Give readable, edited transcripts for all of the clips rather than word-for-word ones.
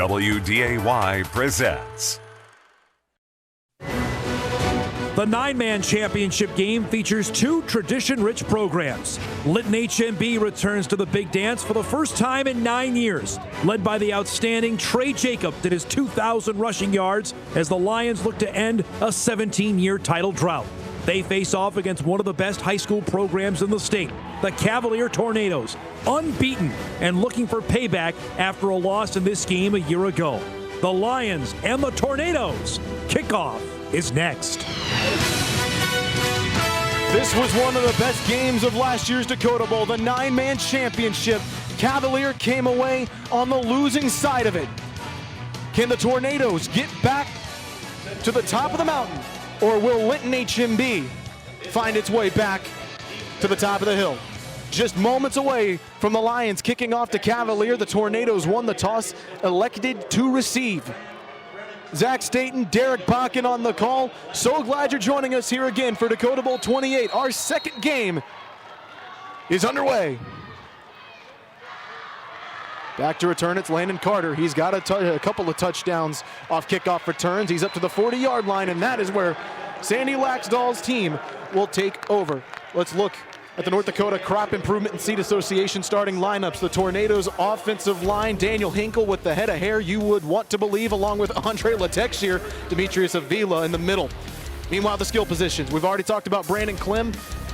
WDAY presents. The nine-man championship game features two tradition-rich programs. Lytton HMB returns to the big dance for the first time in 9 years, led by the outstanding Trey Jacob did his 2,000 rushing yards as the Lions look to end a 17-year title drought. They face off against one of the best high school programs in the state, the Cavalier Tornadoes, unbeaten and looking for payback after a loss in this game a year ago. The Lions and the Tornadoes. Kickoff is next. This was one of the best games of last year's Dakota Bowl, the nine-man championship. Cavalier came away on the losing side of it. Can the Tornadoes get back to the top of the mountain, or will Lytton HMB find its way back to the top of the hill? Just moments away from the Lions kicking off to Cavalier, the Tornadoes won the toss, elected to receive. Zach Staten, Derek Bakken on the call. So glad you're joining us here again for Dakota Bowl 28. Our second game is underway. Back to return, it's Landon Carter. He's got a couple of touchdowns off kickoff returns. He's up to the 40-yard line, and that is where Sandy Laxdal's team will take over. Let's look at the North Dakota Crop Improvement and Seed Association starting lineups. The Tornadoes offensive line, Daniel Hinkle with the head of hair you would want to believe, along with Andre Latexier, Demetrius Avila in the middle. Meanwhile, the skill positions. We've already talked about Brandon Clem,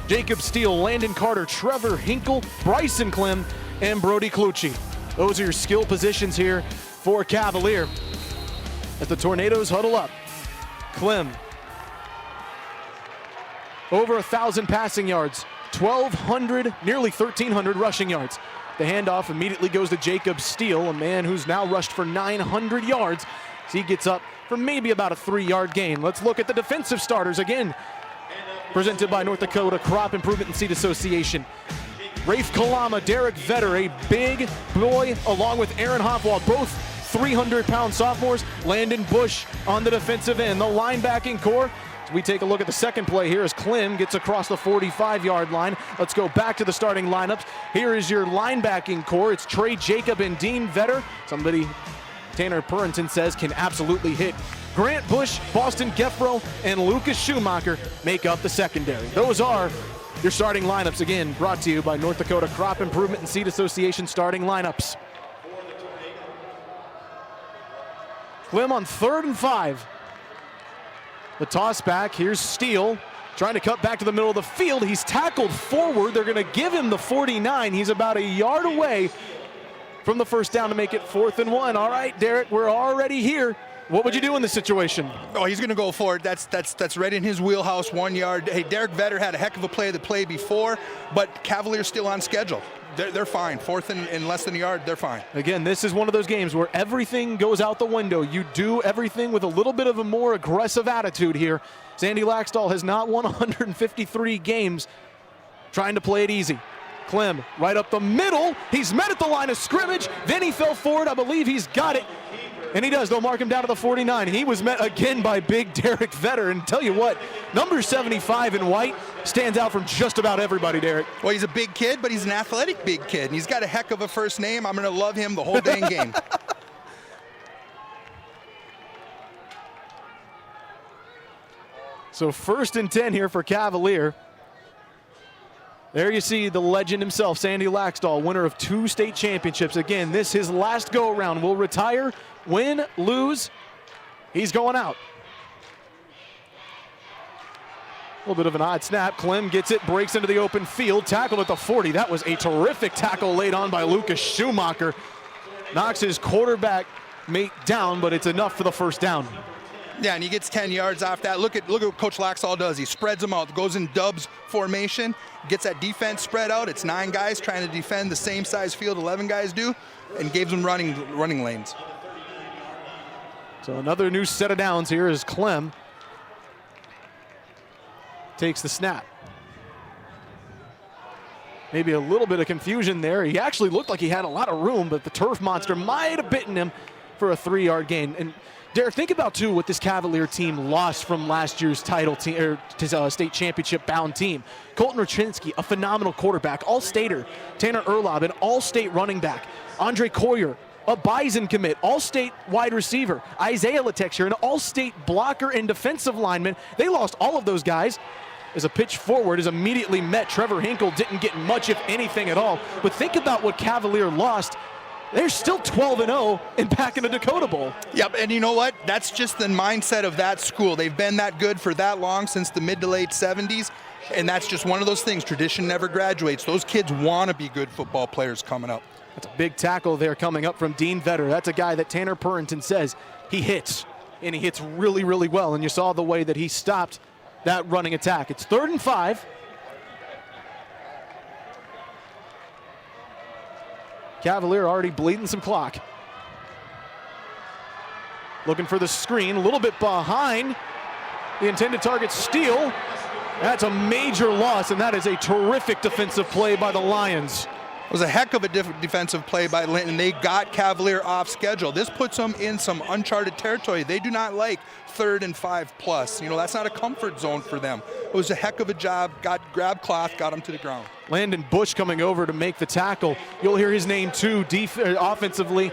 Jacob Steele, Landon Carter, Trevor Hinkle, Bryson Clem, and Brody Clucci. Those are your skill positions here for Cavalier. As the Tornadoes huddle up, Clem, over 1,000 passing yards, 1,200, nearly 1,300 rushing yards. The handoff immediately goes to Jacob Steele, a man who's now rushed for 900 yards. So he gets up for maybe about a 3-yard gain. Let's look at the defensive starters again, presented by North Dakota Crop Improvement and Seed Association. Rafe Kalama, Derek Vetter, a big boy, along with Aaron Hofwald, both 300-pound sophomores. Landon Bush on the defensive end. The linebacking core. As we take a look at the second play here as Clem gets across the 45-yard line. Let's go back to the starting lineups. Here is your linebacking core. It's Trey Jacob and Dean Vetter. Somebody Tanner Purinton says can absolutely hit. Grant Bush, Boston Geffro, and Lucas Schumacher make up the secondary. Those are your starting lineups, again, brought to you by North Dakota Crop Improvement and Seed Association starting lineups. Clem on 3rd and 5. The toss back, here's Steele, trying to cut back to the middle of the field. He's tackled forward. They're gonna give him the 49. He's about a yard away from the first down to make it 4th and 1. All right, Derek, we're already here. What would you do in this situation? Oh, he's going to go for it. That's right in his wheelhouse, 1 yard. Hey, Derek Vetter had a heck of a play the play before, but Cavaliers still on schedule. They're fine. 4th and less than a yard, they're fine. Again, this is one of those games where everything goes out the window. You do everything with a little bit of a more aggressive attitude here. Sandy Laxdal has not won 153 games trying to play it easy. Clem right up the middle. He's met at the line of scrimmage. Then he fell forward. I believe he's got it. And he does. They'll mark him down to the 49. He was met again by big Derek Vetter. And tell you what, number 75 in white stands out from just about everybody, Derek. Well, he's a big kid, but he's an athletic big kid. And he's got a heck of a first name. I'm going to love him the whole dang game. So 1st and 10 here for Cavalier. There you see the legend himself, Sandy Laxdal, winner of 2 state championships. Again, this his last go-around. Will retire, win, lose. He's going out. A little bit of an odd snap. Clem gets it, breaks into the open field, tackled at the 40. That was a terrific tackle laid on by Lucas Schumacher. Knocks his quarterback mate down, but it's enough for the first down. Yeah, and he gets 10 yards off that. Look at what Coach Laxdal does. He spreads them out, goes in dubs formation, gets that defense spread out. It's 9 guys trying to defend the same size field 11 guys do, and gives them running lanes. So another new set of downs here as Clem takes the snap. Maybe a little bit of confusion there. He actually looked like he had a lot of room, but the turf monster might have bitten him for a 3-yard gain. And Derek, think about, too, what this Cavalier team lost from last year's title team, or state championship-bound team. Colton Rachinsky, a phenomenal quarterback, all-stater. Tanner Erlob, an all-state running back. Andre Coyer, a Bison commit, all-state wide receiver. Isaiah Latex, an all-state blocker and defensive lineman. They lost all of those guys. As a pitch forward is immediately met. Trevor Hinkle didn't get much, if anything at all. But think about what Cavalier lost. They're still 12-0 and back in the Dakota Bowl. Yep, and you know what? That's just the mindset of that school. They've been that good for that long, since the mid to late 70s, and that's just one of those things. Tradition never graduates. Those kids want to be good football players coming up. That's a big tackle there coming up from Dean Vetter. That's a guy that Tanner Purrington says he hits, and he hits really, really well, and you saw the way that he stopped that running attack. It's 3rd and 5. Cavalier already bleeding some clock. Looking for the screen, a little bit behind the intended target. Steal. That's a major loss, and that is a terrific defensive play by the Lions. It was a heck of a defensive play by Linton. They got Cavalier off schedule. This puts them in some uncharted territory. They do not like 3rd and 5+. You know, that's not a comfort zone for them. It was a heck of a job. Grabbed cloth, got him to the ground. Landon Bush coming over to make the tackle. You'll hear his name too, offensively.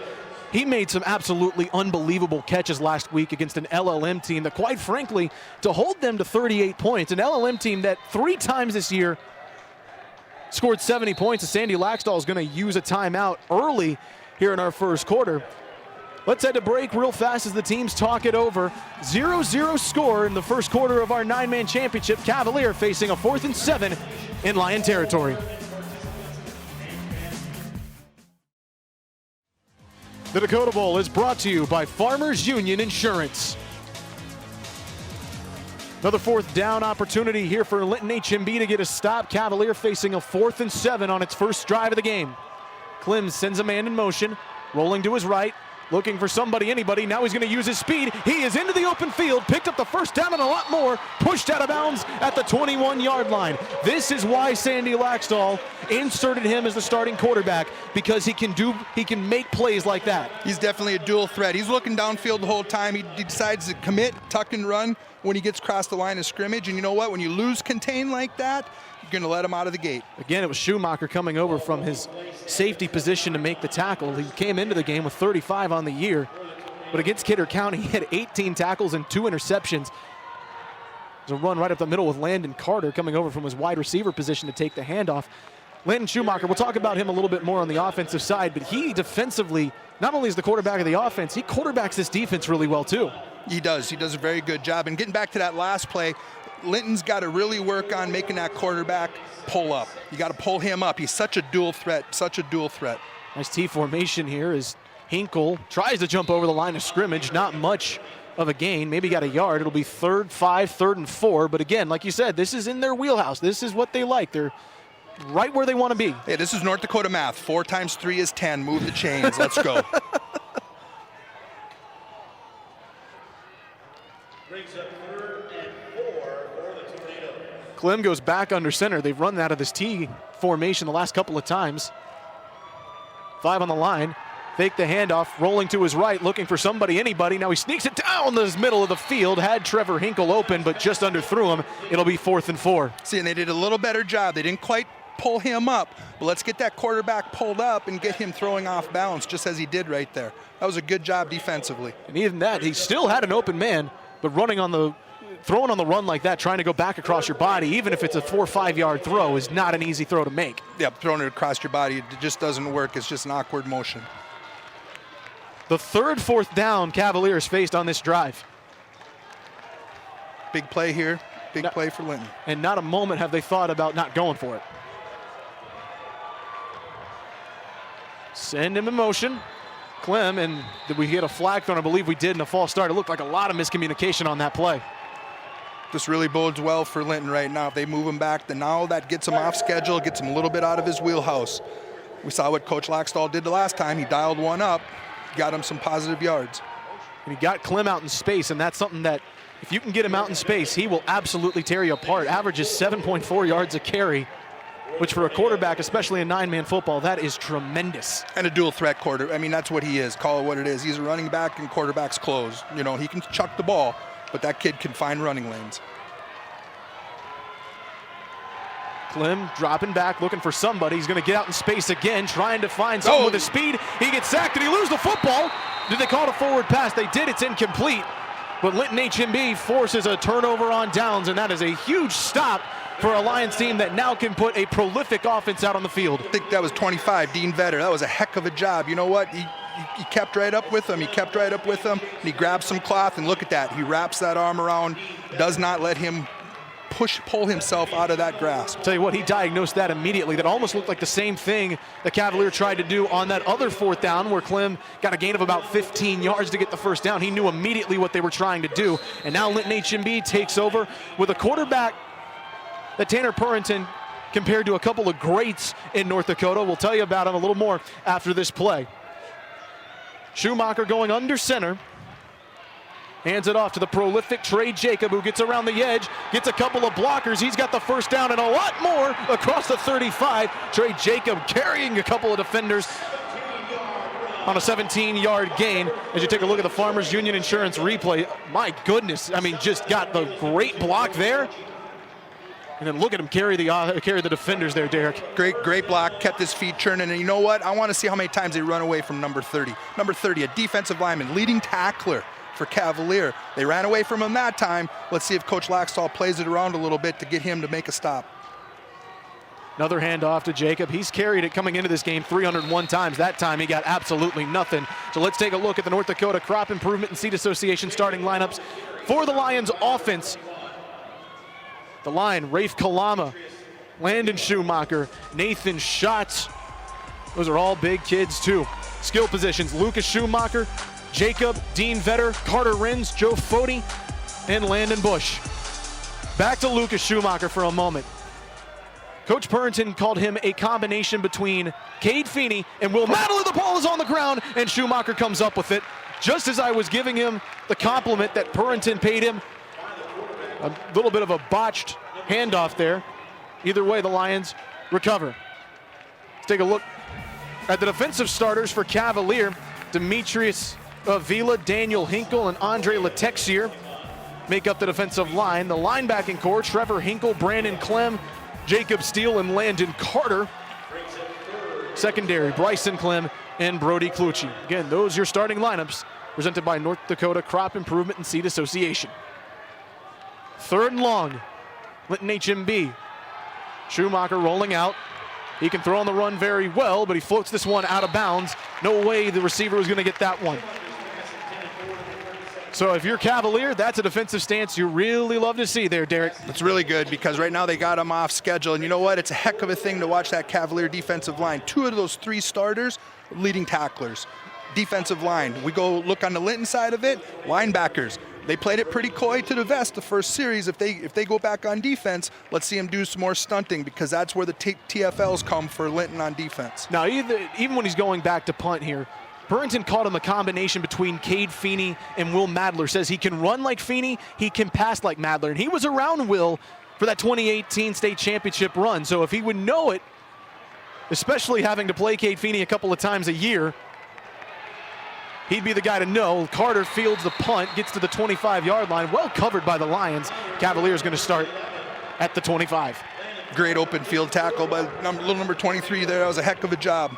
He made some absolutely unbelievable catches last week against an LLM team that, quite frankly, to hold them to 38 points, an LLM team that 3 times this year scored 70 points. And Sandy Laxdal is going to use a timeout early here in our first quarter. Let's head to break real fast as the teams talk it over. 0-0 score in the first quarter of our 9-man championship. Cavalier facing a 4th and 7 in Lion territory. The Dakota Bowl is brought to you by Farmers Union Insurance. Another 4th down opportunity here for Linton HMB to get a stop. Cavalier facing a 4th and 7 on its first drive of the game. Clem sends a man in motion, rolling to his right, looking for somebody, anybody. Now he's going to use his speed. He is into the open field, picked up the first down and a lot more, pushed out of bounds at the 21-yard line. This is why Sandy Laxdal inserted him as the starting quarterback, because he can make plays like that. He's definitely a dual threat. He's looking downfield the whole time. He decides to commit, tuck and run when he gets across the line of scrimmage. And you know what? When you lose contain like that, you're going to let him out of the gate. Again, it was Schumacher coming over from his safety position to make the tackle. He came into the game with 35 on the year, but against Kidder County, he had 18 tackles and 2 interceptions. There's a run right up the middle with Landon Carter coming over from his wide receiver position to take the handoff. Landon Schumacher, we'll talk about him a little bit more on the offensive side, but he defensively, not only is the quarterback of the offense, he quarterbacks this defense really well too. He does. He does a very good job. And getting back to that last play, Linton's got to really work on making that quarterback pull up. You got to pull him up. He's such a dual threat, such a dual threat. Nice T formation here as Hinkle tries to jump over the line of scrimmage. Not much of a gain, maybe got a yard. It'll be 3rd, 5, 3rd and 4. But again, like you said, this is in their wheelhouse. This is what they like. They're right where they want to be. Hey, this is North Dakota math. 4 times 3 is 10. Move the chains. Let's go. Clem goes back under center. They've run that of this T formation the last couple of times. 5 on the line. Fake the handoff, rolling to his right, looking for somebody, anybody. Now he sneaks it down the middle of the field. Had Trevor Hinkle open, but just underthrew him. It'll be 4th and 4. See, and they did a little better job. They didn't quite pull him up, but let's get that quarterback pulled up and get him throwing off balance, just as he did right there. That was a good job defensively. And even that, he still had an open man, but throwing on the run like that, trying to go back across your body, even if it's a 4 or 5 yard throw, is not an easy throw to make. Yep, throwing it across your body, it just doesn't work. It's just an awkward motion. The 3rd, 4th down Cavaliers faced on this drive. Big play here, big play for Linton. And not a moment have they thought about not going for it. Send him in motion. Clem, and did we get a flag thrown? I believe we did in a false start. It looked like a lot of miscommunication on that play. This really bodes well for Linton right now. If they move him back, then now that gets him off schedule, gets him a little bit out of his wheelhouse. We saw what Coach Laxdal did the last time. He dialed one up, got him some positive yards. And he got Clem out in space, and that's something that if you can get him out in space, he will absolutely tear you apart. Averages 7.4 yards a carry, which for a quarterback, especially in 9-man football, that is tremendous. And a dual threat quarter. I mean, that's what he is. Call it what it is. He's a running back and quarterback's close. You know, he can chuck the ball, but that kid can find running lanes. Clem dropping back, looking for somebody. He's going to get out in space again, trying to find someone with his speed. He gets sacked. Did he lose the football? Did they call it a forward pass? They did. It's incomplete. But Linton HMB forces a turnover on downs, and that is a huge stop for a Lions team that now can put a prolific offense out on the field. I think that was 25, Dean Vetter. That was a heck of a job. You know what? He kept right up with him. He kept right up with him. And he grabs some cloth, and look at that. He wraps that arm around, does not let him pull himself out of that grasp. Tell you what, he diagnosed that immediately. That almost looked like the same thing the Cavalier tried to do on that other fourth down where Clem got a gain of about 15 yards to get the first down. He knew immediately what they were trying to do. And now Linton HMB takes over with a quarterback that Tanner Purinton compared to a couple of greats in North Dakota. We'll tell you about him a little more after this play. Schumacher going under center. Hands it off to the prolific Trey Jacob, who gets around the edge, gets a couple of blockers. He's got the first down and a lot more across the 35. Trey Jacob carrying a couple of defenders on a 17-yard gain. As you take a look at the Farmers Union Insurance replay, my goodness, I mean, just got the great block there. And then look at him carry the defenders there, Derek. Great block, kept his feet churning. And you know what? I want to see how many times they run away from number 30. Number 30, a defensive lineman, leading tackler for Cavalier. They ran away from him that time. Let's see if Coach Laxall plays it around a little bit to get him to make a stop. Another handoff to Jacob. He's carried it coming into this game 301 times. That time he got absolutely nothing. So let's take a look at the North Dakota Crop Improvement and Seed Association starting lineups for the Lions offense. The line, Rafe Kalama, Landon Schumacher, Nathan Schatz. Those are all big kids too. Skill positions, Lucas Schumacher, Jacob, Dean Vetter, Carter Rins, Joe Fody, and Landon Bush. Back to Lucas Schumacher for a moment. Coach Purinton called him a combination between Cade Feeney and Will Madler. The ball is on the ground, and Schumacher comes up with it. Just as I was giving him the compliment that Purinton paid him, a little bit of a botched handoff there. Either way, the Lions recover. Let's take a look at the defensive starters for Cavalier. Demetrius Avila, Daniel Hinkle, and Andre Letexier make up the defensive line. The linebacking core, Trevor Hinkle, Brandon Clem, Jacob Steele, and Landon Carter. Secondary, Bryson Clem and Brody Clucci. Again, those are your starting lineups presented by North Dakota Crop Improvement and Seed Association. Third and long, Linton HMB. Schumacher rolling out. He can throw on the run very well, but he floats this one out of bounds. No way the receiver was going to get that one. So if you're Cavalier, that's a defensive stance you really love to see there, Derek. It's really good because right now they got him off schedule. And you know what? It's a heck of a thing to watch that Cavalier defensive line. Two of those three starters, leading tacklers. Defensive line. We go look on the Linton side of it. Linebackers. They played it pretty coy to the vest the first series. If they go back on defense, let's see them do some more stunting because that's where the TFLs come for Linton on defense. Now, even when he's going back to punt here, Purinton called him a combination between Cade Feeney and Will Madler. Says he can run like Feeney, he can pass like Madler. And he was around Will for that 2018 state championship run. So if he would know it, especially having to play Cade Feeney a couple of times a year, he'd be the guy to know. Carter fields the punt, gets to the 25-yard line, well covered by the Lions. Cavaliers going to start at the 25. Great open field tackle by little number 23 there. That was a heck of a job.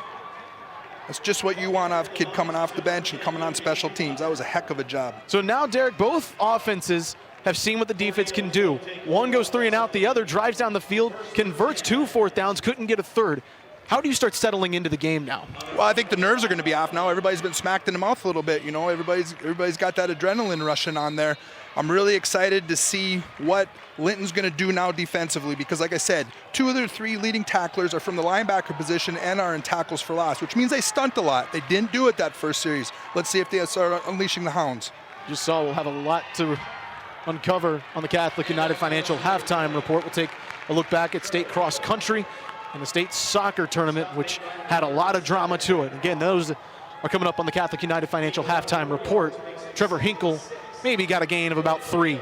That's just what you want out of a kid coming off the bench and coming on special teams. That was a heck of a job. So now, Derek, both offenses have seen what the defense can do. One goes 3 and out, the other drives down the field, converts 2 fourth downs, couldn't get a third. How do you start settling into the game now? Well, I think the nerves are going to be off now. Everybody's been smacked in the mouth a little bit. You know, everybody's got that adrenaline rushing on there. I'm really excited to see what Linton's going to do now defensively because, like I said, 2 of their 3 leading tacklers are from the linebacker position and are in tackles for loss, which means they stunt a lot. They didn't do it that first series. Let's see if they start unleashing the hounds. Just saw we'll have a lot to uncover on the Catholic United Financial halftime report. We'll take a look back at state cross country and the state soccer tournament, which had a lot of drama to it. Again, those are coming up on the Catholic United Financial halftime report. Trevor Hinkle maybe got a gain of about 3.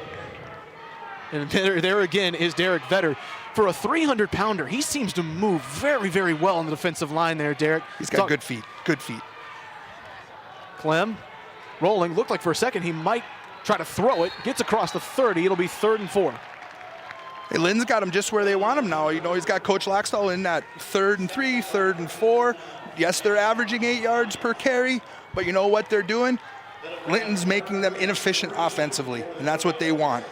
And there again is Derek Vetter. For a 300-pounder, he seems to move very, very well on the defensive line there, Derek. He's got good feet, good feet. Clem rolling. Looked like for a second he might try to throw it. Gets across the 30. It'll be 3rd and 4. Hey, Lynn's got him just where they want him now. You know, he's got Coach Laxdal in that 3rd and 3, 3rd and 4. Yes, they're averaging 8 yards per carry, but you know what they're doing? Linton's making them inefficient offensively, and that's what they want.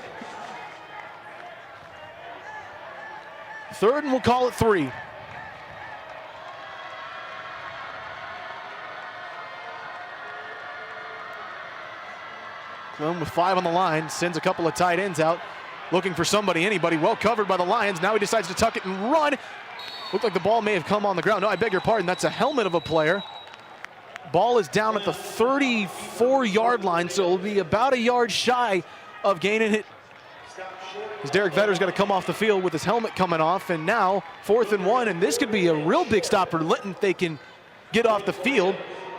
3rd, and we'll call it 3. Clem with 5 on the line, sends a couple of tight ends out, looking for somebody, anybody, well covered by the Lions. Now he decides to tuck it and run. Looked like the ball may have come on the ground. No, I beg your pardon, that's a helmet of a player. Ball is down at the 34-yard line, so it'll be about a yard shy of gaining it. As Derek Vetter's got to come off the field with his helmet coming off, and now 4th and 1, and this could be a real big stop for Linton if they can get off the field.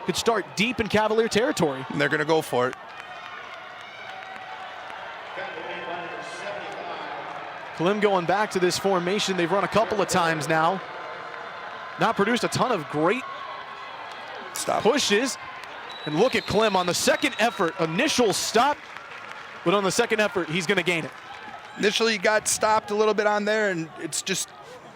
Could start deep in Cavalier territory. And they're going to go for it. Clem going back to this formation. They've run a couple of times now. Not produced a ton of great pushes. And look at Clem on the second effort. Initial stop, but on the second effort, he's going to gain it. Initially, he got stopped a little bit on there, and it's just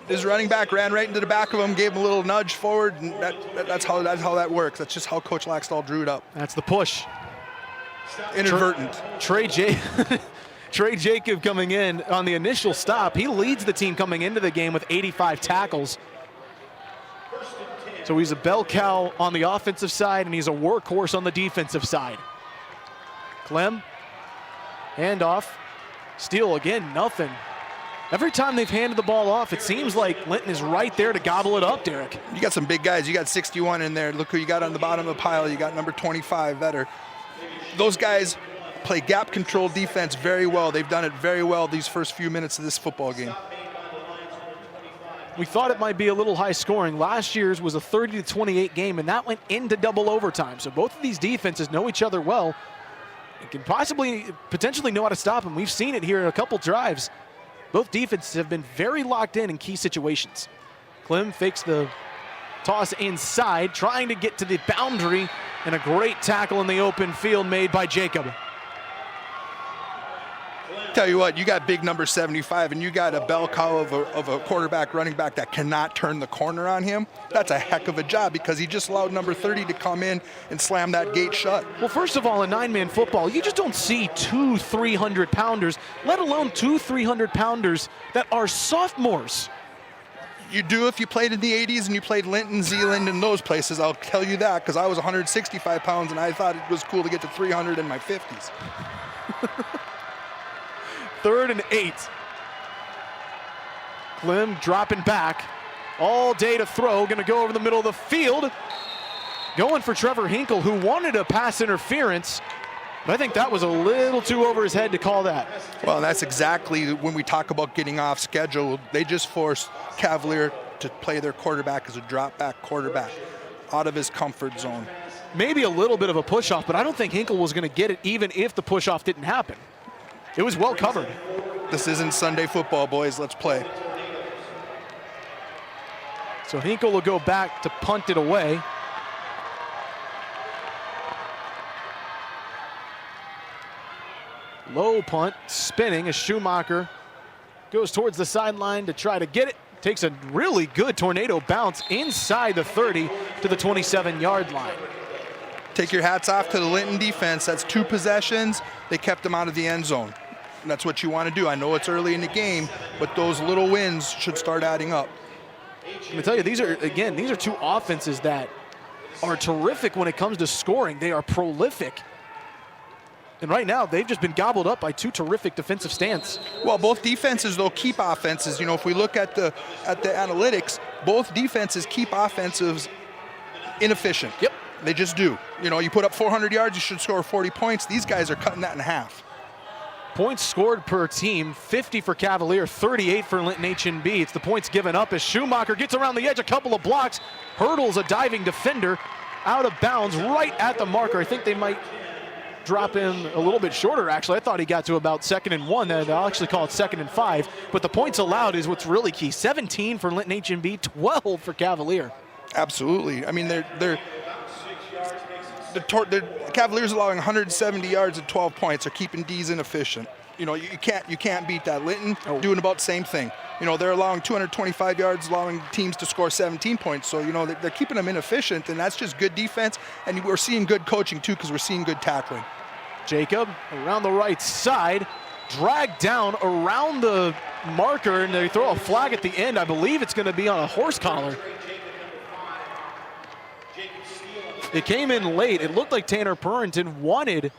his running back ran right into the back of him, gave him a little nudge forward, and that's how that works. That's just how Coach Laxdal drew it up. That's the push. Inadvertent. Trey Jacob coming in on the initial stop. He leads the team coming into the game with 85 tackles. So he's a bell cow on the offensive side, and he's a workhorse on the defensive side. Clem, handoff, steal again, nothing. Every time they've handed the ball off, it seems like Linton is right there to gobble it up, Derek. You got some big guys. You got 61 in there. Look who you got on the bottom of the pile. You got number 25, Vetter. Those guys play gap control defense very well. They've done it very well these first few minutes of this football game. We thought it might be a little high scoring. Last year's was a 30-28 game, and that went into double overtime. So both of these defenses know each other well and can potentially know how to stop them. We've seen it here in a couple drives. Both defenses have been very locked in key situations. Clem fakes the toss inside, trying to get to the boundary, and a great tackle in the open field made by Jacob. Tell you what, you got big number 75, and you got a bell cow of a quarterback, running back that cannot turn the corner on him. That's a heck of a job, because he just allowed number 30 to come in and slam that gate shut. Well, first of all, in 9-man football, you just don't see 2 300-pounders, let alone 2 300-pounders that are sophomores. You do if you played in the 80s and you played Linton, Zeeland, and those places. I'll tell you that, because I was 165 pounds, and I thought it was cool to get to 300 in my 50s. 3rd and 8. Clem dropping back. All day to throw. Going to go over the middle of the field. Going for Trevor Hinkle, who wanted a pass interference. But I think that was a little too over his head to call that. Well, and that's exactly when we talk about getting off schedule. They just forced Cavalier to play their quarterback as a drop-back quarterback out of his comfort zone. Maybe a little bit of a push-off, but I don't think Hinkle was going to get it even if the push-off didn't happen. It was well covered. This isn't Sunday football, boys. Let's play. So Hinkle will go back to punt it away. Low punt, spinning as Schumacher goes towards the sideline to try to get it. Takes a really good tornado bounce inside the 30 to the 27-yard line. Take your hats off to the Linton defense. That's 2 possessions. They kept them out of the end zone. And that's what you want to do. I know it's early in the game, but those little wins should start adding up. I'm going to tell you, these are 2 offenses that are terrific when it comes to scoring. They are prolific. And right now, they've just been gobbled up by 2 terrific defensive stands. Well, both defenses, though, keep offenses. You know, if we look at the analytics, both defenses keep offensives inefficient. Yep. They just do. You know, you put up 400 yards, you should score 40 points. These guys are cutting that in half. Points scored per team, 50 for Cavalier, 38 for Linton H&B. It's the points given up as Schumacher gets around the edge, a couple of blocks, hurdles a diving defender out of bounds right at the marker. I think they might drop him a little bit shorter, actually. I thought he got to about 2nd and 1. They'll actually call it 2nd and 5. But the points allowed is what's really key. 17 for Linton H&B, 12 for Cavalier. Absolutely. I mean, the Cavaliers allowing 170 yards at 12 points are keeping D's inefficient. You know, you can't beat that. Linton doing about the same thing. You know, they're allowing 225 yards, allowing teams to score 17 points. So, you know, they're keeping them inefficient, and that's just good defense. And we're seeing good coaching, too, because we're seeing good tackling. Jacob around the right side, dragged down around the marker, and they throw a flag at the end. I believe it's going to be on a horse collar. It came in late. It looked like Tanner Purrington wanted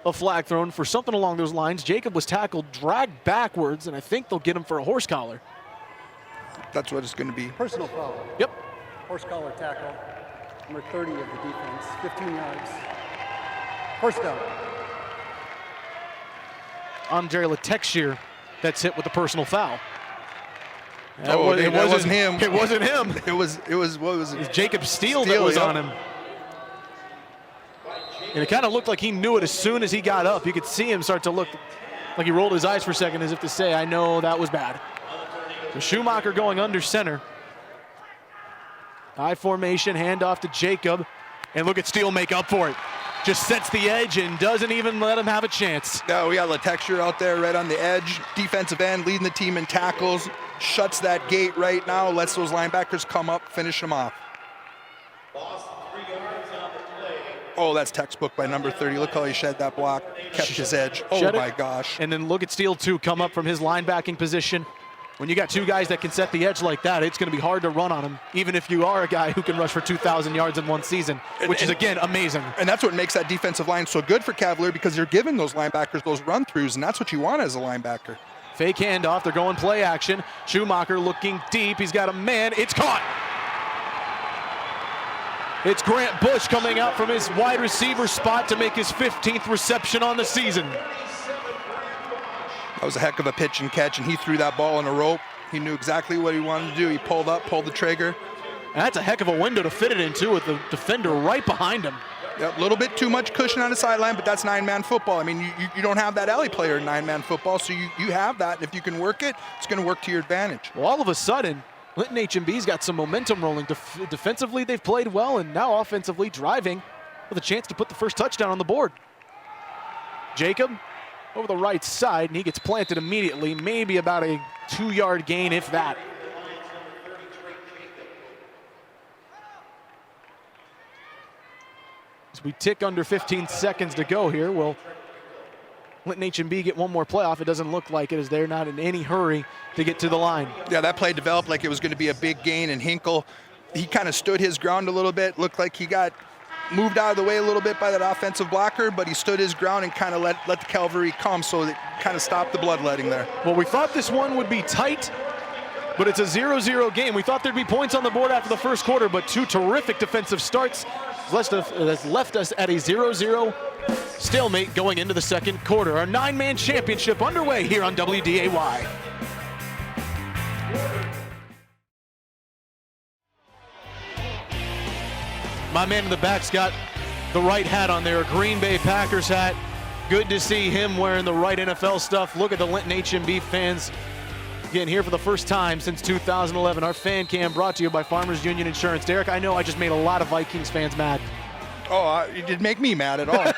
a flag thrown for something along those lines. Jacob was tackled, dragged backwards, and I think they'll get him for a horse collar. That's what it's going to be. Personal foul. Yep. Horse collar tackle. Number 30 of the defense. 15 yards. First down. Andre Latexier that's hit with a personal foul. It wasn't him. It wasn't him. It was what was it? It was Jacob Steele that was on him. And it kind of looked like he knew it as soon as he got up. You could see him start to look like he rolled his eyes for a second as if to say, I know that was bad. So Schumacher going under center. High formation, handoff to Jacob. And look at Steele make up for it. Just sets the edge and doesn't even let him have a chance. No, we got Latexier out there right on the edge. Defensive end leading the team in tackles. Shuts that gate right now. Lets those linebackers come up, finish them off. Oh, that's textbook by number 30. Look how he shed that block, kept his edge. Oh, my gosh. And then look at Steele, too, come up from his linebacking position. When you got two guys that can set the edge like that, it's going to be hard to run on him, even if you are a guy who can rush for 2,000 yards in one season, which is, again, amazing. And that's what makes that defensive line so good for Cavalier, because you're giving those linebackers those run-throughs, and that's what you want as a linebacker. Fake handoff. They're going play action. Schumacher looking deep. He's got a man. It's caught. It's Grant Bush coming out from his wide receiver spot to make his 15th reception on the season. That was a heck of a pitch and catch, and he threw that ball in a rope. He knew exactly what he wanted to do. He pulled up, pulled the trigger. And that's a heck of a window to fit it into with the defender right behind him. A little bit too much cushion on the sideline, but that's nine-man football. I mean, you don't have that alley player in nine-man football, so you have that. And if you can work it, it's going to work to your advantage. Well, all of a sudden, Linton H&B's got some momentum rolling. Defensively, they've played well, and now offensively driving with a chance to put the first touchdown on the board. Jacob over the right side, and he gets planted immediately, maybe about a 2-yard gain, if that. As we tick under 15 seconds to go here, will Linton H&B get one more play off? It doesn't look like it, as they're not in any hurry to get to the line. Yeah, that play developed like it was going to be a big gain, and Hinkle, he kind of stood his ground a little bit. Looked like he got moved out of the way a little bit by that offensive blocker, but he stood his ground and kind of let the cavalry come, so it kind of stopped the bloodletting there. Well, we thought this one would be tight, but it's a 0-0 game. We thought there'd be points on the board after the first quarter, but two terrific defensive starts has left us at a 0-0 stalemate going into the second quarter. Our 9-man championship underway here on WDAY. My man in the back's got the right hat on there, a Green Bay Packers hat. Good to see him wearing the right NFL stuff. Look at the Linton H&B fans getting here for the first time since 2011. Our fan cam brought to you by Farmers Union Insurance. Derek, I know I just made a lot of Vikings fans mad. Oh, it didn't make me mad at all.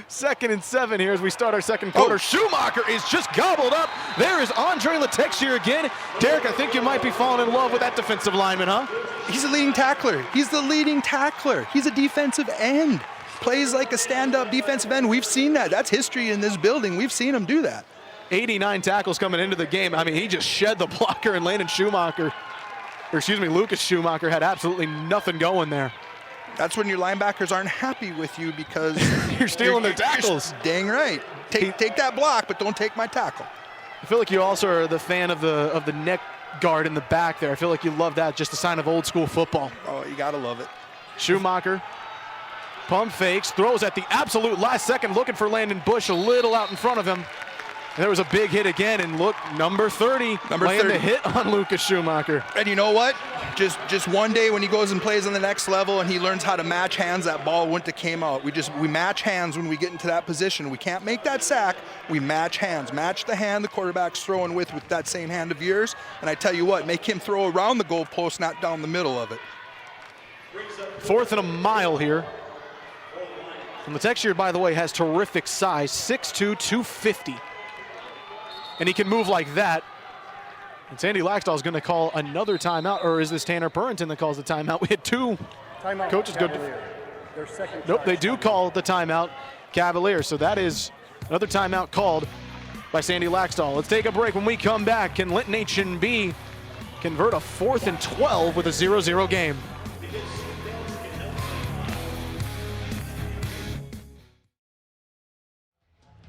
2nd and 7 here as we start our second quarter. Oh. Schumacher is just gobbled up. There is Andre Latexier again. Derek, I think you might be falling in love with that defensive lineman, huh? He's a leading tackler. He's the leading tackler. He's a defensive end. Plays like a stand-up defensive end. We've seen that. That's history in this building. We've seen him do that. 89 tackles coming into the game. I mean, he just shed the blocker, and Lucas Schumacher had absolutely nothing going there. That's when your linebackers aren't happy with you, because you're stealing their tackles. Dang right. Take that block, but don't take my tackle. I feel like you also are the fan of the neck guard in the back there. I feel like you love that, just a sign of old school football. Oh, you gotta love it. Schumacher pump fakes, throws at the absolute last second, looking for Landon Bush a little out in front of him. And there was a big hit again, and look, number 30 laying the hit on Lucas Schumacher. And you know what? Just one day when he goes and plays on the next level and he learns how to match hands, that ball wouldn't have came out. We match hands when we get into that position. We can't make that sack. We match hands. Match the hand the quarterback's throwing with that same hand of yours. And I tell you what, make him throw around the goalpost, not down the middle of it. 4th and a mile here. And the Texier, by the way, has terrific size, 6'2", 250. And he can move like that. And Sandy Laxdal is going to call another timeout, or is this Tanner Purrington that calls the timeout? We had two Timeout coaches go. Their second Nope, they charge do timeout. call the timeout Cavalier. So that is another timeout called by Sandy Laxdal. Let's take a break. When we come back, can Linton H&B convert a 4th and 12 with a 0-0 game?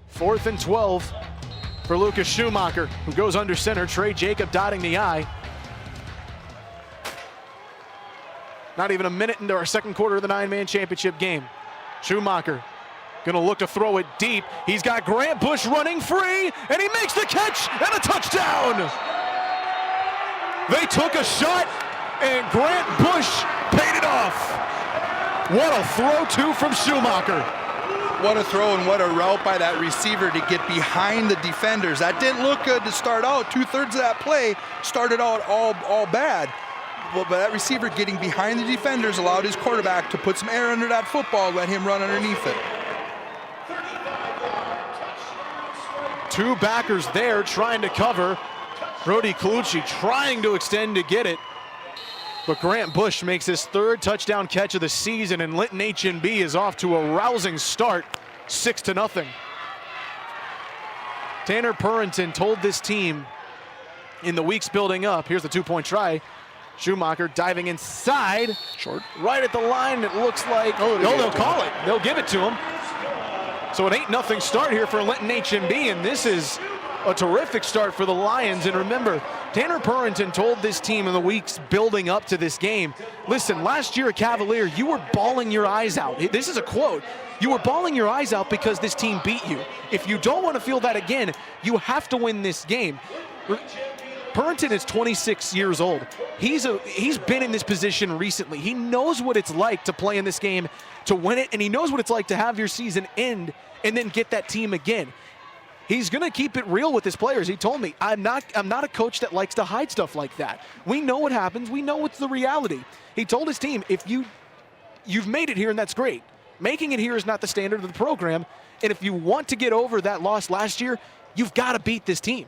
Fourth and 12 for Lucas Schumacher, who goes under center. Trey Jacob dotting the I. Not even a minute into our second quarter of the 9-man championship game. Schumacher gonna look to throw it deep. He's got Grant Bush running free, and he makes the catch and a touchdown. They took a shot, and Grant Bush paid it off. What a throw, too, from Schumacher. What a throw and what a route by that receiver to get behind the defenders. That didn't look good to start out. 2/3 of that play started out all bad. But that receiver getting behind the defenders allowed his quarterback to put some air under that football, let him run underneath it. Two backers there trying to cover. Brody Colucci trying to extend to get it. But Grant Bush makes his 3rd touchdown catch of the season, and Linton H&B is off to a rousing start, 6-0. Tanner Purrington told this team in the weeks building up, here's the 2-point try. Schumacher diving inside, short, right at the line. It looks like, they'll call it. They'll give it to him. So an 8-0 start here for Linton H&B, and this is a terrific start for the Lions. And remember, Tanner Purrington told this team in the weeks building up to this game, listen, last year at Cavalier, you were bawling your eyes out. This is a quote. You were bawling your eyes out because this team beat you. If you don't want to feel that again, you have to win this game. Purrington is 26 years old. He's been in this position recently. He knows what it's like to play in this game, to win it, and he knows what it's like to have your season end and then get that team again. He's going to keep it real with his players. He told me, I'm not a coach that likes to hide stuff like that. We know what happens. We know what's the reality. He told his team, if you've made it here, and that's great. Making it here is not the standard of the program, and if you want to get over that loss last year, you've got to beat this team.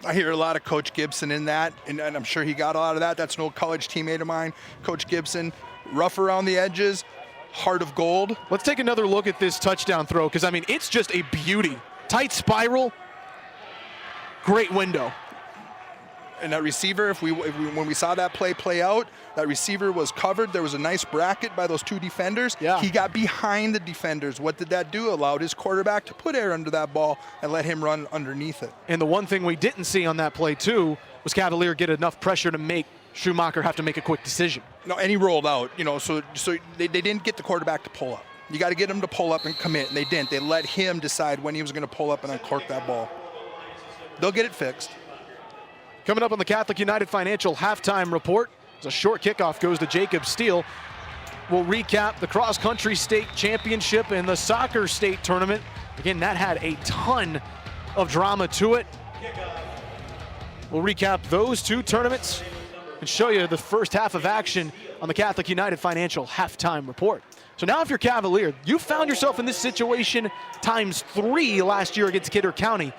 I hear a lot of Coach Gibson in that, and I'm sure he got a lot of that. That's an old college teammate of mine, Coach Gibson. Rough around the edges, heart of gold. Let's take another look at this touchdown throw, because, I mean, it's just a beauty. Tight spiral, great window. And that receiver, when we saw that play out, that receiver was covered. There was a nice bracket by those two defenders. Yeah. He got behind the defenders. What did that do? Allowed his quarterback to put air under that ball and let him run underneath it. And the one thing we didn't see on that play, too, was Cavalier get enough pressure to make Schumacher have to make a quick decision. No, and he rolled out, so they didn't get the quarterback to pull up. You got to get him to pull up and commit, and they didn't. They let him decide when he was going to pull up and uncork that ball. They'll get it fixed. Coming up on the Catholic United Financial halftime report, a short kickoff goes to Jacob Steele. We'll recap the cross-country state championship and the soccer state tournament. Again, that had a ton of drama to it. We'll recap those two tournaments and show you the first half of action on the Catholic United Financial halftime report. So now if you're Cavalier, you found yourself in this situation ×3 last year against Kidder County.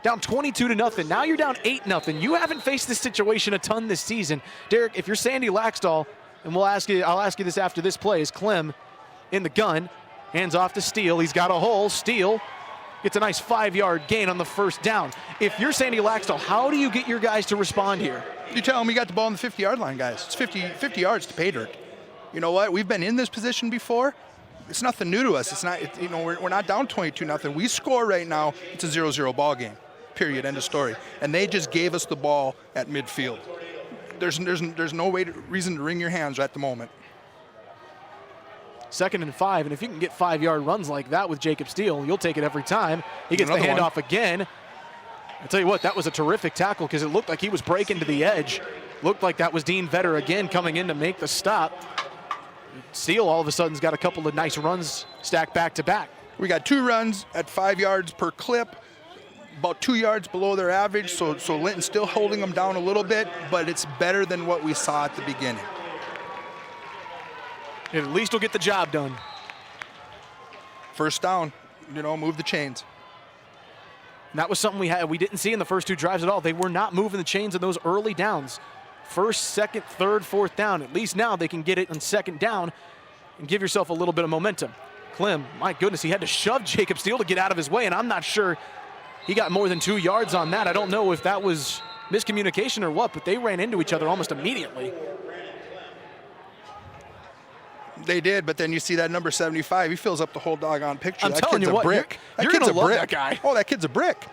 Down 22-0. Now you're down 8-0. You haven't faced this situation a ton this season. Derek, if you're Sandy Laxdal, and I'll ask you this after this play, is Clem in the gun, hands off to Steele. He's got a hole. Steele gets a nice 5-yard gain on the first down. If you're Sandy Laxdal, how do you get your guys to respond here? You tell them you got the ball on the 50-yard line, guys. It's 50 yards to pay dirt. You know what? We've been in this position before. It's nothing new to us. It's not. We're not down 22-0. We score right now. It's a 0-0 ball game. Period. End of story. And they just gave us the ball at midfield. There's no reason to wring your hands at the moment. 2nd and 5, and if you can get 5-yard runs like that with Jacob Steele, you'll take it every time. He gets the handoff again. I'll tell you what, that was a terrific tackle because it looked like he was breaking to the edge. Looked like that was Dean Vetter again coming in to make the stop. Steele all of a sudden's got a couple of nice runs stacked back to back. We got 2 runs at 5 yards per clip. About 2 yards below their average, so Linton's still holding them down a little bit, but it's better than what we saw at the beginning. It at least will get the job done. First down, move the chains. And that was something we didn't see in the first 2 drives at all. They were not moving the chains in those early downs. First, second, third, fourth down. At least now they can get it on second down and give yourself a little bit of momentum. Clem, my goodness, he had to shove Jacob Steele to get out of his way, and I'm not sure he got more than 2 yards on that. I don't know if that was miscommunication or what, but they ran into each other almost immediately. They did, but then you see that number 75. He fills up the whole doggone picture. I'm that telling kid's you a what, brick. you're That kid's gonna a love brick. that guy. Oh, that kid's a brick.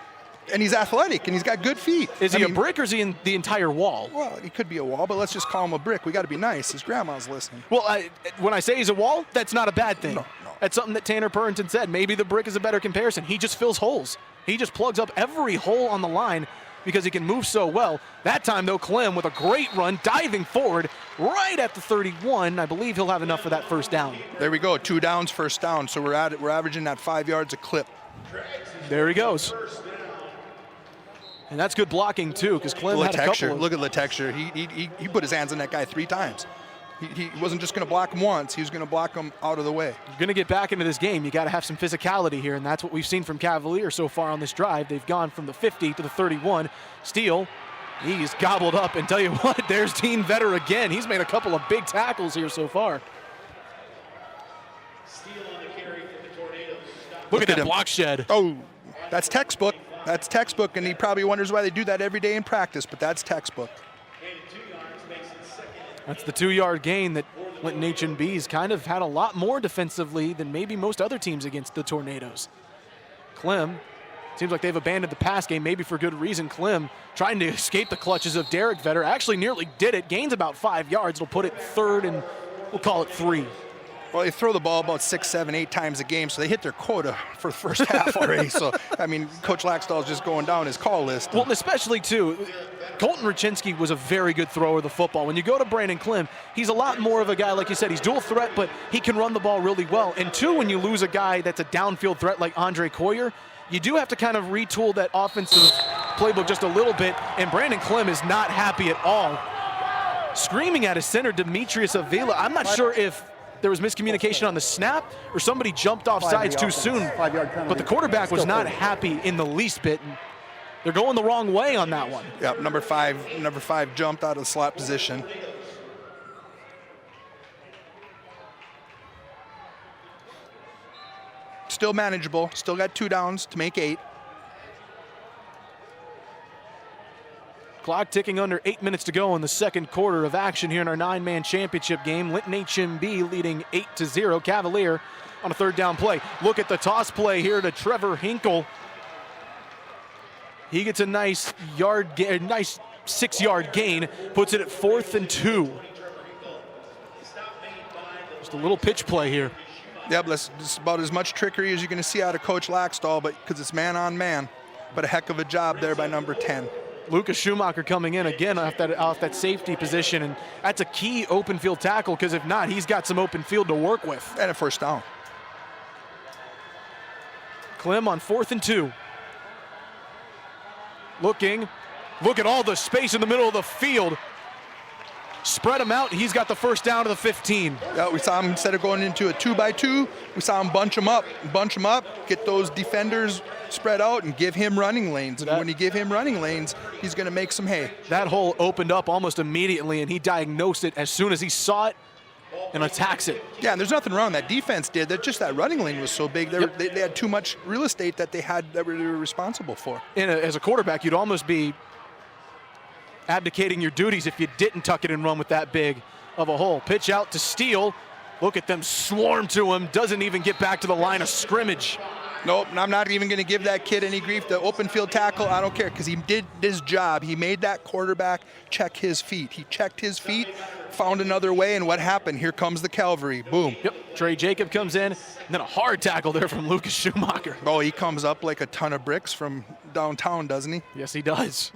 And he's athletic, and he's got good feet. Is he a brick or is he in the entire wall? Well, he could be a wall, but let's just call him a brick. We got to be nice. His grandma's listening. Well, when I say he's a wall, that's not a bad thing. No. That's something that Tanner Purrington said. Maybe the brick is a better comparison. He just fills holes. He just plugs up every hole on the line because he can move so well. That time, though, Clem with a great run, diving forward right at the 31. I believe he'll have enough for that first down. There we go. 2 downs, first down. So we're averaging that 5 yards a clip. There he goes. And that's good blocking, too, because Clem had a couple of... Look at the texture. He put his hands on that guy 3 times. He wasn't just going to block him once. He was going to block him out of the way. You're going to get back into this game. You got to have some physicality here, and that's what we've seen from Cavalier so far on this drive. They've gone from the 50 to the 31. Steele, he's gobbled up, and tell you what, there's Dean Vetter again. He's made a couple of big tackles here so far. Look at that him. block shed. Oh, that's textbook. That's textbook, and he probably wonders why they do that every day in practice, but that's textbook. That's the 2-yard gain that Linton H&B's kind of had a lot more defensively than maybe most other teams against the Tornadoes. Clem, seems like they've abandoned the pass game, maybe for good reason. Clem trying to escape the clutches of Derek Vetter, actually nearly did it. Gains about 5 yards. It'll put it 3rd and we'll call it 3. Well, they throw the ball about 6, 7, 8 times a game, so they hit their quota for the first half already. So, I mean, Coach Laxdal's just going down his call list. Well, and especially, too, Colton Rachinski was a very good thrower of the football. When you go to Brandon Clem, he's a lot more of a guy, like you said, he's dual threat, but he can run the ball really well. And 2, when you lose a guy that's a downfield threat like Andre Coyer, you do have to kind of retool that offensive playbook just a little bit, and Brandon Clem is not happy at all. Screaming at his center, Demetrius Avila. I'm not sure if there was miscommunication on the snap or somebody jumped off sides too soon, but the quarterback was not happy in the least bit. And they're going the wrong way on that one. Yep, number five jumped out of the slot position. Still manageable, still got 2 downs to make 8. Clock ticking under 8 minutes to go in the second quarter of action here in our 9-man championship game. Linton HMB leading 8-0. Cavalier on a 3rd down play. Look at the toss play here to Trevor Hinkle. He gets a nice 6-yard gain, puts it at 4th and 2. Just a little pitch play here. Yep, this is about as much trickery as you're going to see out of Coach Laxdal, but because it's man on man. But a heck of a job there by number 10. Lucas Schumacher coming in again off that safety position, and that's a key open field tackle, because if not, he's got some open field to work with. And a first down. Clem on 4th and 2. Look at all the space in the middle of the field. Spread him out, he's got the first down to the 15. Yeah, we saw him, instead of going into a 2-by-2, we saw him bunch him up, get those defenders spread out and give him running lanes. And when you give him running lanes, he's going to make some hay. That hole opened up almost immediately, and he diagnosed it as soon as he saw it and attacks it. Yeah, and there's nothing wrong. That defense did that. Just that running lane was so big. They had too much real estate that they were responsible for. And as a quarterback, you'd almost be abdicating your duties if you didn't tuck it and run with that big of a hole. Pitch out to Steele. Look at them swarm to him. Doesn't even get back to the line of scrimmage. Nope, I'm not even going to give that kid any grief. The open field tackle, I don't care, because he did his job. He made that quarterback check his feet. He checked his feet, found another way, and what happened? Here comes the cavalry. Boom. Yep, Trey Jacob comes in, and then a hard tackle there from Lucas Schumacher. Oh, he comes up like a ton of bricks from downtown, doesn't he? Yes, he does.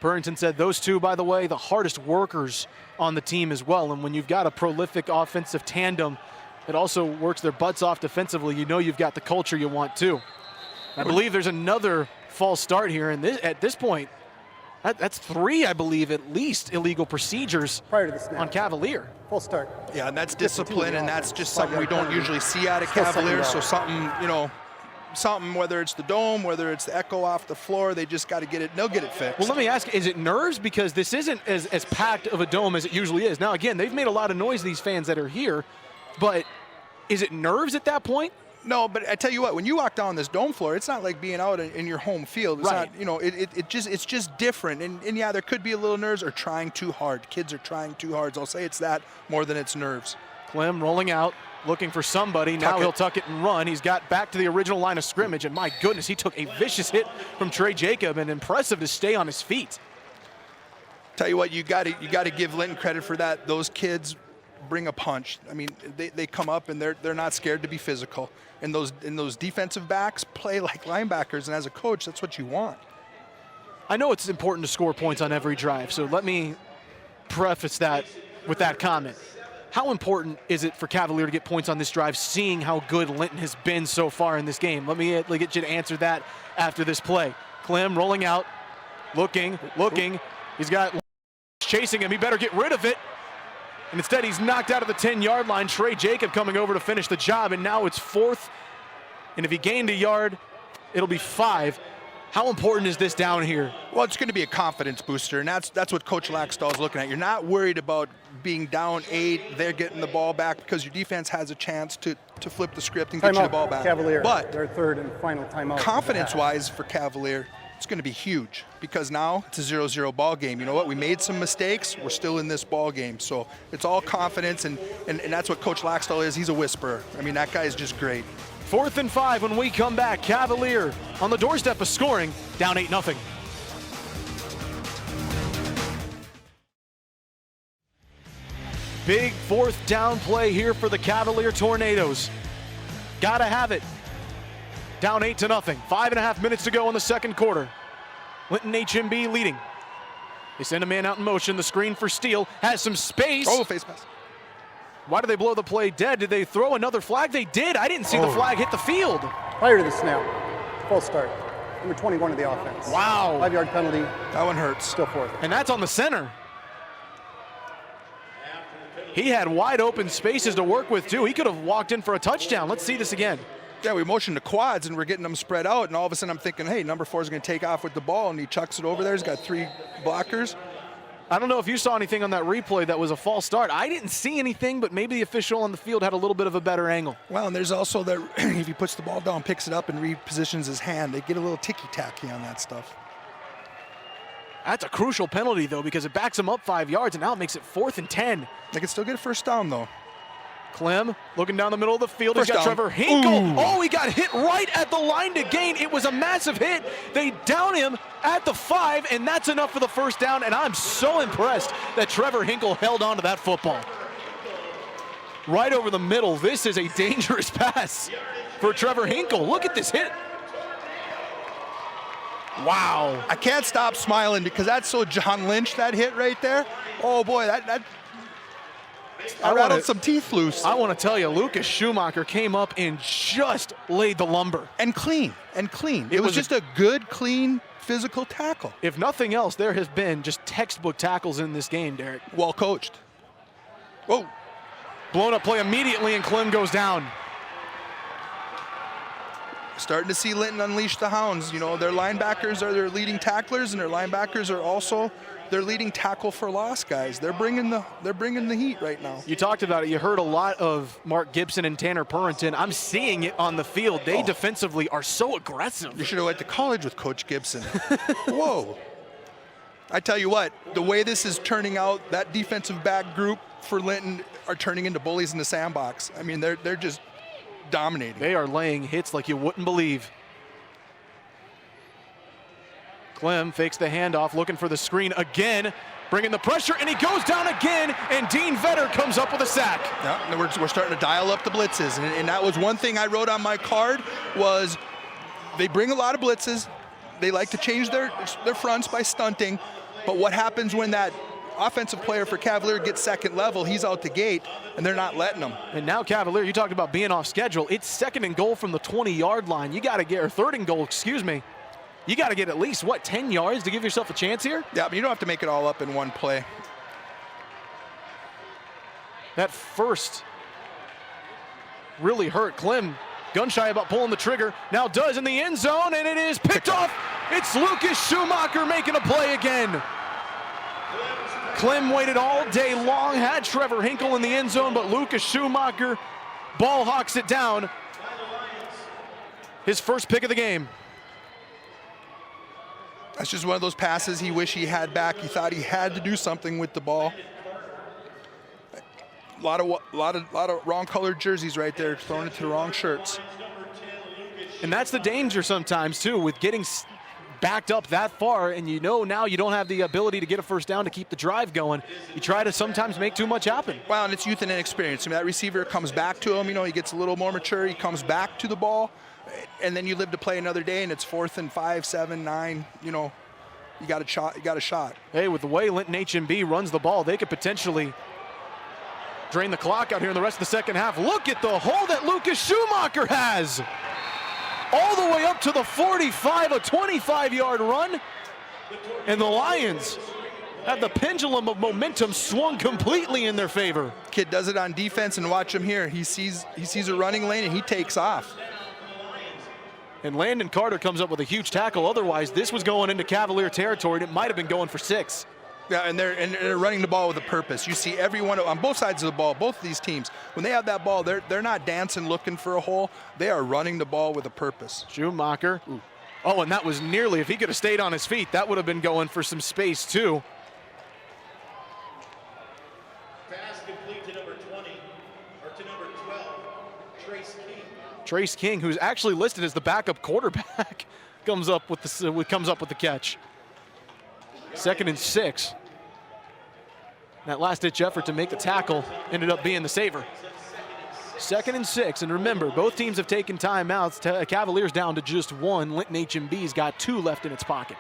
Purrington said those two, by the way, the hardest workers on the team as well. And when you've got a prolific offensive tandem that also works their butts off defensively, you know you've got the culture you want too. I believe there's another false start here, and at this point, That's 3, I believe, at least illegal procedures Prior to the snap. on Cavalier. Full start. Yeah, and that's 52 discipline, and that's just something we 5-yard don't penalty. usually see out of Still second Cavaliers. So down. something, you know, something, whether it's the dome, whether it's the echo off the floor, they just got to get it. They'll get it fixed. Well, let me ask, is it nerves? Because this isn't as packed of a dome as it usually is. Now, again, they've made a lot of noise, these fans that are here, but is it nerves at that point? No, but I tell you what, when you walk down this dome floor, it's not like being out in your home field. It's Right. not, you know, it's just different. And yeah, there could be a little nerves or trying too hard. Kids are trying too hard. So I'll say it's that more than it's nerves. Clem rolling out, looking for somebody. Now he'll tuck it and run. He's got back to the original line of scrimmage, and my goodness, he took a vicious hit from Trey Jacob, and impressive to stay on his feet. Tell you what, you got to give Linton credit for that. Those kids bring a punch. I mean, they come up and they're not scared to be physical. And those defensive backs play like linebackers, and as a coach, that's what you want. I know it's important to score points on every drive, so let me preface that with that comment. How important is it for Cavalier to get points on this drive, seeing how good Linton has been so far in this game? Let me get you to answer that after this play. Clem rolling out, looking. He's got chasing him. He better get rid of it. And instead, he's knocked out of the 10-yard line. Trey Jacob coming over to finish the job, and now it's 4th. And if he gained a yard, it'll be 5. How important is this down here? Well, it's going to be a confidence booster, and that's what Coach Laxdal is looking at. You're not worried about being down 8, they're getting the ball back, because your defense has a chance to flip the script and get you the ball back. Cavalier. But their third and final timeout. confidence-wise for Cavalier, it's going to be huge, because now it's a 0-0 ball game. You know what? We made some mistakes. We're still in this ball game. So it's all confidence, and that's what Coach Laxdal is. He's a whisperer. I mean, that guy is just great. 4th and 5 when we come back. Cavalier on the doorstep of scoring, down 8-0. Big 4th down play here for the Cavalier Tornadoes. Gotta have it. Down 8-0. 5.5 minutes to go in the second quarter. Linton HMB leading. They send a man out in motion. The screen for Steele has some space. Oh, face pass. Why did they blow the play dead? Did they throw another flag? They did. I didn't see the flag hit the field. Prior to the snap. Full start. Number 21 of the offense. Wow. 5-yard penalty. That one hurts. Still 4th. And that's on the center. He had wide open spaces to work with, too. He could have walked in for a touchdown. Let's see this again. Yeah, we motioned to quads, and we're getting them spread out, and all of a sudden I'm thinking, hey, number 4 is going to take off with the ball, and he chucks it over there. He's got 3 blockers. I don't know if you saw anything on that replay that was a false start. I didn't see anything, but maybe the official on the field had a little bit of a better angle. Well, and there's also that if he puts the ball down, picks it up, and repositions his hand, they get a little ticky-tacky on that stuff. That's a crucial penalty, though, because it backs him up 5 yards, and now it makes it 4th and 10. They can still get a first down, though. Clem looking down the middle of the field. First He's got down. Trevor Hinkle. Ooh. Oh, he got hit right at the line to gain. It was a massive hit. They down him at the 5, and that's enough for the first down, and I'm so impressed that Trevor Hinkle held on to that football. Right over the middle. This is a dangerous pass for Trevor Hinkle. Look at this hit. Wow. I can't stop smiling because that's so John Lynch, that hit right there. Oh, boy, that I rattled some teeth loose. I want to tell you, Lucas Schumacher came up and just laid the lumber. And clean. It was just a good, clean, physical tackle. If nothing else, there has been just textbook tackles in this game, Derek. Well coached. Whoa. Blown up play immediately, and Clem goes down. Starting to see Linton unleash the hounds. You know, their linebackers are their leading tacklers, and their linebackers are also their leading tackle for loss guys. They're bringing the heat right now. You talked about it. You heard a lot of Mark Gibson and Tanner Purrington. I'm seeing it on the field. They defensively are so aggressive. You should have went to college with Coach Gibson. Whoa. I tell you what, the way this is turning out, that defensive back group for Linton are turning into bullies in the sandbox. I mean, they're just dominating. They are laying hits like you wouldn't believe. Clem fakes the handoff, looking for the screen again, bringing the pressure, and he goes down again, and Dean Vetter comes up with a sack. Yeah, we're starting to dial up the blitzes, and that was one thing I wrote on my card was they bring a lot of blitzes. They like to change their fronts by stunting, but what happens when that offensive player for Cavalier gets second level, he's out the gate, and they're not letting him. And now Cavalier, you talked about being off schedule. It's 2nd and goal from the 20-yard line. You got to get, or 3rd and goal, excuse me. You got to get at least, what, 10 yards to give yourself a chance here? Yeah, but you don't have to make it all up in one play. That first really hurt. Clem, gun shy about pulling the trigger, now does in the end zone, and it is picked off. It's Lucas Schumacher making a play again. Clem waited all day long, had Trevor Hinkle in the end zone, but Lucas Schumacher ball hawks it down. His first pick of the game. That's just one of those passes he wished he had back. He thought he had to do something with the ball. A lot of wrong colored jerseys right there, thrown into the wrong shirts. And that's the danger sometimes too, with getting backed up that far, and you know now you don't have the ability to get a first down to keep the drive going. You try to sometimes make too much happen. Well, and it's youth and inexperience. I mean, that receiver comes back to him, he gets a little more mature, he comes back to the ball, and then you live to play another day, and it's 4th and 5, 7, 9, you got a shot. Hey, with the way Linton H&B runs the ball, they could potentially drain the clock out here in the rest of the second half. Look at the hole that Lucas Schumacher has. All the way up to the 45, a 25-yard run. And the Lions have the pendulum of momentum swung completely in their favor. Kid does it on defense, and watch him here. He sees a running lane, and he takes off. And Landon Carter comes up with a huge tackle. Otherwise, this was going into Cavalier territory, and it might have been going for 6. Yeah, and they're running the ball with a purpose. You see everyone on both sides of the ball, both of these teams, when they have that ball, they're not dancing looking for a hole. They are running the ball with a purpose. Schumacher. Ooh. Oh, and that was nearly, if he could have stayed on his feet, that would have been going for some space too. Pass complete to number 20, or to number 12, Trace King. Trace King, who's actually listed as the backup quarterback, comes up with the catch. 2nd and 6. That last-ditch effort to make the tackle ended up being the saver. 2nd and 6, and remember, both teams have taken timeouts. Cavaliers down to just 1. Linton H&B's got 2 left in its pocket.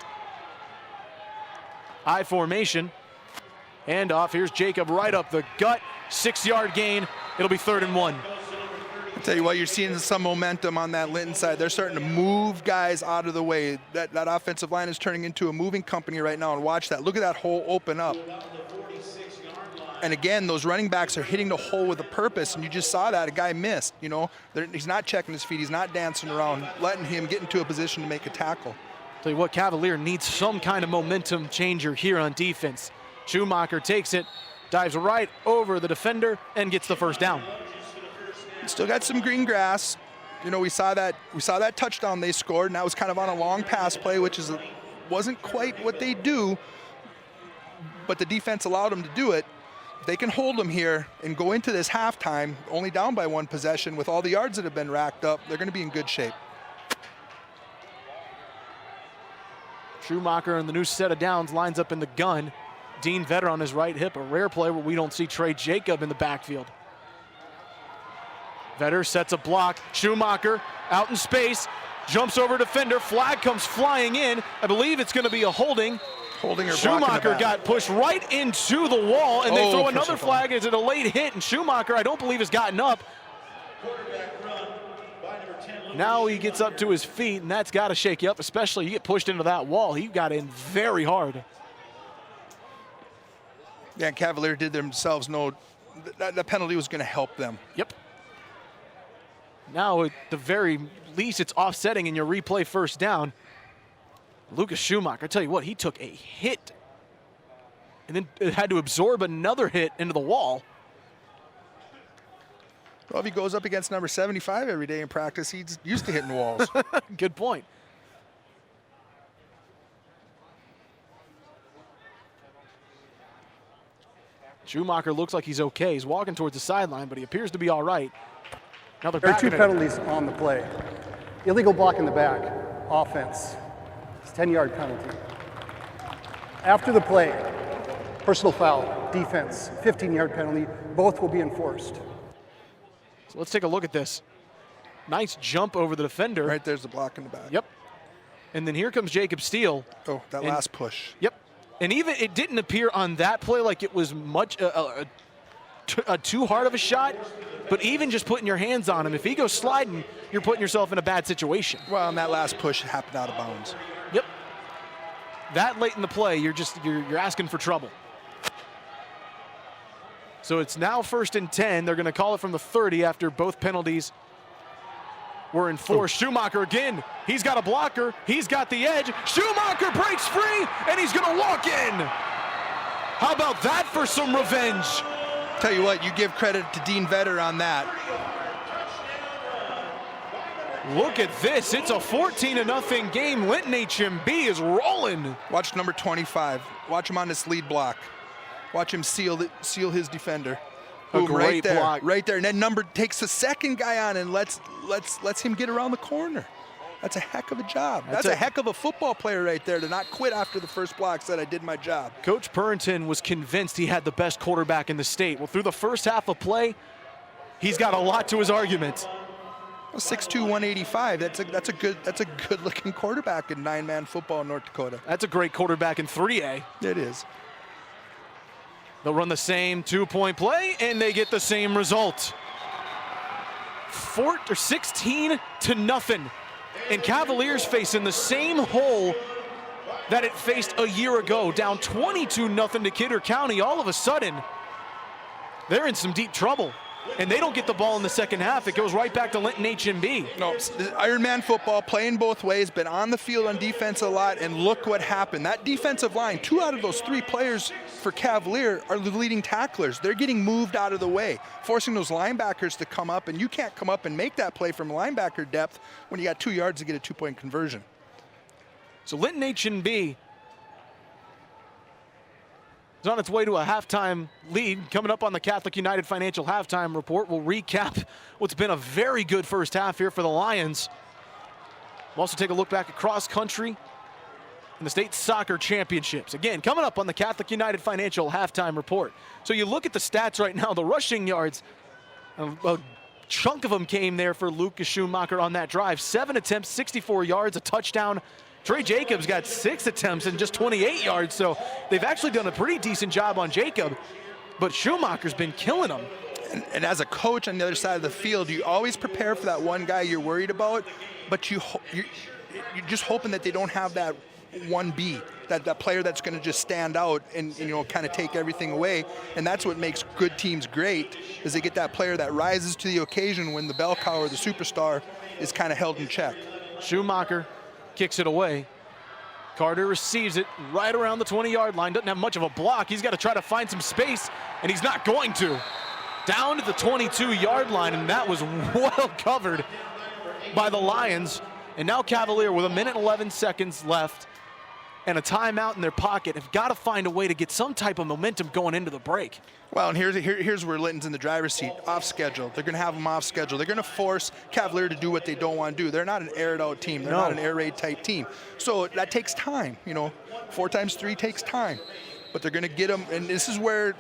I formation. Handoff. Here's Jacob right up the gut. 6-yard gain. It'll be 3rd and 1. I'll tell you what, you're seeing some momentum on that Linton side. They're starting to move guys out of the way. That offensive line is turning into a moving company right now, and watch that. Look at that hole open up. And again, those running backs are hitting the hole with a purpose, and you just saw that. A guy missed, He's not checking his feet. He's not dancing around, letting him get into a position to make a tackle. Tell you what, Cavalier needs some kind of momentum changer here on defense. Schumacher takes it, dives right over the defender, and gets the first down. Still got some green grass. We saw that touchdown they scored, and that was kind of on a long pass play, which wasn't quite what they do, but the defense allowed them to do it. If they can hold them here and go into this halftime only down by 1 possession with all the yards that have been racked up, they're going to be in good shape. Schumacher in the new set of downs lines up in the gun. Dean Vetter on his right hip, a rare play where we don't see Trey Jacob in the backfield. Vetter sets a block. Schumacher out in space, jumps over defender. Flag comes flying in. I believe it's going to be a holding. Holding or Schumacher got pushed right into the wall, and they throw another flag. Is it a late hit? And Schumacher, I don't believe, has gotten up. Now he gets up to his feet, and that's got to shake you up, especially you get pushed into that wall. He got in very hard. Yeah, Cavalier did themselves know that penalty was going to help them. Yep. Now, at the very least, it's offsetting in your replay first down. Lucas Schumacher, I tell you what, he took a hit and then had to absorb another hit into the wall. Well, if he goes up against number 75 every day in practice, he's used to hitting walls. Good point. Schumacher looks like he's okay. He's walking towards the sideline, but he appears to be all right. Now There are 2 penalties on the play. Illegal block in the back, offense. It's a 10-yard penalty. After the play, personal foul, defense, 15-yard penalty. Both will be enforced. So let's take a look at this. Nice jump over the defender. Right there's the block in the back. Yep. And then here comes Jacob Steele. Oh, that last push. Yep. And even it didn't appear on that play like it was much too hard of a shot, but even just putting your hands on him, if he goes sliding, you're putting yourself in a bad situation. Well, and that last push happened out of bounds. Yep. that late in the play, you're asking for trouble. So it's now 1st and 10. They're going to call it from the 30 after both penalties were enforced. Schumacher again. He's got a blocker. He's got the edge. Schumacher breaks free, and he's going to walk in. How about that for some revenge? Tell you what, you give credit to Dean Vetter on that. Look at this. It's a 14-0 game. Linton HMB is rolling. Watch number 25. Watch him on this lead block. Watch him seal his defender. Boom, great right there, block. right there. And then number takes the second guy on and lets him get around the corner. That's a heck of a job. That's a heck of a football player right there to not quit after the first block, said I did my job. Coach Purrington was convinced he had the best quarterback in the state. Well, through the first half of play, he's got a lot to his argument. 6'2", 185. That's a good looking quarterback in 9-man football in North Dakota. That's a great quarterback in 3A. It is. They'll run the same 2-point play, and they get the same result. 16-0. And Cavaliers facing the same hole that it faced a year ago, down 22-0 to Kidder County. All of a sudden, they're in some deep trouble. And they don't get the ball in the second half. It goes right back to Linton HMB. No, Ironman football, playing both ways, been on the field on defense a lot, and look what happened. That defensive line, 2 out of those 3 players for Cavalier are the leading tacklers. They're getting moved out of the way, forcing those linebackers to come up, and you can't come up and make that play from linebacker depth when you got 2 yards to get a 2-point conversion. So Linton HMB is on its way to a halftime lead. Coming up on the Catholic United Financial Halftime Report, we'll recap what's been a very good first half here for the Lions. We'll also take a look back at cross country and the state soccer championships. Again, coming up on the Catholic United Financial Halftime Report. So you look at the stats right now, the rushing yards, a chunk of them came there for Lucas Schumacher on that drive. 7 attempts, 64 yards, a touchdown. Trey Jacobs got 6 attempts and just 28 yards, so they've actually done a pretty decent job on Jacob, but Schumacher's been killing them. And as a coach on the other side of the field, you always prepare for that one guy you're worried about, but you're just hoping that they don't have that 1B, that player that's going to just stand out and kind of take everything away. And that's what makes good teams great, is they get that player that rises to the occasion when the bell cow or the superstar is kind of held in check. Schumacher kicks it away. Carter receives it right around the 20-yard line. Doesn't have much of a block. He's got to try to find some space, and he's not going to. Down to the 22-yard line, and that was well covered by the Lions. And now Cavalier, with 1 minute and 11 seconds left and a timeout in their pocket, have got to find a way to get some type of momentum going into the break. Well, and here's where Linton's in the driver's seat, off schedule. They're going to have them off schedule. They're going to force Cavalier to do what they don't want to do. They're not an aired-out team. They're not an air raid type team. So that takes time. 4 times 3 takes time. But they're going to get them, and this is where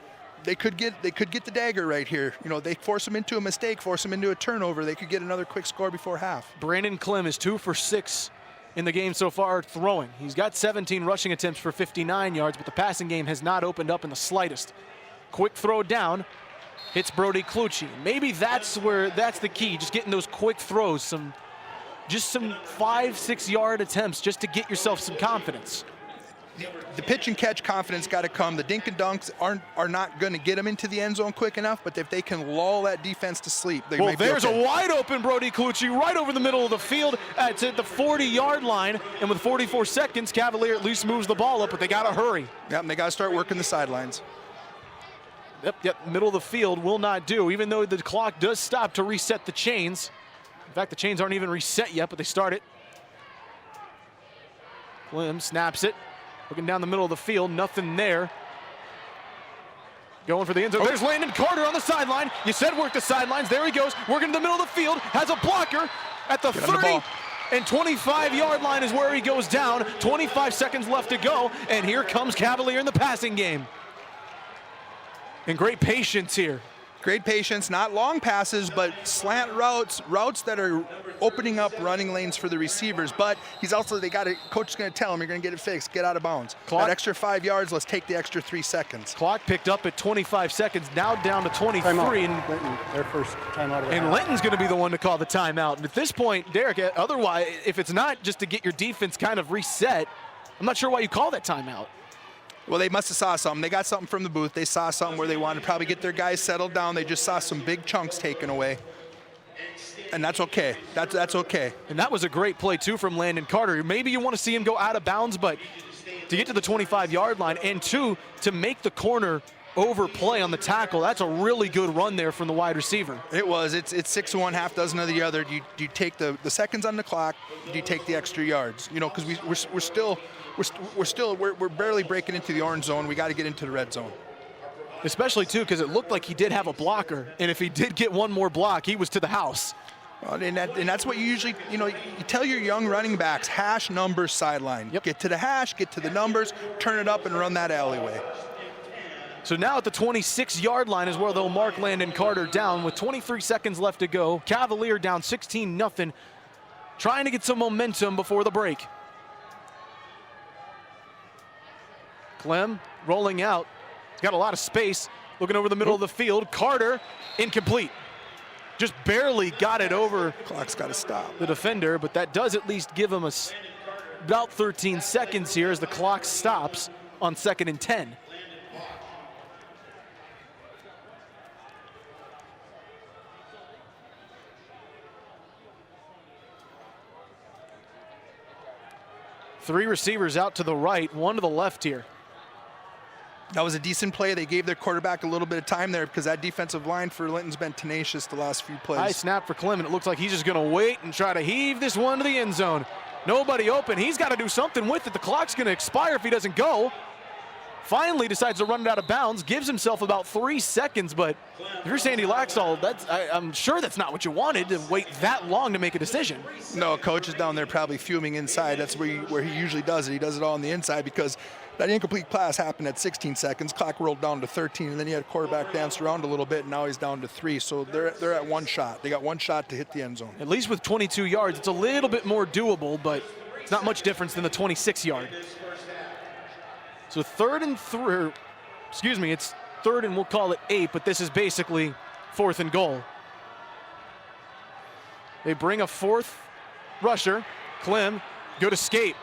they could get the dagger right here. They force them into a mistake, force them into a turnover. They could get another quick score before half. Brandon Clem is 2 for 6 in the game so far throwing. He's got 17 rushing attempts for 59 yards, but the passing game has not opened up in the slightest. Quick throw down, hits Brody Clucci. Maybe that's the key, just getting those quick throws, some 5-6 yard attempts just to get yourself some confidence. The pitch and catch confidence got to come. The dink and dunks are not going to get them into the end zone quick enough, but if they can lull that defense to sleep, they might be there's okay. a wide open Brody Clucci right over the middle of the field. It's at the 40-yard line, and with 44 seconds, Cavalier at least moves the ball up, but they got to hurry. Yep, and they got to start working the sidelines. Yep, middle of the field will not do, even though the clock does stop to reset the chains. In fact, the chains aren't even reset yet, but they start it. Clem snaps it. Looking down the middle of the field, nothing there. Going for the end zone. There's Landon Carter on the sideline. You said work the sidelines. There he goes. Working the middle of the field. Has a blocker at the 30 and 25-yard line is where he goes down. 25 seconds left to go. And here comes Cavalier in the passing game. And great patience here. Great patience, not long passes, but slant routes that are opening up running lanes for the receivers. But coach is going to tell him, you're going to get it fixed, get out of bounds. That extra 5 yards, let's take the extra 3 seconds. Clock picked up at 25 seconds, now down to 23. Timeout. Linton, their first timeout. And Linton's going to be the one to call the timeout. And at this point, Derek, otherwise, if it's not just to get your defense kind of reset, I'm not sure why you call that timeout. Well, they must have saw something. They got something from the booth. They saw something where they wanted to probably get their guys settled down. They just saw some big chunks taken away. And that's okay. That's okay. And that was a great play, too, from Landon Carter. Maybe you want to see him go out of bounds, but to get to the 25-yard line, and two, to make the corner overplay on the tackle, that's a really good run there from the wide receiver. It was. It's 6 of one, half dozen of the other. Do you take the seconds on the clock? Do you take the extra yards? You know, because we're barely breaking into the orange zone. We got to get into the red zone. Especially, too, because it looked like he did have a blocker, and if he did get one more block, he was to the house. Well, and that's what you usually, you tell your young running backs, hash numbers sideline. Yep. Get to the hash, get to the numbers, turn it up, and run that alleyway. So now at the 26-yard line is where they'll mark Landon Carter down with 23 seconds left to go. Cavalier down 16-0, trying to get some momentum before the break. Clem rolling out. He's got a lot of space, looking over the middle of the field. Carter, incomplete. Just barely got it over. Clock's got to stop. The defender, but that does at least give him about 13 seconds here as the clock stops on 2nd and 10. Three receivers out to the right, one to the left here. That was a decent play. They gave their quarterback a little bit of time there because that defensive line for Linton's been tenacious the last few plays. High snap for Clem, and it looks like he's just going to wait and try to heave this one to the end zone. Nobody open. He's got to do something with it. The clock's going to expire if he doesn't go. Finally decides to run it out of bounds, gives himself about 3 seconds, but if you're Sandy Laxall, I'm sure that's not what you wanted, to wait that long to make a decision. No, coach is down there probably fuming inside. That's where he usually does it. He does it all on the inside because that incomplete pass happened at 16 seconds. Clock rolled down to 13, and then he had a quarterback dance around a little bit, and now he's down to 3. So they're at one shot. They got one shot to hit the end zone. At least with 22 yards, it's a little bit more doable, but it's not much difference than the 26-yard. So it's 3rd and we'll call it 8, but this is basically 4th and goal. They bring a 4th rusher, Clem, good escape,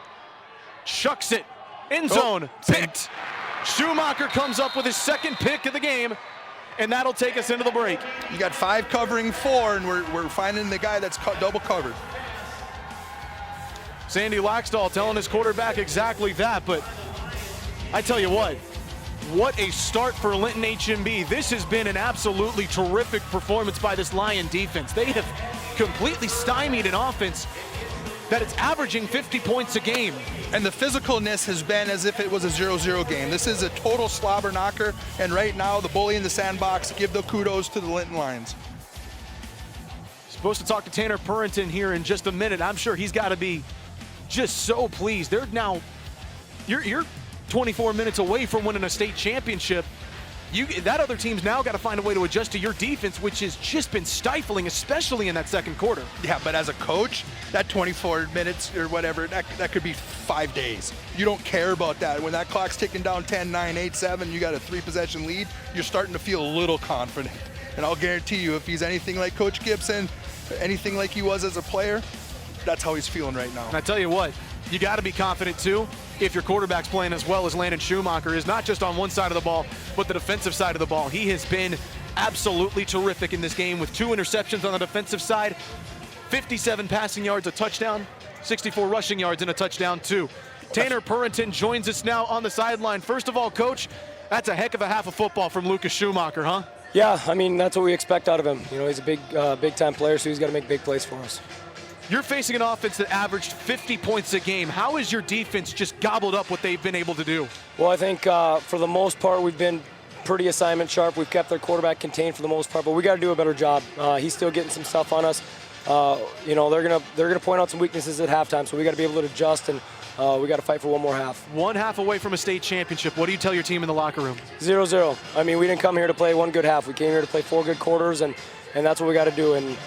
chucks it, end zone, picked. Schumacher comes up with his 2nd pick of the game, and that'll take us into the break. You got 5 covering 4, and we're finding the guy that's double covered. Sandy Laxall telling his quarterback exactly that, but I tell you what a start for Linton HMB. This has been an absolutely terrific performance by this Lion defense. They have completely stymied an offense that is averaging 50 points a game. And the physicalness has been as if it was a 0-0 game. This is a total slobber knocker, and right now the bully in the sandbox, give the kudos to the Linton Lions. Supposed to talk to Tanner Purinton here in just a minute. I'm sure he's got to be just so pleased. They're now, you're 24 minutes away from winning a state championship. That other team's now got to find a way to adjust to your defense, which has just been stifling, especially in that 2nd quarter. Yeah, but as a coach, that 24 minutes or whatever, that could be 5 days. You don't care about that. When that clock's ticking down 10, 9, 8, 7, you got a 3-possession lead, you're starting to feel a little confident. And I'll guarantee you, if he's anything like Coach Gibson, anything like he was as a player, that's how he's feeling right now. And I tell you what, you got to be confident too if your quarterback's playing as well as Landon Schumacher is, not just on one side of the ball, but the defensive side of the ball. He has been absolutely terrific in this game with 2 interceptions on the defensive side, 57 passing yards, a touchdown, 64 rushing yards, and a touchdown too. Tanner Purinton joins us now on the sideline. First of all, Coach, that's a heck of a half of football from Lucas Schumacher, huh? Yeah, I mean, that's what we expect out of him. You know, he's a big-time player, so he's got to make big plays for us. You're facing an offense that averaged 50 points a game. How has your defense just gobbled up what they've been able to do? Well, I think for the most part, we've been pretty assignment sharp. We've kept their quarterback contained for the most part, but we got to do a better job. He's still getting some stuff on us. You know, they're gonna point out some weaknesses at halftime, so we got to be able to adjust, and we got to fight for one more half. 1 half away from a state championship. What do you tell your team in the locker room? 0-0. I mean, we didn't come here to play one good half. We came here to play 4 good quarters, and that's what we got to do. And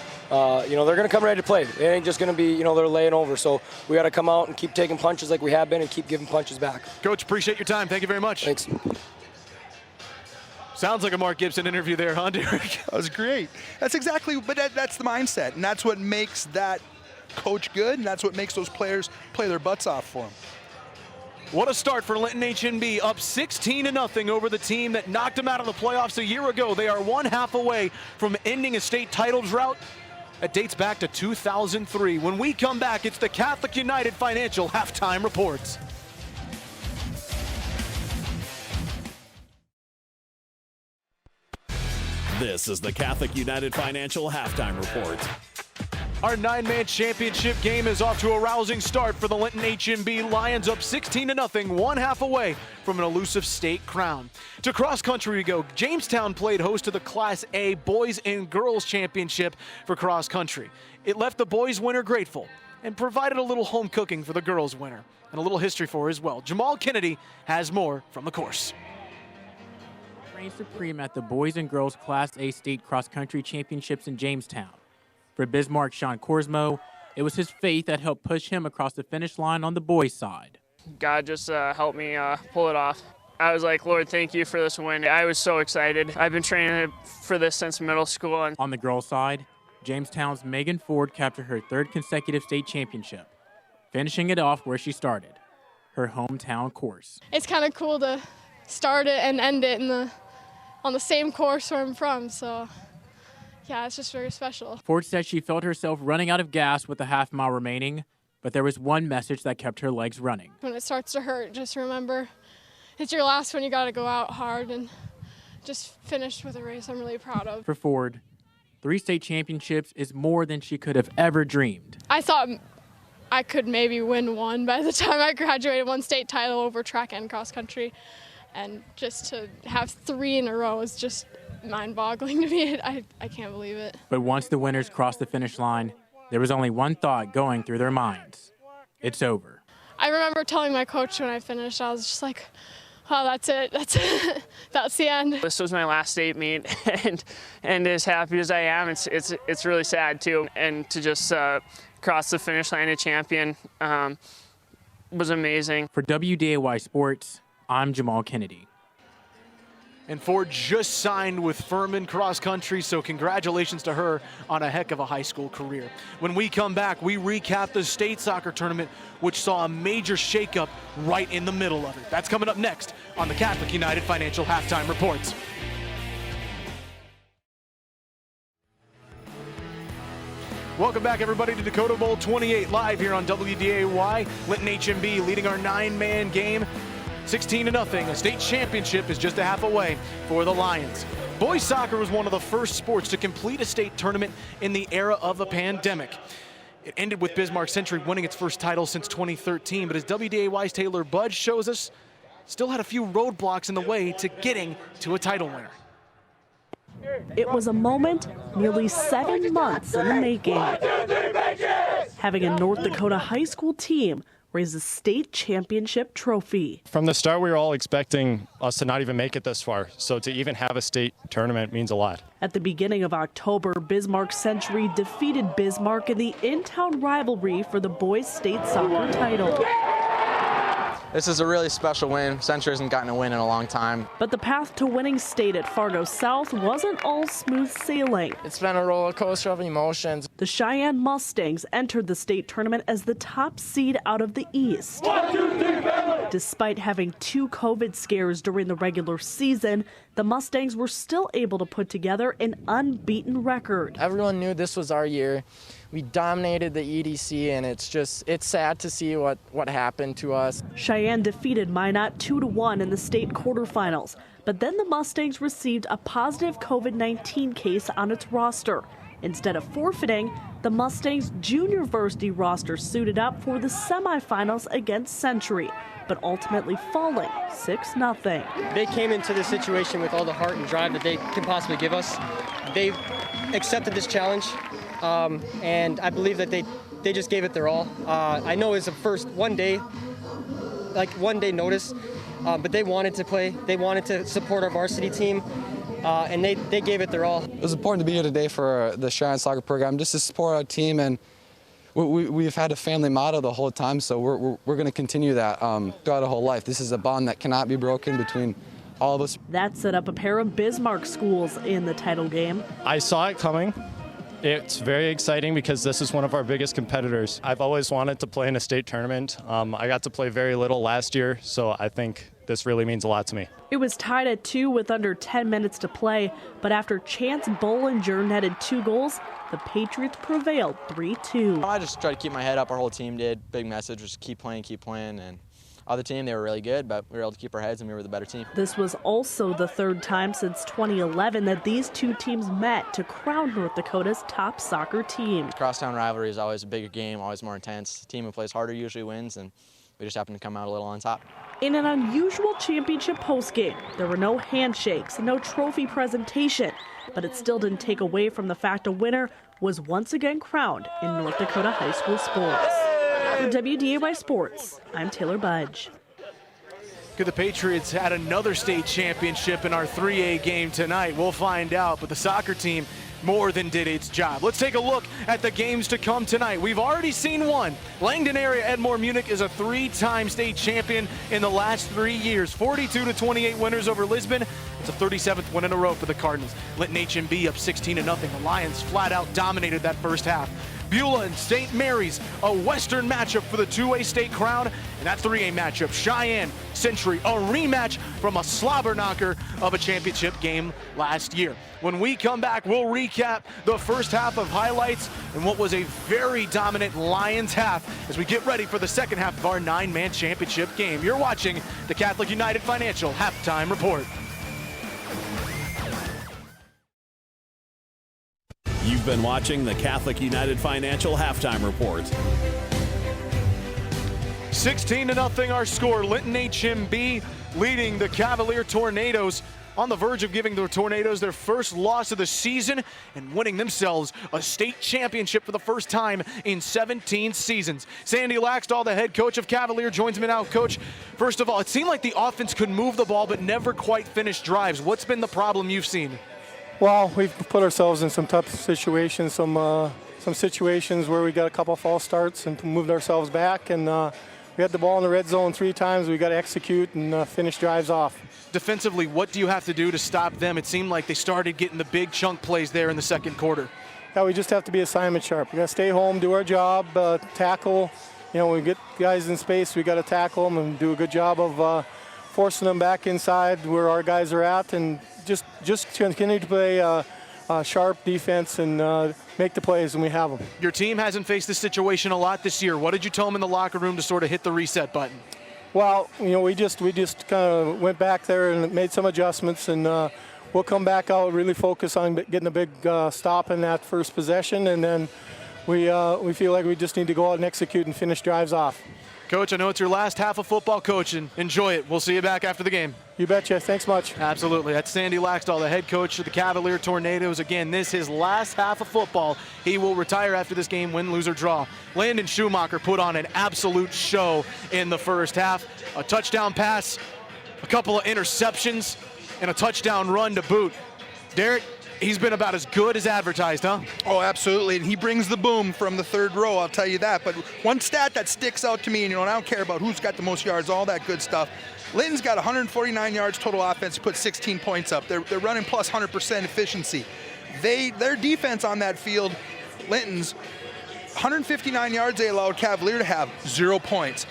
you know, they're going to come ready to play. It ain't just going to be, you know, they're laying over. So we got to come out and keep taking punches like we have been and keep giving punches back. Coach, appreciate your time. Thank you very much. Thanks. Sounds like a Mark Gibson interview there, huh, Derek? That was great. That's exactly, but that's the mindset, and that's what makes that coach good, and that's what makes those players play their butts off for him. What a start for Linton H&B, up 16-0 over the team that knocked them out of the playoffs a year ago. They are 1/2 away from ending a state title drought that dates back to 2003. When we come back, it's the Catholic United Financial Halftime Reports. This is the Catholic United Financial Halftime Report. Our 9-man championship game is off to a rousing start for the Linton H&B Lions, up 16-0, 1/2 away from an elusive state crown. To cross country we go. Jamestown played host to the Class A Boys and Girls Championship for cross country. It left the boys winner grateful and provided a little home cooking for the girls winner, and a little history for her as well. Jamal Kennedy has more from the course. Reigned supreme at the Boys and Girls Class A State Cross Country Championships in Jamestown. For Bismarck Sean Korsmo, it was his faith that helped push him across the finish line on the boys' side. God just helped me pull it off. I was like, Lord, thank you for this win. I was so excited. I've been training for this since middle school. On the girls' side, Jamestown's Megan Ford captured her 3rd consecutive state championship, finishing it off where she started, her hometown course. It's kind of cool to start it and end it on the same course where I'm from, so yeah, it's just very special. Ford said she felt herself running out of gas with a half-mile remaining, but there was one message that kept her legs running. When it starts to hurt, just remember it's your last one. You got to go out hard and just finish with a race I'm really proud of. For Ford, 3 state championships is more than she could have ever dreamed. I thought I could maybe win one by the time I graduated, 1 state title over track and cross country. And just to have 3 in a row is just mind-boggling to me. I can't believe it. But once the winners crossed the finish line, there was only one thought going through their minds. It's over. I remember telling my coach when I finished, I was just like, oh, that's it. That's the end. This was my last state meet, and as happy as I am, it's really sad too. And to just cross the finish line a champion was amazing. For WDAY Sports, I'm Jamal Kennedy. And Ford just signed with Furman Cross Country, so congratulations to her on a heck of a high school career. When we come back, we recap the state soccer tournament, which saw a major shakeup right in the middle of it. That's coming up next on the Catholic United Financial Halftime Reports. Welcome back, everybody, to Dakota Bowl 28 live here on WDAY. Linton H&B leading our 9-man game. 16-0. A state championship is just a half away for the Lions. Boys soccer was one of the first sports to complete a state tournament in the era of a pandemic. It ended with Bismarck Century winning its first title since 2013, but as WDAY's Taylor Budge shows us, still had a few roadblocks in the way to getting to a title winner. It was a moment nearly 7 months in the making. Having a North Dakota high school team raise a state championship trophy. From the start, we were all expecting us to not even make it this far, so to even have a state tournament means a lot. At the beginning of October, Bismarck Century defeated Bismarck in the in-town rivalry for the boys' state soccer title. This is a really special win. Century hasn't gotten a win in a long time. But the path to winning state at Fargo South wasn't all smooth sailing. It's been a roller coaster of emotions. The Cheyenne Mustangs entered the state tournament as the top seed out of the East. Despite having 2 COVID scares during the regular season, the Mustangs were still able to put together an unbeaten record. Everyone knew this was our year. We dominated the EDC, and it's sad to see what happened to us. Cheyenne defeated Minot 2-1 in the state quarterfinals, but then the Mustangs received a positive COVID-19 case on its roster. Instead of forfeiting, the Mustangs junior varsity roster suited up for the semifinals against Century, but ultimately falling 6-0. They came into this situation with all the heart and drive that they can possibly give us. They've accepted this challenge, and I believe that they just gave it their all. I know it's the first one day notice, but they wanted to play. They wanted to support our varsity team, and they gave it their all. It was important to be here today for the Cheyenne soccer program, just to support our team, and we've had a family motto the whole time, so we're going to continue that throughout our whole life. This is a bond that cannot be broken between all of us. That set up a pair of Bismarck schools in the title game. I saw it coming. It's very exciting because this is one of our biggest competitors. I've always wanted to play in a state tournament. I got to play very little last year, so I think this really means a lot to me. It was tied at 2 with under 10 minutes to play, but after Chance Bollinger netted 2 goals, the Patriots prevailed 3-2. I just tried to keep my head up. Our whole team did. Big message was keep playing, and other team, they were really good, but we were able to keep our heads and we were the better team. This was also the 3rd time since 2011 that these 2 teams met to crown North Dakota's top soccer team. Crosstown rivalry is always a bigger game, always more intense. The team who plays harder usually wins, and we just happen to come out a little on top. In an unusual championship postgame, there were no handshakes, no trophy presentation, but it still didn't take away from the fact a winner was once again crowned in North Dakota high school sports. For WDAY Sports, I'm Taylor Budge. Could the Patriots had another state championship in our 3A game tonight? We'll find out, but the soccer team more than did its job. Let's take a look at the games to come tonight. We've already seen one. Langdon area Edmore Munich is a 3-time state champion in the last 3 years. 42-28 winners over Lisbon. It's a 37th win in a row for the Cardinals. Linton HMB up 16-0. The Lions flat out dominated that first half. Beulah and St. Mary's, a Western matchup for the 2A state crown, and that 3A matchup, Cheyenne Century, a rematch from a slobber knocker of a championship game last year. When we come back, we'll recap the first half of highlights and what was a very dominant Lions half as we get ready for the second half of our 9-man championship game. You're watching the Catholic United Financial Halftime Report. You've been watching the Catholic United Financial Halftime Report. 16-0 our score. Linton HMB leading the Cavalier Tornadoes, on the verge of giving the Tornadoes their first loss of the season and winning themselves a state championship for the first time in 17 seasons. Sandy Laxdal, the head coach of Cavalier, joins me now. Coach, first of all, it seemed like the offense could move the ball but never quite finish drives. What's been the problem you've seen? Well, we've put ourselves in some tough situations, some situations where we got a couple false starts and moved ourselves back, and we had the ball in the red zone 3 times. We got to execute and finish drives off. Defensively, what do you have to do to stop them? It seemed like they started getting the big chunk plays there in the second quarter. Yeah, we just have to be assignment sharp. We got to stay home, do our job, tackle. You know, when we get guys in space, we got to tackle them and do a good job of forcing them back inside where our guys are at, and just continue to play sharp defense and make the plays when we have them. Your team hasn't faced this situation a lot this year. What did you tell them in the locker room to sort of hit the reset button? Well, you know, we just kind of went back there and made some adjustments, and we'll come back out, really focus on getting a big stop in that first possession, and then we feel like we just need to go out and execute and finish drives off. Coach, I know it's your last half of football coaching. Enjoy it. We'll see you back after the game. You betcha. Thanks much. Absolutely. That's Sandy Laxdal, the head coach of the Cavalier Tornadoes. Again, this is his last half of football. He will retire after this game, win, lose, or draw. Landon Schumacher put on an absolute show in the first half. A touchdown pass, a couple of interceptions, and a touchdown run to boot. Derek, he's been about as good as advertised, huh? Oh, absolutely, and he brings the boom from the third row, I'll tell you that. But one stat that sticks out to me, and I don't care about who's got the most yards, all that good stuff. Linton's got 149 yards total offense, put 16 points up. They're running plus 100% efficiency. Their defense on that field, Linton's 159 yards they allowed Cavalier to have, 0 points.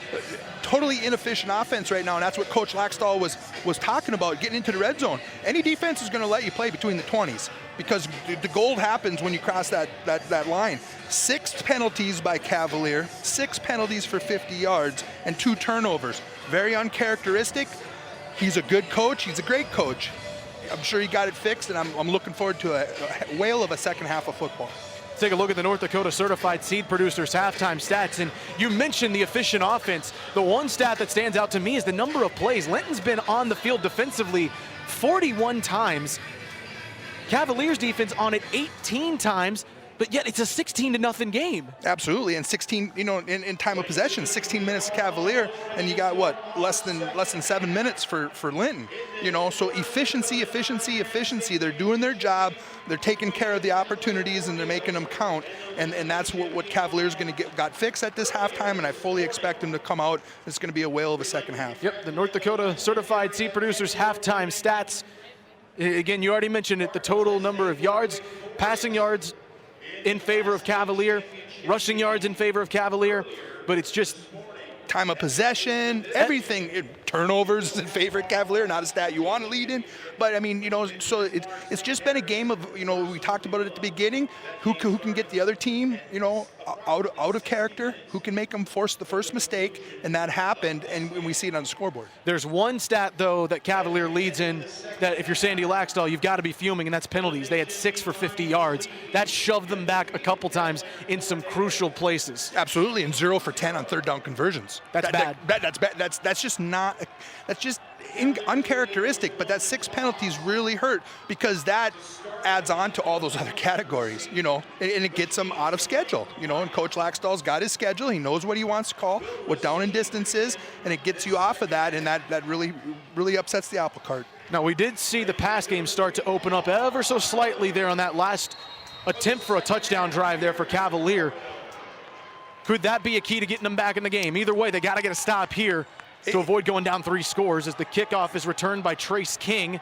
Totally inefficient offense right now, and that's what Coach Laxdal was talking about, getting into the red zone. Any defense is going to let you play between the 20s because the gold happens when you cross that line. 6 penalties by Cavalier, 6 penalties for 50 yards, and 2 turnovers. Very uncharacteristic. He's a good coach. He's a great coach. I'm sure he got it fixed, and I'm looking forward to a whale of a second half of football. Take a look at the North Dakota Certified Seed Producers halftime stats, and you mentioned the efficient offense. The one stat that stands out to me is the number of plays. Linton's been on the field defensively 41 times. Cavaliers defense on it 18 times, but yet it's a 16-0 game. Absolutely, and 16, in time of possession, 16 minutes to Cavalier, and you got what, less than 7 minutes for Linton. So efficiency. They're doing their job. They're taking care of the opportunities, and they're making them count. And that's what Cavaliers got fixed at this halftime, and I fully expect them to come out. It's going to be a whale of a second half. Yep, the North Dakota Certified Seed Producers halftime stats. Again, you already mentioned it, the total number of yards, passing yards, in favor of Cavalier, rushing yards in favor of Cavalier, but it's just time of possession, everything. Turnovers in favor of Cavalier, not a stat you want to lead in. But, I mean, you know, so it's just been a game of, you know, we talked about it at the beginning, who can get the other team, you know, out of character, who can make them force the first mistake, and that happened, and we see it on the scoreboard. There's one stat, though, that Cavalier leads in that if you're Sandy Laxdal, you've got to be fuming, and that's penalties. They had 6 for 50 yards. That shoved them back a couple times in some crucial places. Absolutely, and 0 for 10 on third down conversions. That's bad. That's bad. That's just not. That's just uncharacteristic. But that 6 penalties really hurt because that adds on to all those other categories, you know, and it gets them out of schedule, you know. And Coach Laxdal's got his schedule. He knows what he wants to call, what down and distance is, and it gets you off of that, and that really upsets the apple cart. Now, we did see the pass game start to open up ever so slightly there on that last attempt for a touchdown drive there for Cavalier. Could that be a key to getting them back in the game? Either way, they got to get a stop here to avoid going down 3 scores as the kickoff is returned by Trace King.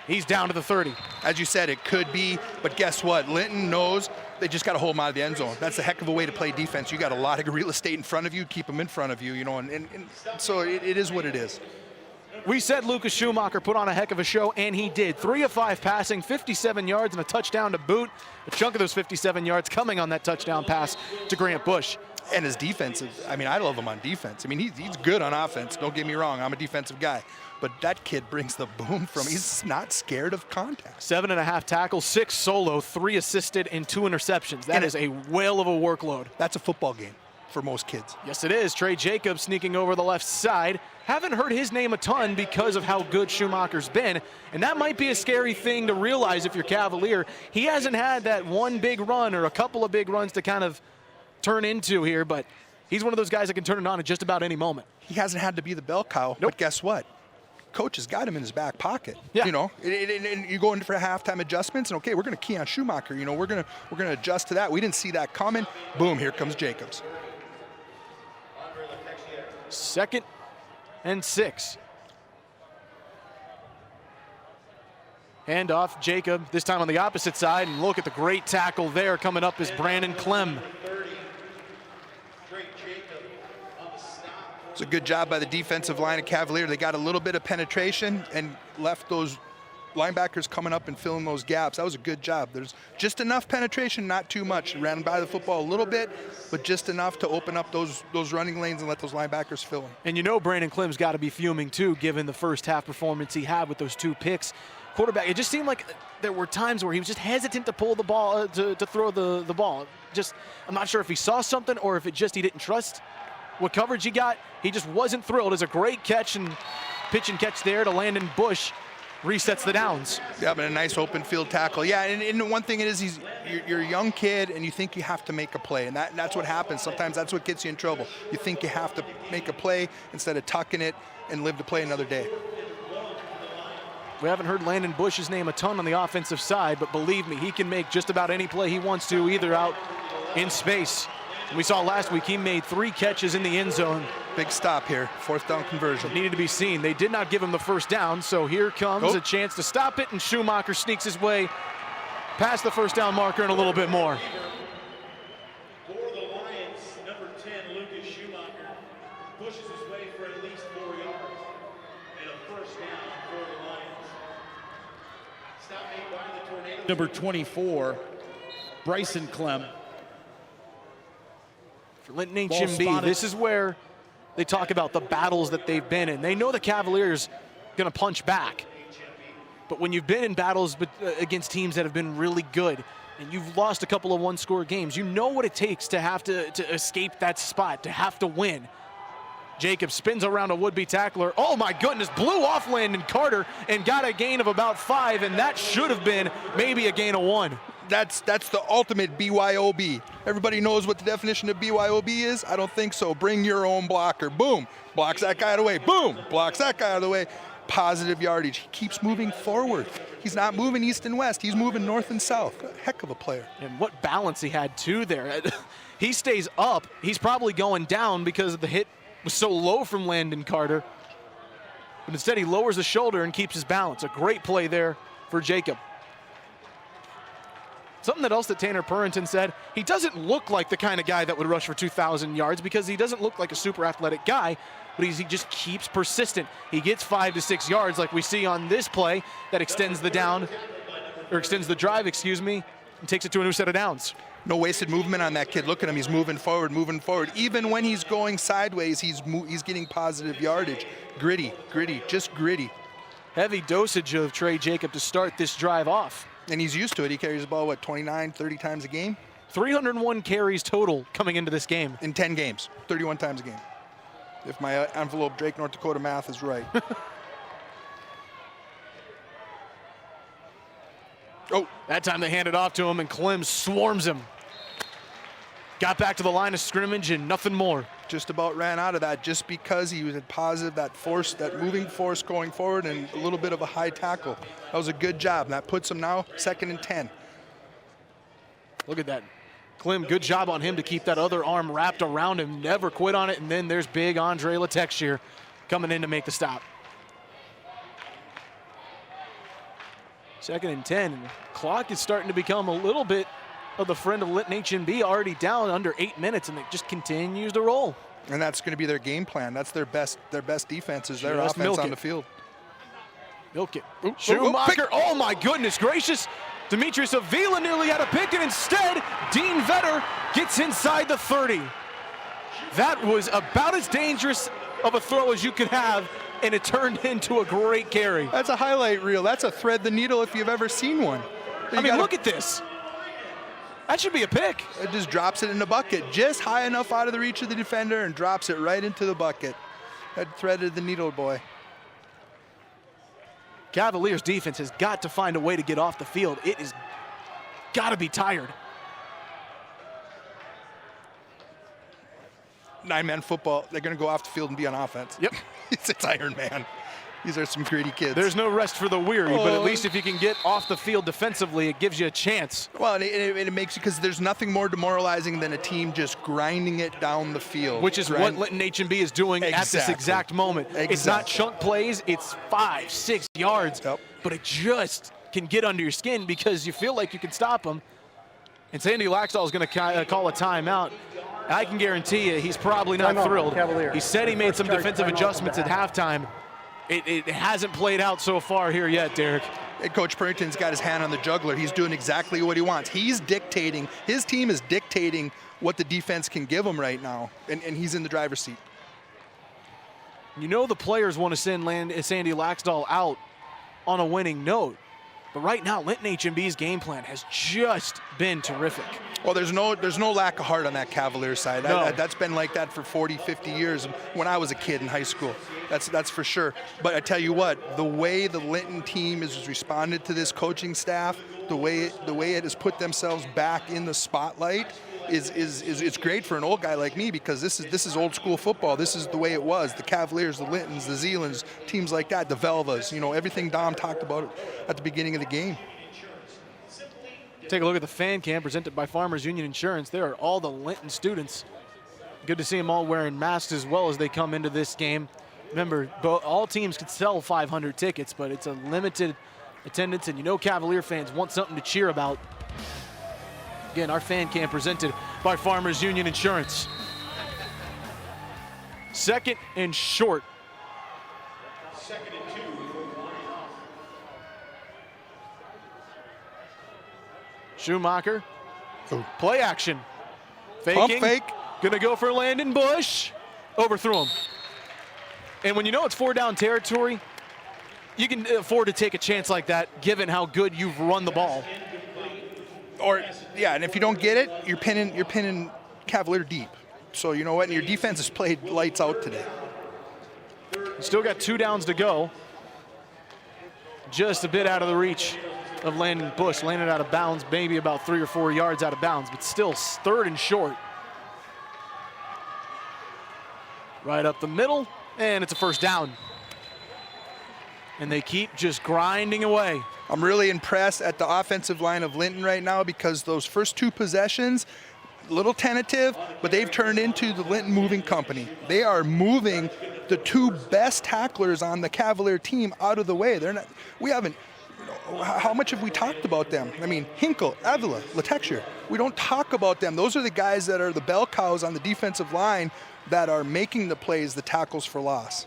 He's down to the 30. As you said, it could be, but guess what? Linton knows they just got to hold them out of the end zone. That's a heck of a way to play defense. You got a lot of real estate in front of you, keep them in front of you, you know, and so it is what it is. We said Lucas Schumacher put on a heck of a show, and he did. 3 of 5 passing, 57 yards, and a touchdown to boot. A chunk of those 57 yards coming on that touchdown pass to Grant Bush. And his defense, I mean, I love him on defense. I mean, he's good on offense. Don't get me wrong. I'm a defensive guy. But that kid brings the boom from, he's not scared of contact. 7.5 tackles, 6 solo, 3 assisted, and 2 interceptions. That is a whale of a workload. That's a football game for most kids. Yes, it is. Trey Jacobs sneaking over the left side. Haven't heard his name a ton because of how good Schumacher's been, and that might be a scary thing to realize if you're Cavalier. He hasn't had that one big run or a couple of big runs to kind of turn into here, but he's one of those guys that can turn it on at just about any moment. He hasn't had to be the bell cow, but guess what? Coach has got him in his back pocket. Yeah. You know, and you go in for halftime adjustments, and okay, we're going to key on Schumacher. You know, we're going to adjust to that. We didn't see that coming. Boom, here comes Jacobs. 2nd and 6. Hand off Jacob, this time on the opposite side, and look at the great tackle there. Coming up is Brandon Clem. It's a good job by the defensive line of Cavalier. They got a little bit of penetration and left those linebackers coming up and filling those gaps. That was a good job. There's just enough penetration, not too much. Ran by the football a little bit, but just enough to open up those running lanes and let those linebackers fill them. And you know Brandon Clem's got to be fuming too, given the first half performance he had with those 2 picks. Quarterback, it just seemed like there were times where he was just hesitant to pull the ball, to throw the ball. Just, I'm not sure if he saw something or if it just he didn't trust what coverage he got. He just wasn't thrilled. It's a great catch and pitch and catch there to Landon Bush. Resets the downs. Yeah, but a nice open field tackle. Yeah, and the one thing it is, you're a young kid and you think you have to make a play, and that's what happens. Sometimes that's what gets you in trouble. You think you have to make a play instead of tucking it and live to play another day. We haven't heard Landon Bush's name a ton on the offensive side, but believe me, he can make just about any play he wants to, either out in space. We saw last week he made 3 catches in the end zone. Big stop here, 4th down conversion. It needed to be seen. They did not give him the first down, so here comes a chance to stop it, and Schumacher sneaks his way past the first down marker and a little bit more. For the Lions, number 10, Lucas Schumacher, pushes his way for at least 4 yards and a first down for the Lions. Stop made by the Tornado. Number 24, Bryson Clem. For Linton HMB, this is where they talk about the battles that they've been in. They know the Cavaliers going to punch back. But when you've been in battles against teams that have been really good, and you've lost a couple of one-score games, you know what it takes to have to escape that spot, to have to win. Jacob spins around a would-be tackler. Oh my goodness, blew off Landon Carter and got a gain of about 5, and that should have been maybe a gain of 1. That's the ultimate BYOB. Everybody knows what the definition of BYOB is? I don't think so. Bring your own blocker. Boom. Blocks that guy out of the way. Boom. Blocks that guy out of the way. Positive yardage. He keeps moving forward. He's not moving east and west. He's moving north and south. A heck of a player. And what balance he had too there. He stays up. He's probably going down because the hit was so low from Landon Carter. But instead he lowers the shoulder and keeps his balance. A great play there for Jacob. Something else that Tanner Purrington said, he doesn't look like the kind of guy that would rush for 2,000 yards because he doesn't look like a super athletic guy, but he just keeps persistent. He gets 5 to 6 yards like we see on this play that extends the drive, and takes it to a new set of downs. No wasted movement on that kid. Look at him, he's moving forward. Even when he's going sideways, he's getting positive yardage. Gritty, just gritty. Heavy dosage of Trey Jacob to start this drive off. And he's used to it. He carries the ball, 29, 30 times a game? 301 carries total coming into this game. In 10 games, 31 times a game. If my envelope Drake, North Dakota math is right. Oh, that time they hand it off to him and Clem swarms him. Got back to the line of scrimmage and nothing more. Just about ran out of that just because he was positive, that force, that moving force going forward and a little bit of a high tackle. That was a good job. And that puts him now 2nd and 10. Look at that. Clem, good job on him to keep that other arm wrapped around him, never quit on it. And then there's big Andre Latexier coming in to make the stop. 2nd and 10. Clock is starting to become a little bit of the friend of Linton H&B, already down under 8 minutes, and it just continues to roll. And that's going to be their game plan. That's their best defense is their Just offense on the field. Milk it. Schumacher, oh my goodness gracious. Demetrius Avila nearly had a pick, and instead, Dean Vetter gets inside the 30. That was about as dangerous of a throw as you could have, and it turned into a great carry. That's a highlight reel. That's a thread the needle if you've ever seen one. I mean, look at this. That should be a pick. It just drops it in the bucket, just high enough out of the reach of the defender and drops it right into the bucket. That threaded the needle, boy. Cavaliers defense has got to find a way to get off the field. It is got to be tired. 9-man football, they're going to go off the field and be on offense. Yep. It's Iron Man. These are some gritty kids. There's no rest for the weary, but at least if you can get off the field defensively, it gives you a chance. Well, and it makes you, because there's nothing more demoralizing than a team just grinding it down the field. Which is what Linton H&B is doing at this exact moment. Exactly. It's not chunk plays, it's 5, 6 yards, but it just can get under your skin because you feel like you can stop them. And Sandy Laxdal is going to call a timeout. I can guarantee you he's probably not thrilled. Cavalier. He said he made some defensive adjustments at halftime. It hasn't played out so far here yet, Derek. And Coach Purrington's got his hand on the juggler. He's doing exactly what he wants. He's dictating, his team is dictating what the defense can give him right now, and he's in the driver's seat. You know the players want to send Sandy Laxdal out on a winning note, but right now Linton H&B's game plan has just been terrific. Well, there's no lack of heart on that Cavaliers side. No. That's been like that for 40, 50 years when I was a kid in high school. That's for sure. But I tell you what, the way the Linton team has responded to this coaching staff, the way it has put themselves back in the spotlight is great for an old guy like me, because this is old school football. This is the way it was. The Cavaliers, the Lintons, the Zeelands, teams like that, the Velvas, everything Dom talked about at the beginning of the game. Take a look at the fan cam presented by Farmers Union Insurance. There are all the Linton students. Good to see them all wearing masks as well as they come into this game. Remember, all teams could sell 500 tickets, but it's a limited attendance, and Cavalier fans want something to cheer about. Again, our fan cam presented by Farmers Union Insurance. 2nd and short. 2nd and 2. Schumacher, play action. Faking, pump fake. Gonna go for Landon Bush. Overthrew him. And when it's 4-down territory, you can afford to take a chance like that given how good you've run the ball. And if you don't get it, you're pinning Cavalier deep. So you know what? And your defense has played lights out today. Still got 2 downs to go. Just a bit out of the reach of Landon Bush. Landed out of bounds, maybe about 3 or 4 yards out of bounds, but still 3rd and short. Right up the middle, and it's a 1st down. And they keep just grinding away. I'm really impressed at the offensive line of Linton right now, because those first 2 possessions, a little tentative, but they've turned into the Linton moving company. They are moving the 2 best tacklers on the Cavalier team out of the way. We haven't, how much have we talked about them? I mean, Hinkle, Avila, Letexture. We don't talk about them. Those are the guys that are the bell cows on the defensive line that are making the plays, the tackles for loss.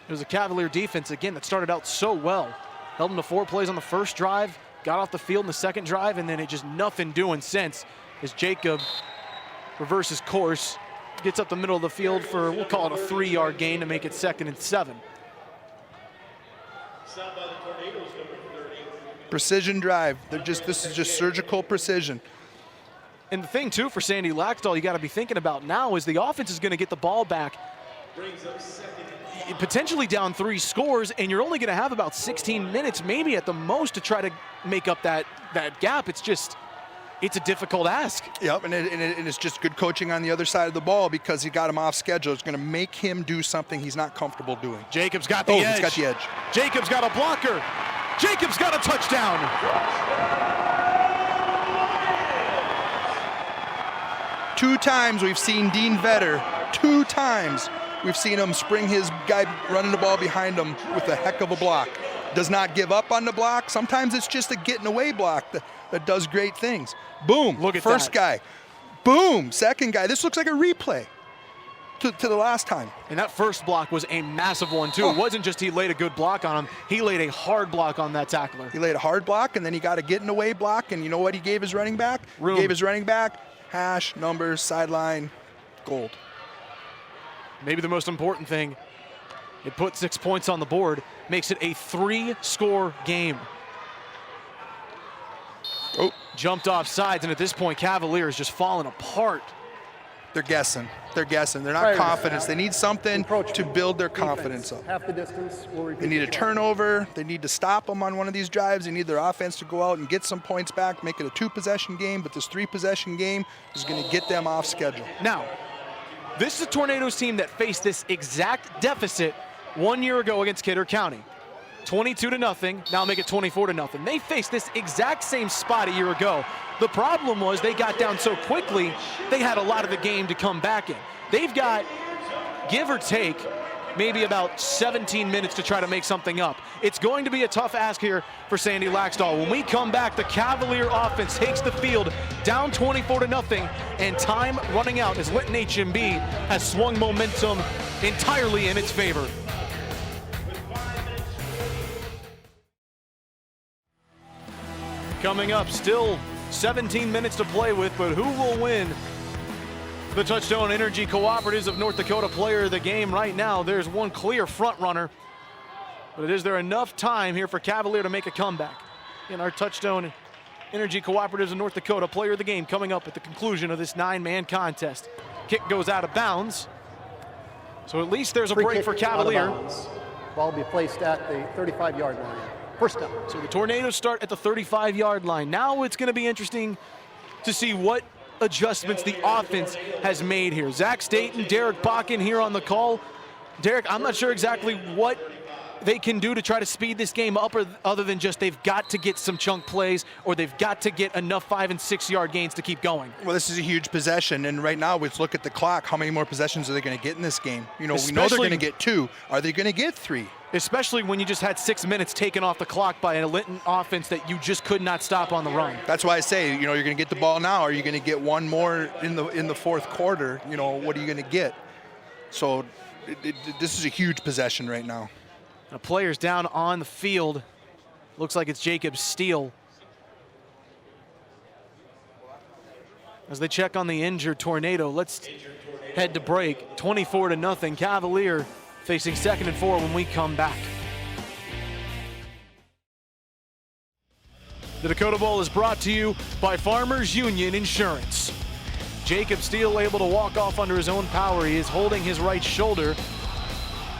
It was a Cavalier defense, again, that started out so well. Held them to 4 plays on the first drive, got off the field in the second drive, and then it just nothing doing since as Jacob reverses course, gets up the middle of the field for, we'll call it a 3-yard gain to make it 2nd and 7. Precision drive. This is just surgical precision. And the thing, too, for Sandy Laxdal you got to be thinking about now is the offense is going to get the ball back potentially down 3 scores, and you're only going to have about 16 minutes maybe at the most to try to make up that gap. It's a difficult ask. Yep, and it's just good coaching on the other side of the ball because he got him off schedule. It's going to make him do something he's not comfortable doing. Jacobs got the edge. He's got the edge. Jacobs got a blocker. Jacobs got a touchdown. 2 times we've seen Dean Vetter. 2 times we've seen him spring his guy running the ball behind him with a heck of a block. Does not give up on the block. Sometimes it's just a getting away block that does great things. Boom. Look at first that. guy. Boom. Second guy. This looks like a replay to the last time. And that first block was a massive one, too. It wasn't just he laid a good block on him. He laid a hard block on that tackler. He laid a hard block, and then he got a getting away block, and you know what he gave his running back? Room. He gave his running back hash, numbers, sideline, gold. Maybe the most important thing, it put 6 points on the board, makes it a 3-score game. Oh. Jumped off sides, and at this point, Cavaliers just falling apart. They're guessing. They're not confident. They need something to build their confidence up. Half the distance. They need a turnover. They need to stop them on one of these drives. They need their offense to go out and get some points back, make it a 2-possession game, but this 3-possession game is going to get them off schedule. Now, this is a Tornadoes team that faced this exact deficit 1 year ago against Kidder County. 22-0, now make it 24-0. They faced this exact same spot a year ago. The problem was they got down so quickly, they had a lot of the game to come back in. They've got, give or take, maybe about 17 minutes to try to make something up. It's going to be a tough ask here for Sandy Laxdal. When we come back, the Cavalier offense takes the field down 24-0, and time running out as Linton HMB has swung momentum entirely in its favor. Coming up, still 17 minutes to play with, but who will win the Touchstone Energy Cooperatives of North Dakota Player of the Game? Right now, there's one clear front runner, but is there enough time here for Cavalier to make a comeback? In our Touchstone Energy Cooperatives of North Dakota Player of the Game coming up at the conclusion of this 9-man contest. Kick goes out of bounds, so at least there's a break for Cavalier. Ball will be placed at the 35-yard line. First down. So the Tornadoes start at the 35-yard line. Now it's going to be interesting to see what adjustments the offense has made here. Zach Staten, Derek Bakken here on the call. Derek, I'm not sure exactly what they can do to try to speed this game up, or other than just they've got to get some chunk plays, or they've got to get enough 5- and 6-yard gains to keep going. Well, this is a huge possession, and right now, let's look at the clock. How many more possessions are they going to get in this game? You know, we know they're going to get 2. Are they going to get 3? Especially when you just had 6 minutes taken off the clock by a Linton offense that you just could not stop on the run. That's why I say, you know, you're going to get the ball now. Are you going to get one more in the fourth quarter? You know, what are you going to get? So this is a huge possession right now. The players down on the field. Looks like it's Jacob Steele. As they check on the injured Tornado, let's head to break. 24-0, Cavalier facing 2nd and 4 when we come back. The Dakota Bowl is brought to you by Farmers Union Insurance. Jacob Steele able to walk off under his own power. He is holding his right shoulder.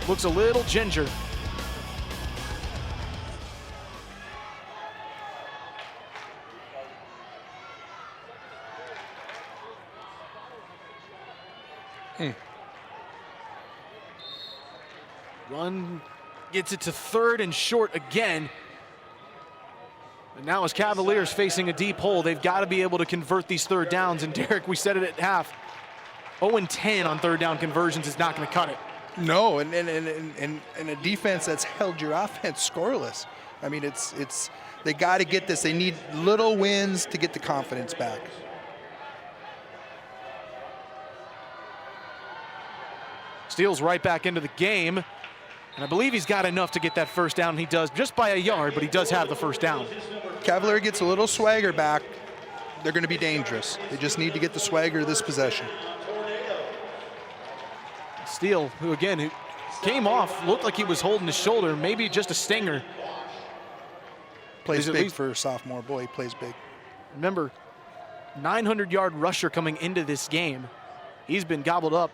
Looks a little ginger. Run gets it to 3rd and short again. And now as Cavaliers facing a deep hole, they've got to be able to convert these 3rd downs. And Derek, we said it at half, 0-10 on 3rd down conversions is not going to cut it. No, and a defense that's held your offense scoreless. I mean, they got to get this. They need little wins to get the confidence back. Steele's right back into the game, and I believe he's got enough to get that first down. He does, just by a yard, but he does have the first down. Cavalier gets a little swagger back. They're going to be dangerous. They just need to get the swagger of this possession. Steele, who came off, looked like he was holding his shoulder, maybe just a stinger. Plays big for a sophomore. Boy, he plays big. Remember, 900-yard rusher coming into this game. He's been gobbled up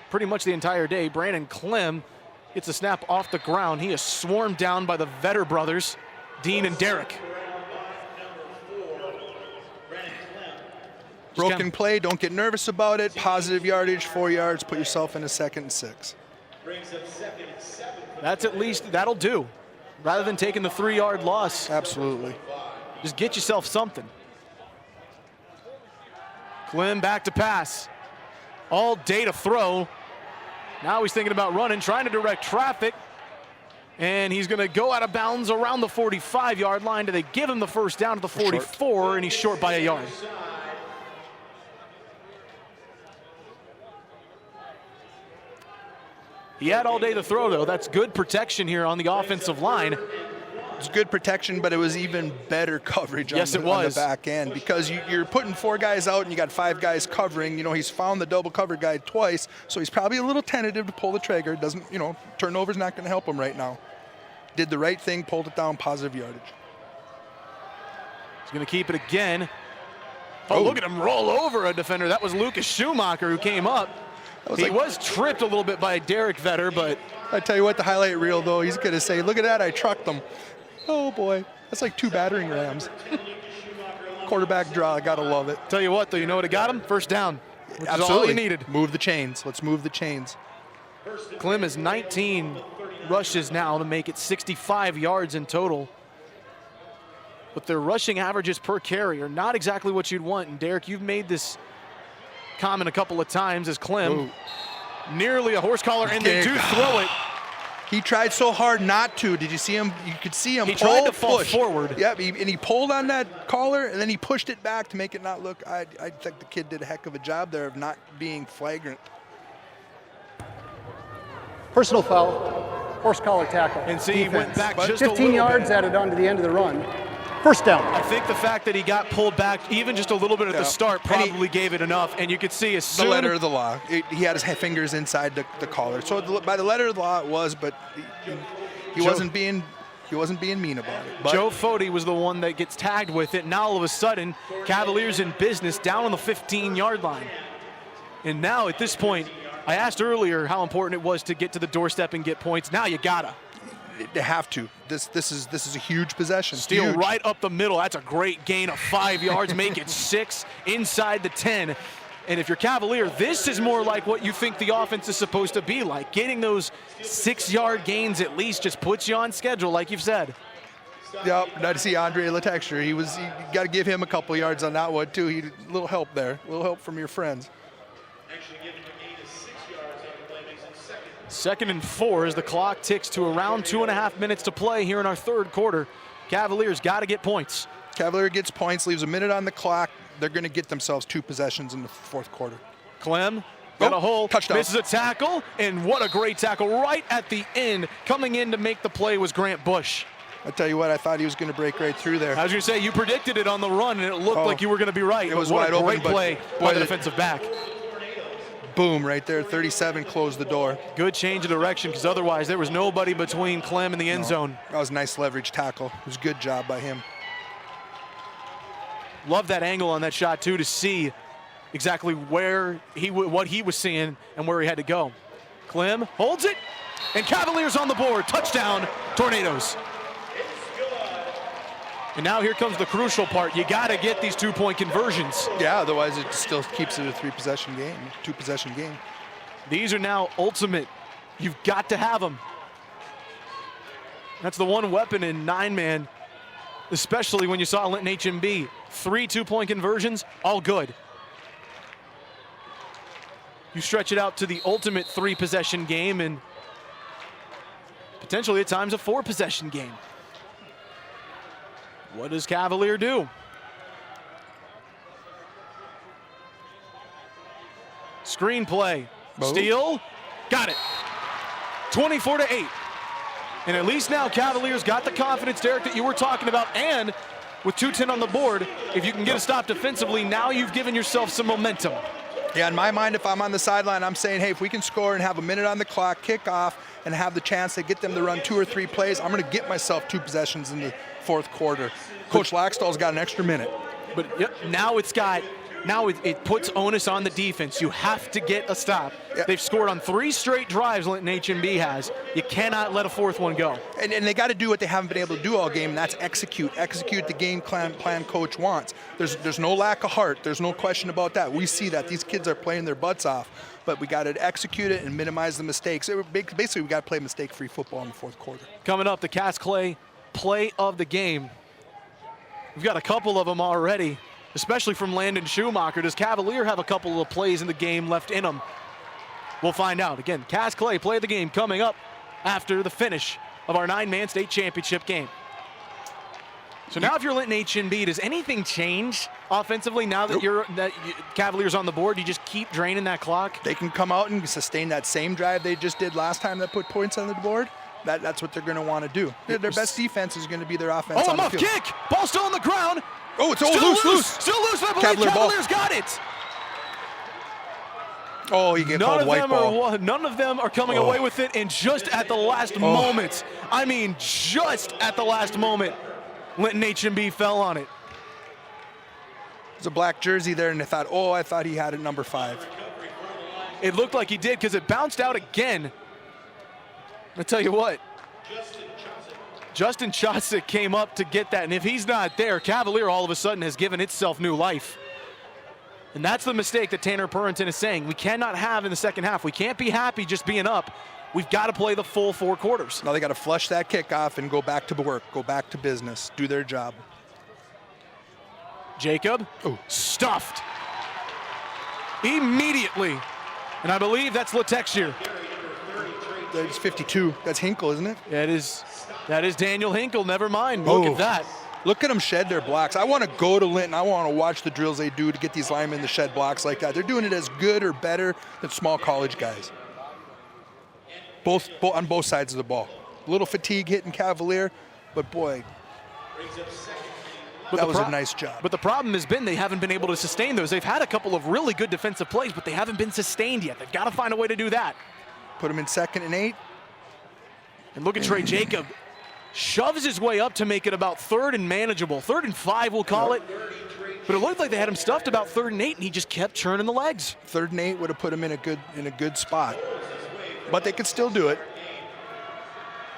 pretty much the entire day. Brandon Clem gets a snap off the ground. He is swarmed down by the Vetter brothers, Dean and Derek. Broken play, don't get nervous about it. Positive yardage, 4 yards, put yourself in a 2nd and 6. That's at least, that'll do. Rather than taking the 3-yard loss. Absolutely. Just get yourself something. Clem back to pass. All day to throw. Now he's thinking about running, trying to direct traffic. And he's going to go out of bounds around the 45-yard line. Do they give him the first down at the 44? And he's short by a yard. He had all day to throw, though. That's good protection here on the offensive line. It's good protection, but it was even better coverage on the back end, because you're putting 4 guys out and you got 5 guys covering. You know, he's found the double cover guy twice, so he's probably a little tentative to pull the trigger. Doesn't, you know, turnover's not going to help him right now. Did the right thing, pulled it down, positive yardage. He's going to keep it again. Oh, look at him roll over a defender. That was Lucas Schumacher who came up. He was tripped a little bit by Derek Vetter, but I tell you what, the highlight reel, though, he's going to say, look at that, I trucked them. Oh, boy. That's like 2 battering rams. Quarterback draw, I got to love it. Tell you what, though, you know what it got him? First down, which Absolutely. is all he needed. Move the chains. Let's move the chains. Clem is 19 rushes now to make it 65 yards in total. But their rushing averages per carry are not exactly what you'd want. And, Derek, you've made this comment a couple of times as Clem nearly a horse collar, and they do throw it. He tried so hard not to. Did you see him? You could see him. He tried to fall forward. Yep, and he pulled on that collar, and then he pushed it back to make it not look. I think the kid did a heck of a job there of not being flagrant. Personal foul, horse collar tackle. And see, he went back just 15 yards added on to the end of the run. First down. I think the fact that he got pulled back even just a little bit at the start probably gave it enough, and you could see as soon the letter of the law. He had his fingers inside the collar. So by the letter of the law it was, but he wasn't being mean about it. But Joe Foti was the one that gets tagged with it. Now all of a sudden, Cavaliers in business down on the 15-yard line. And now at this point, I asked earlier how important it was to get to the doorstep and get points. Now you gotta. They have to. This is a huge possession. Steele right up the middle. That's a great gain of 5 yards. Make it 6 inside the 10. And if you're Cavalier, this is more like what you think the offense is supposed to be like. Getting those 6-yard gains at least just puts you on schedule, like you've said. Yep, now to see Andre Latexter. You got to give him a couple yards on that one too. A little help there. A little help from your friends. Second and 4 as the clock ticks to around 2.5 minutes to play here in our third quarter. Cavaliers got to get points. Cavalier gets points, leaves a minute on the clock. They're going to get themselves 2 possessions in the fourth quarter. Clem got a hole, touchdown. Misses a tackle, and what a great tackle right at the end. Coming in to make the play was Grant Bush. I tell you what, I thought he was going to break right through there. I was going to say, you predicted it on the run, and it looked like you were going to be right. It was what wide a great open, play by the defensive back. Boom, right there, 37, closed the door. Good change of direction, because otherwise there was nobody between Clem and the end zone. That was a nice leverage tackle. It was a good job by him. Love that angle on that shot, too, to see exactly where what he was seeing and where he had to go. Clem holds it, and Cavaliers on the board. Touchdown, Tornadoes. And now here comes the crucial part. You got to get these 2-point conversions. Yeah, otherwise it still keeps it a 2-possession game. These are now ultimate. You've got to have them. That's the one weapon in 9-man, especially when you saw Linton HMB. 3 2-point conversions, all good. You stretch it out to the ultimate 3-possession game, and potentially at times a 4-possession game. What does Cavalier do? Screen play. Steal. Got it. 24-8. And at least now Cavaliers got the confidence, Derek, that you were talking about. And with 2:10 on the board, if you can get a stop defensively, now you've given yourself some momentum. Yeah, in my mind, if I'm on the sideline, I'm saying, hey, if we can score and have a minute on the clock, kick off, and have the chance to get them to run 2 or 3 plays, I'm going to get myself 2 possessions in the fourth quarter. Coach Laxdal's got an extra minute. But now it puts onus on the defense. You have to get a stop. Yep. They've scored on 3 straight drives, Linton H&B has. You cannot let a 4th one go. And they got to do what they haven't been able to do all game, and that's execute. Execute the game plan coach wants. There's no lack of heart. There's no question about that. We see that. These kids are playing their butts off, but we got to execute it and minimize the mistakes. Basically, we got to play mistake-free football in the fourth quarter. Coming up, the Cass Clay play of the game. We've got a couple of them already, especially from Landon Schumacher. Does Cavalier have a couple of plays in the game left in him? We'll find out. Again, Cass Clay play of the game coming up after the finish of our 9-man state championship game. So now if you're Linton H&B, does anything change offensively now that Cavaliers on the board? You just keep draining that clock? They can come out and sustain that same drive they just did last time that put points on the board. That's what they're going to want to do. Their best defense is going to be their offense on the field. Muff kick! Ball still on the ground. Oh, it's loose. Still loose, but I believe Cavaliers got it. Oh, you get called white ball. None of them are coming away with it, and just at the last moment, I mean just at the last moment, Linton H&B fell on it. There's a black jersey there, and I thought he had it number 5. It looked like he did because it bounced out again. I'll tell you what, Justin Chosick came up to get that, and if he's not there, Cavalier all of a sudden has given itself new life. And that's the mistake that Tanner Purrington is saying we cannot have in the second half. We can't be happy just being up. We've got to play the full 4 quarters. Now they got to flush that kickoff and go back to work, go back to business, do their job. Jacob, stuffed immediately. And I believe that's Latexier. That's 52. That's Hinkle, isn't it? That is Daniel Hinkle. Never mind. Look at that. Look at them shed their blocks. I want to go to Linton. I want to watch the drills they do to get these linemen to shed blocks like that. They're doing it as good or better than small college guys. Both on both sides of the ball. A little fatigue hitting Cavalier, but boy, that was a nice job. But the problem has been they haven't been able to sustain those. They've had a couple of really good defensive plays, but they haven't been sustained yet. They've got to find a way to do that. Put him in 2nd and 8. And look at Trey Jacob. Shoves his way up to make it about 3rd and manageable. 3rd and 5, we'll call it. But it looked like they had him stuffed about 3rd and 8, and he just kept churning the legs. 3rd and 8 would have put him in a good spot. But they could still do it.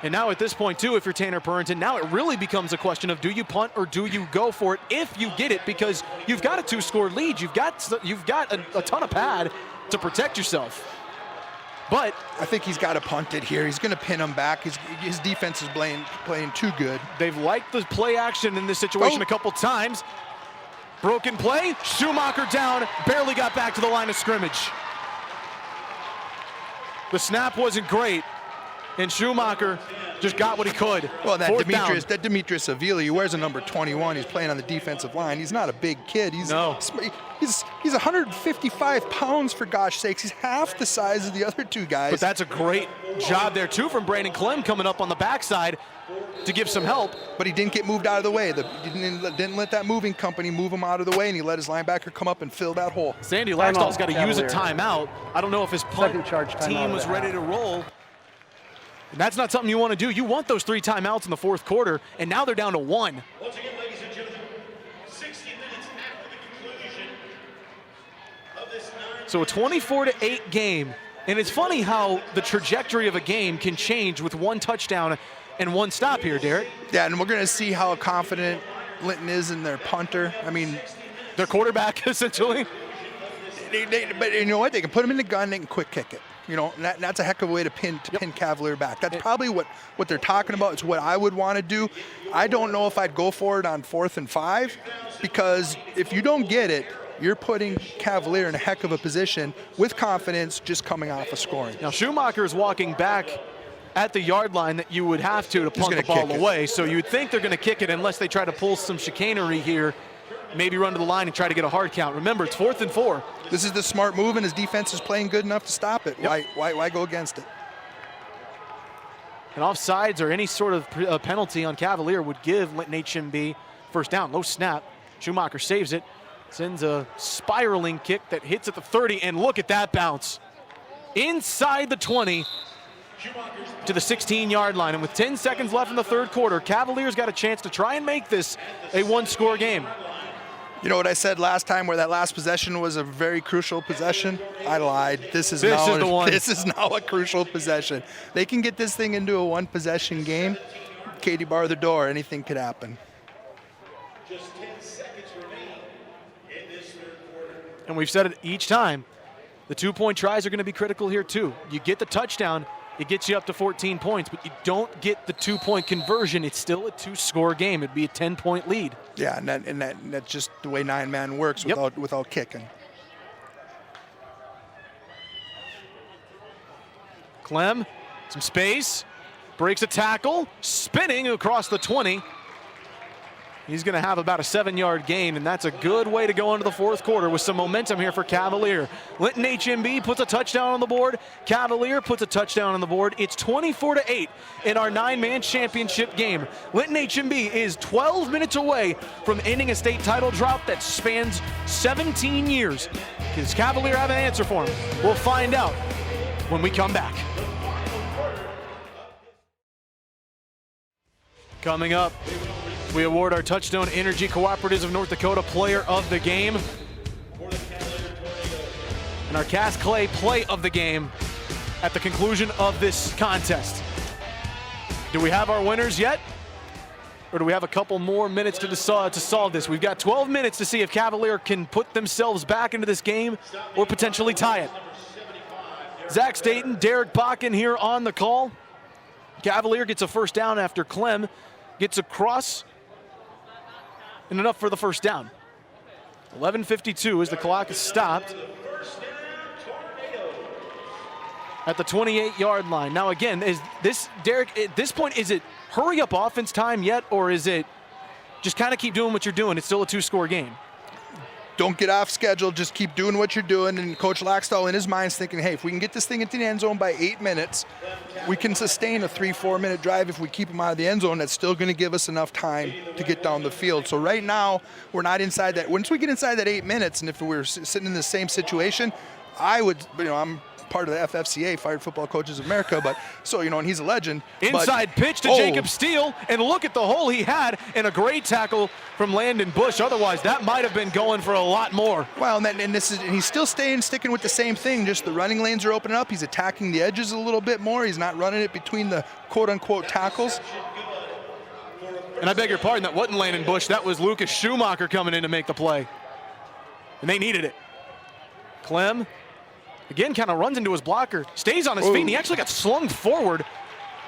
And now at this point, too, if you're Tanner Purrington, now it really becomes a question of do you punt or do you go for it if you get it, because you've got a 2-score lead. You've got a ton of pad to protect yourself. But I think he's got to punt it here. He's going to pin him back. His defense is playing too good. They've liked the play action in this situation a couple times. Broken play, Schumacher down, barely got back to the line of scrimmage. The snap wasn't great, and Schumacher just got what he could. Well, that Demetrius Avila, he wears a number 21. He's playing on the defensive line. He's not a big kid. He's 155 pounds, for gosh sakes. He's half the size of the other 2 guys. But that's a great job there, too, from Brandon Clem coming up on the backside to give some help. But he didn't get moved out of the way. He didn't let that moving company move him out of the way, and he let his linebacker come up and fill that hole. Sandy Laxdal's got to use a timeout. I don't know if his punt team was ready to roll. And that's not something you want to do. You want those 3 timeouts in the fourth quarter, and now they're down to 1. Once again, ladies and gentlemen, 60 minutes after the conclusion of this 9. So a 24-8 game. And it's funny how the trajectory of a game can change with 1 touchdown and 1 stop here, Derek. Yeah, and we're going to see how confident Linton is in their punter. I mean, their quarterback, essentially. But you know what? They can put him in the gun, they can quick kick it. You know, and that's a heck of a way to pin Cavalier back. That's probably what they're talking about. It's what I would want to do. I don't know if I'd go for it on 4th and 5, because if you don't get it, you're putting Cavalier in a heck of a position with confidence just coming off of scoring. Now Schumacher is walking back at the yard line that you would have to punt the ball away. So you'd think they're going to kick it unless they try to pull some chicanery here, maybe run to the line and try to get a hard count. Remember, it's 4th and 4. This is the smart move, and his defense is playing good enough to stop it. Yep. Why go against it? And offsides or any sort of penalty on Cavalier would give Linton HMB first down. Low snap. Schumacher saves it. Sends a spiraling kick that hits at the 30, and look at that bounce. Inside the 20 to the 16-yard line. And with 10 seconds left in the third quarter, Cavaliers got a chance to try and make this a one-score game. You know what I said last time where that last possession was a very crucial possession? I lied. This is now a crucial possession. They can get this thing into a one-possession game. Katie, bar the door. Anything could happen. Just 10 seconds remaining in this third quarter. And we've said it each time. The 2-point tries are going to be critical here too. You get the touchdown, it gets you up to 14 points, but you don't get the 2-point conversion, it's still a 2-score game. It'd be a 10-point lead. Yeah, and that's just the way 9-man works without kicking. Clem, some space, breaks a tackle, spinning across the 20. He's going to have about a 7-yard gain, and that's a good way to go into the fourth quarter with some momentum here for Cavalier. Linton HMB puts a touchdown on the board. Cavalier puts a touchdown on the board. It's 24-8 in our 9-man championship game. Linton HMB is 12 minutes away from ending a state title drought that spans 17 years. Does Cavalier have an answer for him? We'll find out when we come back. Coming up, we award our Touchstone Energy Cooperatives of North Dakota Player of the Game and our Cass Clay Play of the Game at the conclusion of this contest. Do we have our winners yet? Or do we have a couple more minutes to solve this? We've got 12 minutes to see if Cavalier can put themselves back into this game or potentially tie it. Zach Staten, Derek Bakken here on the call. Cavalier gets a first down after Clem gets across and enough for the first down. 11:52 as the clock is stopped at the 28-yard line. Now again, is this, Derek, at this point, is it hurry up offense time yet, or is it just kind of keep doing what you're doing? It's still a 2-score game. Don't get off schedule, just keep doing what you're doing. And Coach Laxdal in his mind's thinking, hey, if we can get this thing into the end zone by 8 minutes, we can sustain a 3-4 minute drive. If we keep them out of the end zone, that's still going to give us enough time to get down the field. So right now, we're not inside that. Once we get inside that 8 minutes, and if we're sitting in the same situation, I would, I'm part of the FFCA, Fired Football Coaches of America, but so, and he's a legend. Inside pitch to Jacob Steele, and look at the hole he had, and a great tackle from Landon Bush. Otherwise, that might have been going for a lot more. Well, and he's still sticking with the same thing, just the running lanes are opening up. He's attacking the edges a little bit more. He's not running it between the quote-unquote tackles. And I beg your pardon, that wasn't Landon Bush. That was Lucas Schumacher coming in to make the play. And they needed it. Clem, again, kind of runs into his blocker, stays on his feet, and he actually got slung forward.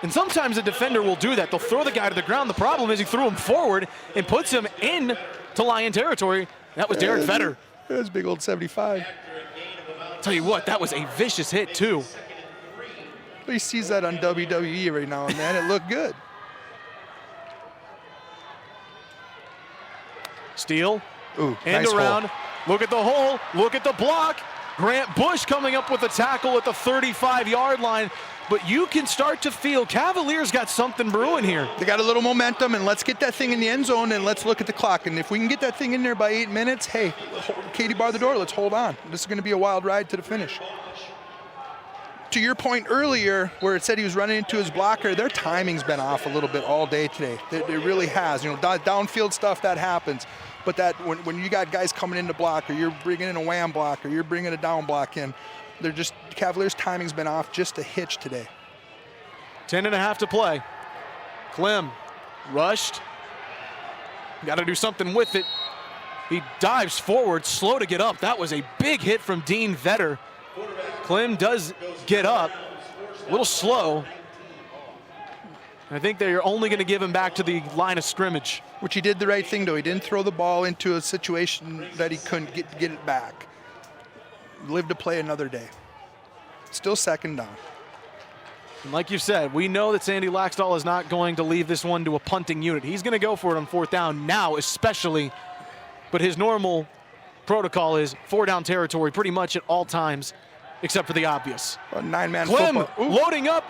And sometimes a defender will do that. They'll throw the guy to the ground. The problem is he threw him forward and puts him in to Lion territory. That was Derek Vetter. That was big old 75. Tell you what, that was a vicious hit, too. He sees that on WWE every now and then. It looked good. Steele, and nice around. Hole. Look at the hole. Look at the block. Grant Bush coming up with a tackle at the 35-yard line. But you can start to feel Cavaliers got something brewing here. They got a little momentum, and let's get that thing in the end zone, and let's look at the clock. And if we can get that thing in there by 8 minutes, hey, Katie, bar the door. Let's hold on. This is going to be a wild ride to the finish. To your point earlier, where it said he was running into his blocker, their timing's been off a little bit all day today. It really has. Downfield stuff, that happens. But that when you got guys coming in to block, or you're bringing in a wham block, or you're bringing a down block in, Cavaliers' timing's been off just a hitch today. 10.5 to play. Clem rushed. Got to do something with it. He dives forward, slow to get up. That was a big hit from Dean Vetter. Clem does get up, a little slow. I think they're only going to give him back to the line of scrimmage. Which he did the right thing, though. He didn't throw the ball into a situation that he couldn't get it back. Live to play another day. Still second down. And like you said, we know that Sandy Laxdal is not going to leave this one to a punting unit. He's going to go for it on 4th down now especially, but his normal protocol is 4-down territory pretty much at all times except for the obvious. A 9-man Clem football. loading up,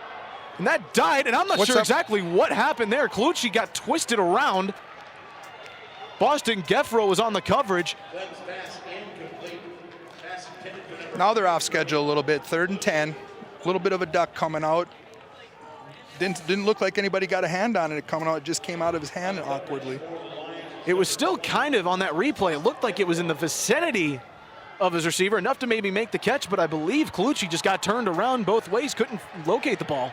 and that died, and I'm not sure exactly what happened there. Colucci got twisted around. Boston Geffro was on the coverage. Now they're off schedule a little bit, 3rd and 10. A little bit of a duck coming out. Didn't look like anybody got a hand on it coming out. It just came out of his hand awkwardly. It was still kind of on that replay. It looked like it was in the vicinity of his receiver, enough to maybe make the catch, but I believe Colucci just got turned around both ways, couldn't locate the ball.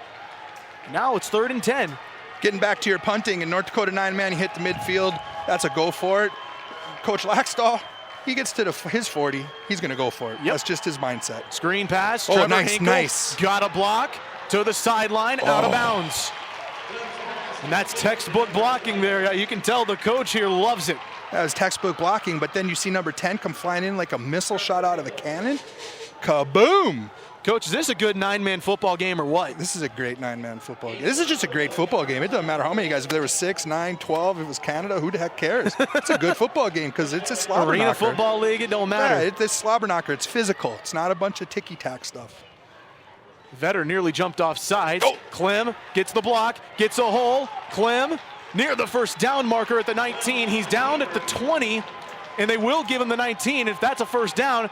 Now it's 3rd and 10. Getting back to your punting, in North Dakota 9-man, he hit the midfield. That's a go for it. Coach Laxdal, he gets to his 40, he's going to go for it. Yep. That's just his mindset. Screen pass. Oh, Trevor nice, Hinkle nice. Got a block to the sideline, out of bounds. And that's textbook blocking there. You can tell the coach here loves it. That was textbook blocking, but then you see number 10 come flying in like a missile shot out of a cannon. Kaboom! Coach, is this a good 9-man football game or what? This is a great 9-man football game. This is just a great football game. It doesn't matter how many guys. If there were 6, 9, 12, if it was Canada, who the heck cares? It's a good football game because it's a slobber Arena knocker. Football League, it don't matter. Yeah, it's slobber knocker. It's physical. It's not a bunch of ticky-tack stuff. Vetter nearly jumped off sides. Oh. Clem gets the block, gets a hole. Clem near the 1st down marker at the 19. He's down at the 20, and they will give him the 19. If that's a 1st down,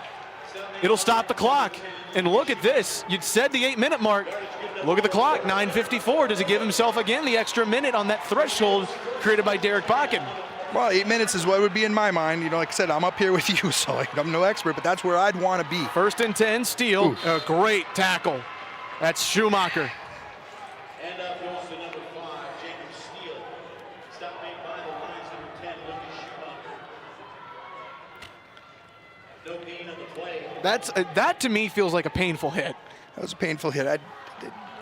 it'll stop the clock. And look at this. You'd said the 8-minute mark. Look at the clock, 9:54. Does he give himself again the extra minute on that threshold created by Derek Bakken? Well, 8 minutes is what would be in my mind. You know, like I said, I'm up here with you, so I'm no expert, but that's where I'd want to be. 1st and 10, Steele. A great tackle. That's Schumacher. And up goes to number 5, Jacob Steele. Stop made by the lines, number 10, Lucas Schumacher. No gain on the play. That to me feels like a painful hit. That was a painful hit.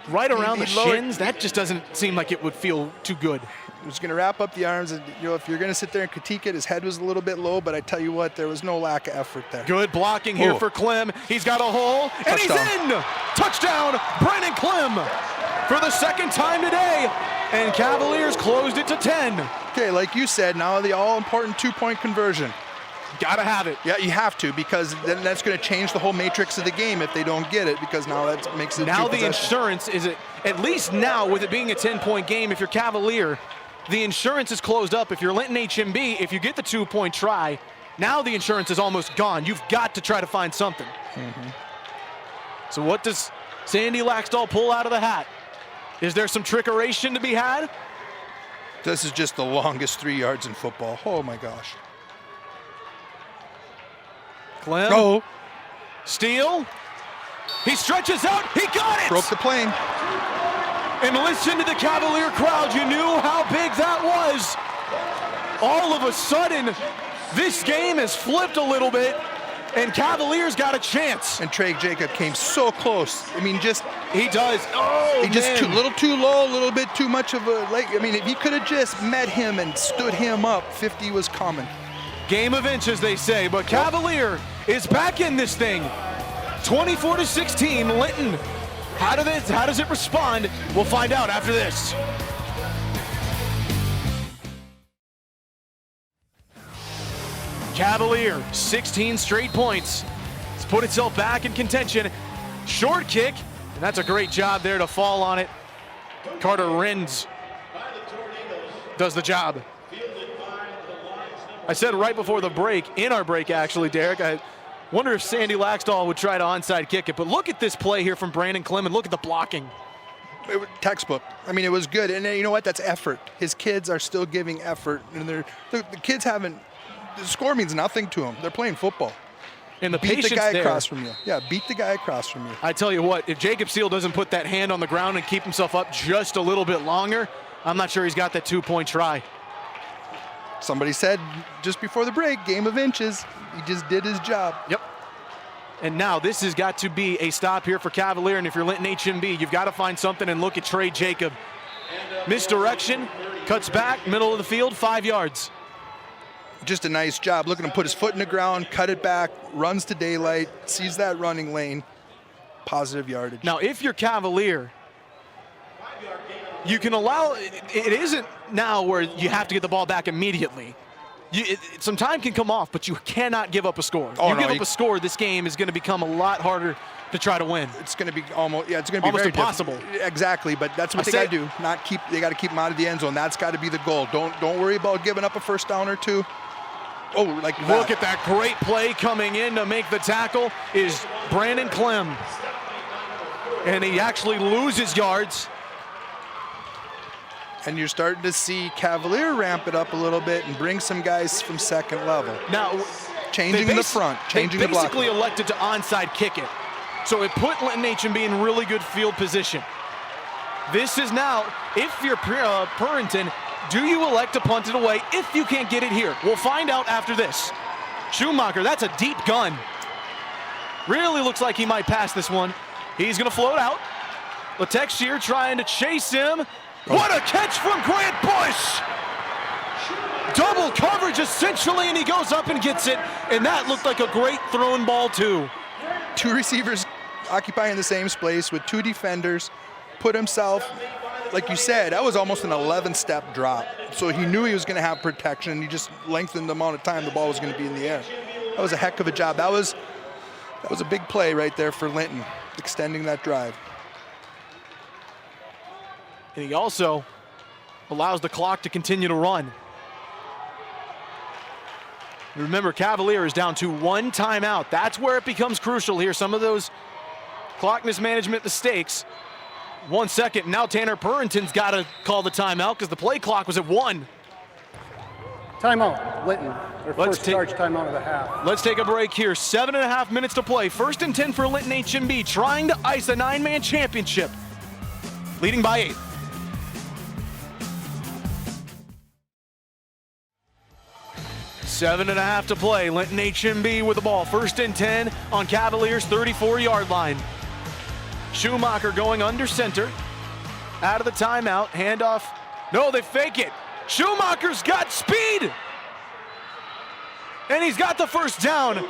Right around the shins, that just doesn't seem like it would feel too good. He was going to wrap up the arms, and you know, if you're going to sit there and critique it, his head was a little bit low, but I tell you what, there was no lack of effort there. Good blocking here for Clem. He's got a hole, and he's in! Touchdown, Brandon Clem, for the 2nd time today, and Cavaliers closed it to 10. Okay, like you said, now the all-important 2-point conversion. Gotta have it. Yeah, you have to, because then that's going to change the whole matrix of the game if they don't get it, because now that makes it now the insurance is, at least now with it being a 10-point game, if you're Cavalier, the insurance is closed up. If you're Linton HMB, if you get the 2-point try, now the insurance is almost gone. You've got to try to find something. So what does Sandy Laxdal pull out of the hat? Is there some trickeration to be had? This is just the longest 3 yards in football. Oh my gosh. Clem. No. Steele. He stretches out. He got it. Broke the plane. And listen to the Cavalier crowd. You knew how big that was. All of a sudden, this game has flipped a little bit, and Cavaliers got a chance. And Trey Jacob came so close. I mean, just he does. Oh, he just a little too low, a little bit too much of a like. I mean, if he could have just met him and stood him up, 50 was coming. Game of inches, they say, but Cavalier is back in this thing. 24-16, Linton. How does it respond? We'll find out after this. Cavalier, 16 straight points. It's put itself back in contention. Short kick, and that's a great job there to fall on it. Carter Renz does the job. I said right before the break, in our break actually, Derek, I wonder if Sandy Laxdal would try to onside kick it, but look at this play here from Brandon Clem, and look at the blocking. It was textbook. I mean, it was good, and you know what? That's effort. His kids are still giving effort, and the kids haven't. The score means nothing to them. They're playing football. And the beat patience the guy there. across from you. Yeah, beat the guy across from you. I tell you what, if Jacob Steele doesn't put that hand on the ground and keep himself up just a little bit longer, I'm not sure he's got that 2-point try. Somebody said just before the break, game of inches. He just did his job. Yep. And now this has got to be a stop here for Cavalier, and if you're Linton HMB, you've got to find something, and look at Trey Jacob. Misdirection, cuts back, middle of the field, 5 yards. Just a nice job. Look at him put his foot in the ground, cut it back, runs to daylight, sees that running lane, positive yardage. Now, if you're Cavalier, you can allow, it isn't now where you have to get the ball back immediately. Some time can come off, but you cannot give up a score. You give up a score, this game is going to become a lot harder to try to win. It's going to be almost almost very impossible. Exactly, but that's what they got to do. They got to keep them out of the end zone. That's got to be the goal. Don't worry about giving up a first down or two. Oh, like that. Look at that great play coming in to make the tackle is Brandon Clem. And he actually loses yards. And you're starting to see Cavalier ramp it up a little bit and bring some guys from second level. Now, changing the front, changing the block. They basically elected to onside kick it. So it put Linton H&B in really good field position. This is now, if you're Purrington, do you elect to punt it away if you can't get it here? We'll find out after this. Schumacher, that's a deep gun. Really looks like he might pass this one. He's gonna float out. Letexier trying to chase him. What a catch from Grant Bush! Double coverage essentially, and he goes up and gets it, and that looked like a great thrown ball too. Two receivers occupying the same space with two defenders, put himself, like you said, that was almost an 11-step drop. So he knew he was going to have protection, and he just lengthened the amount of time the ball was going to be in the air. That was a heck of a job. That was a big play right there for Linton, extending that drive. And he also allows the clock to continue to run. Remember, Cavalier is down to one timeout. That's where it becomes crucial here. Some of those clock mismanagement mistakes. 1 second. Now Tanner Purrington's got to call the timeout because the play clock was at 1. Timeout, Linton. Their first charge timeout of the half. Let's take a break here. 7.5 minutes to play. 1st and 10 for Linton H&B, trying to ice a 9-man championship. Leading by 8. Seven and a half to play. Linton H&B with the ball. 1st and 10 on Cavaliers' 34-yard line. Schumacher going under center. Out of the timeout. Handoff. No, they fake it. Schumacher's got speed. And he's got the first down.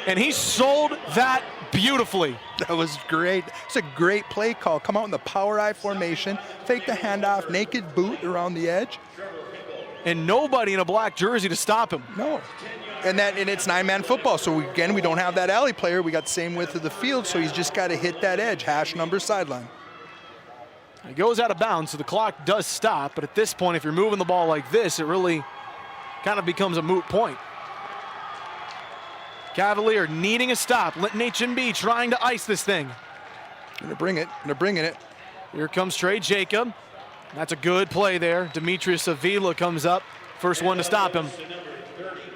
And he sold that beautifully. That was great. It's a great play call. Come out in the power I formation, fake the handoff, naked boot around the edge. And nobody in a black jersey to stop him. No. And it's 9-man football. So we don't have that alley player. We got the same width of the field, so he's just got to hit that edge, hash number sideline. He goes out of bounds, so the clock does stop. But at this point, if you're moving the ball like this, it really kind of becomes a moot point. Cavalier needing a stop. Linton H&B trying to ice this thing. They're bringing it. Here comes Trey Jacob. That's a good play there. Demetrius Avila comes up. First one to stop him.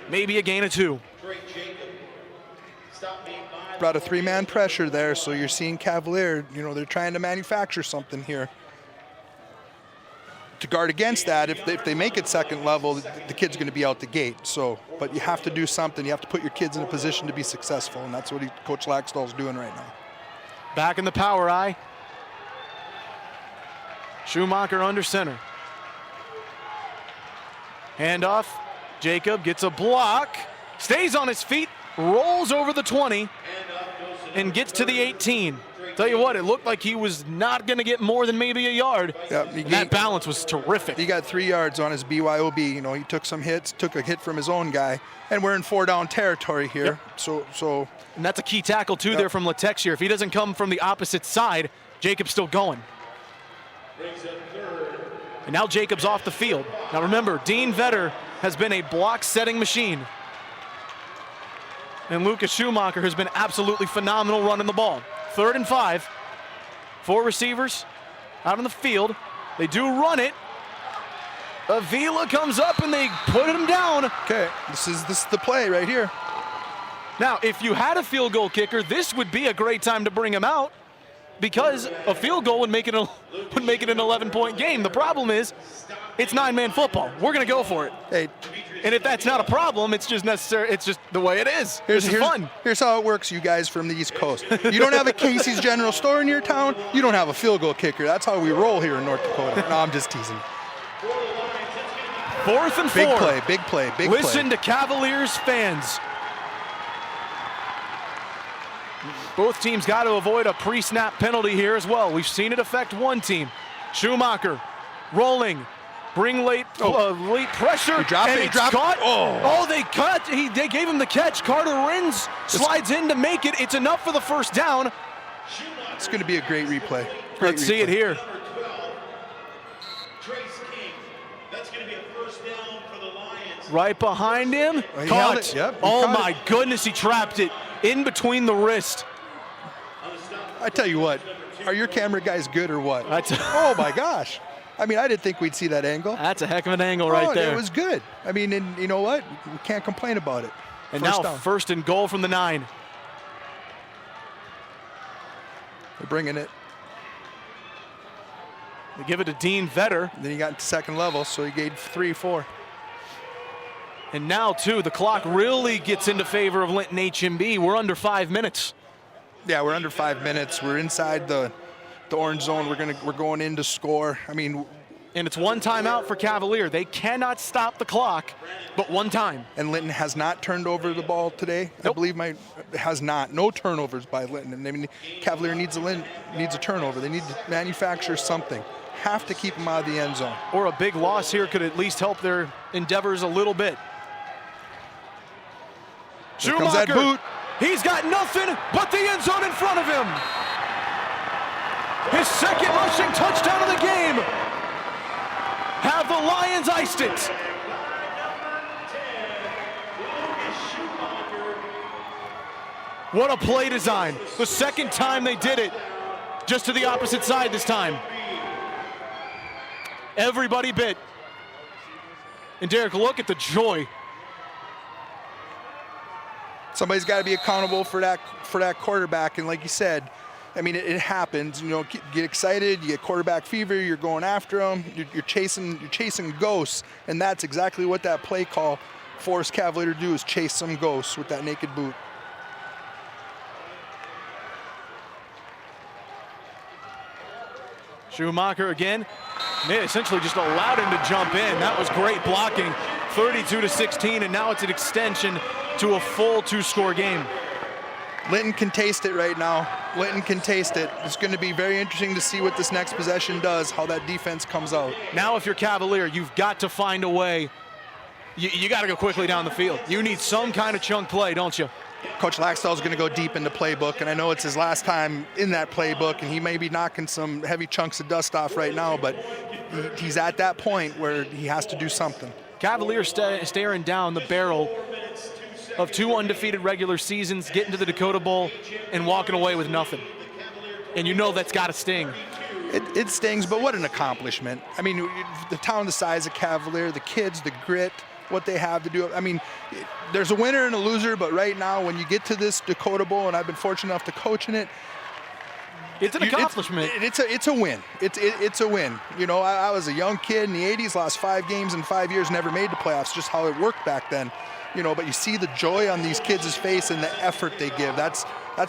Maybe a gain of 2. Brought a 3-man pressure there, so you're seeing Cavalier, they're trying to manufacture something here. To guard against that, if they make it second level, the kid's going to be out the gate. So, but you have to do something. You have to put your kids in a position to be successful, and that's what Coach Laxdal's doing right now. Back in the power eye. Schumacher under center. Handoff. Jacob gets a block. Stays on his feet. Rolls over the 20. And gets to the 18. Tell you what, it looked like he was not going to get more than maybe a yard. Yeah, that balance was terrific. He got 3 yards on his BYOB. He took some hits, took a hit from his own guy. And we're in 4-down territory here. Yep. So. And that's a key tackle, too, there from Letexier. If he doesn't come from the opposite side, Jacob's still going. And now Jacob's off the field. Now remember, Dean Vetter has been a block-setting machine. And Lucas Schumacher has been absolutely phenomenal running the ball. 3rd and 5. 4 receivers out on the field. They do run it. Avila comes up and they put him down. Okay, this is the play right here. Now, if you had a field goal kicker, this would be a great time to bring him out, because a field goal would make it an 11-point game. The problem is, it's 9-man football. We're going to go for it. Hey, and if that's not a problem, it's just necessary. It's just the way it is. It's fun. Here's how it works, you guys from the East Coast. You don't have a Casey's General Store in your town. You don't have a field goal kicker. That's how we roll here in North Dakota. No, I'm just teasing. 4th and 4. Big play. Listen to Cavaliers fans. Both teams got to avoid a pre-snap penalty here as well. We've seen it affect one team. Schumacher rolling. Bring late pressure. He dropped and it. It's caught. Oh, they cut. They gave him the catch. Carter Rins slides in to make it. It's enough for the first down. It's going to be a great replay. Let's see it here. Right behind him. Well, Caught. Yep, oh my goodness, he trapped it in between the wrist. I tell you what, are your camera guys good or what? Oh my gosh. I mean, I didn't think we'd see that angle. That's a heck of an angle right there. It was good. I mean, and you know what? We can't complain about it. And now first and goal from the 9. They're bringing it. They give it to Dean Vetter. Then he got into second level, so he gave 3-4. And now, too, the clock really gets into favor of Linton HMB. We're under 5 minutes. Yeah, we're under 5 minutes. We're inside the orange zone. We're going in to score. I mean, and it's one timeout for Cavalier. They cannot stop the clock, but one time. And Linton has not turned over the ball today. Nope. I believe has not. No turnovers by Linton. And I mean, Cavalier needs a turnover. They need to manufacture something. Have to keep them out of the end zone. Or a big loss here could at least help their endeavors a little bit. Here comes that boot. He's got nothing but the end zone in front of him. His second rushing touchdown of the game. Have the Lions iced it. What a play design. The second time they did it. Just to the opposite side this time. Everybody bit. And Derek, look at the joy. Somebody's got to be accountable for that quarterback, and like you said, I mean, it happens. You know, get excited, you get quarterback fever, you're going after them, you're chasing ghosts, and that's exactly what that play call forced Cavalier to do, is chase some ghosts with that naked boot. Schumacher again. They essentially just allowed him to jump in. That was great blocking. 32-16, and now it's an extension to a full 2-score game. Linton can taste it right now. Linton can taste it. It's going to be very interesting to see what this next possession does, how that defense comes out. Now if you're Cavalier, you've got to find a way. You got to go quickly down the field. You need some kind of chunk play, don't you? Coach Laxdal's going to go deep in the playbook, and I know it's his last time in that playbook, and he may be knocking some heavy chunks of dust off right now, but he's at that point where he has to do something. Cavaliers staring down the barrel of 2 undefeated regular seasons, getting to the Dakota Bowl, and walking away with nothing. And you know that's got to sting. It stings, but what an accomplishment. I mean, the town the size of Cavalier, the kids, the grit, what they have to do. I mean, there's a winner and a loser, but right now when you get to this Dakota Bowl, and I've been fortunate enough to coach in it, it's an accomplishment. It's a win. It's a win. You know, I was a young kid in the 80s, lost 5 games in 5 years, never made the playoffs, just how it worked back then. You know, but you see the joy on these kids' face and the effort they give. That's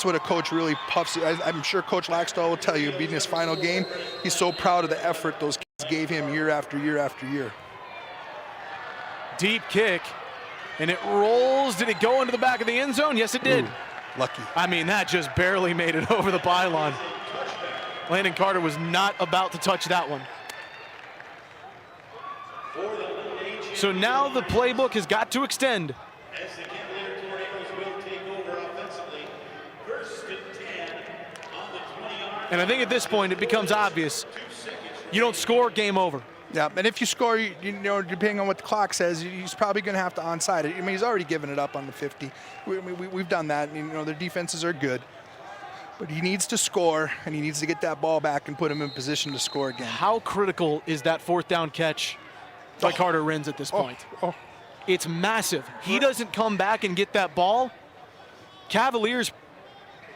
what a coach really puffs. I'm sure Coach Laxdal will tell you, beating his final game, he's so proud of the effort those kids gave him year after year after year. Deep kick, and it rolls. Did it go into the back of the end zone? Yes, it did. Ooh, lucky. I mean, that just barely made it over the pylon. Landon Carter was not about to touch that one. So now the playbook has got to extend. As the Cavalier Tornadoes will take over offensively. 1st and 10 on the 20-yard. And I think at this point it becomes obvious. You don't score, game over. Yeah, and if you score, you know, depending on what the clock says, he's probably going to have to onside it. I mean, he's already given it up on the 50. We've done that. And, you know, their defenses are good. But he needs to score, and he needs to get that ball back and put him in position to score again. How critical is that 4th down catch by Carter Rins at this point? It's massive. He doesn't come back and get that ball. Cavaliers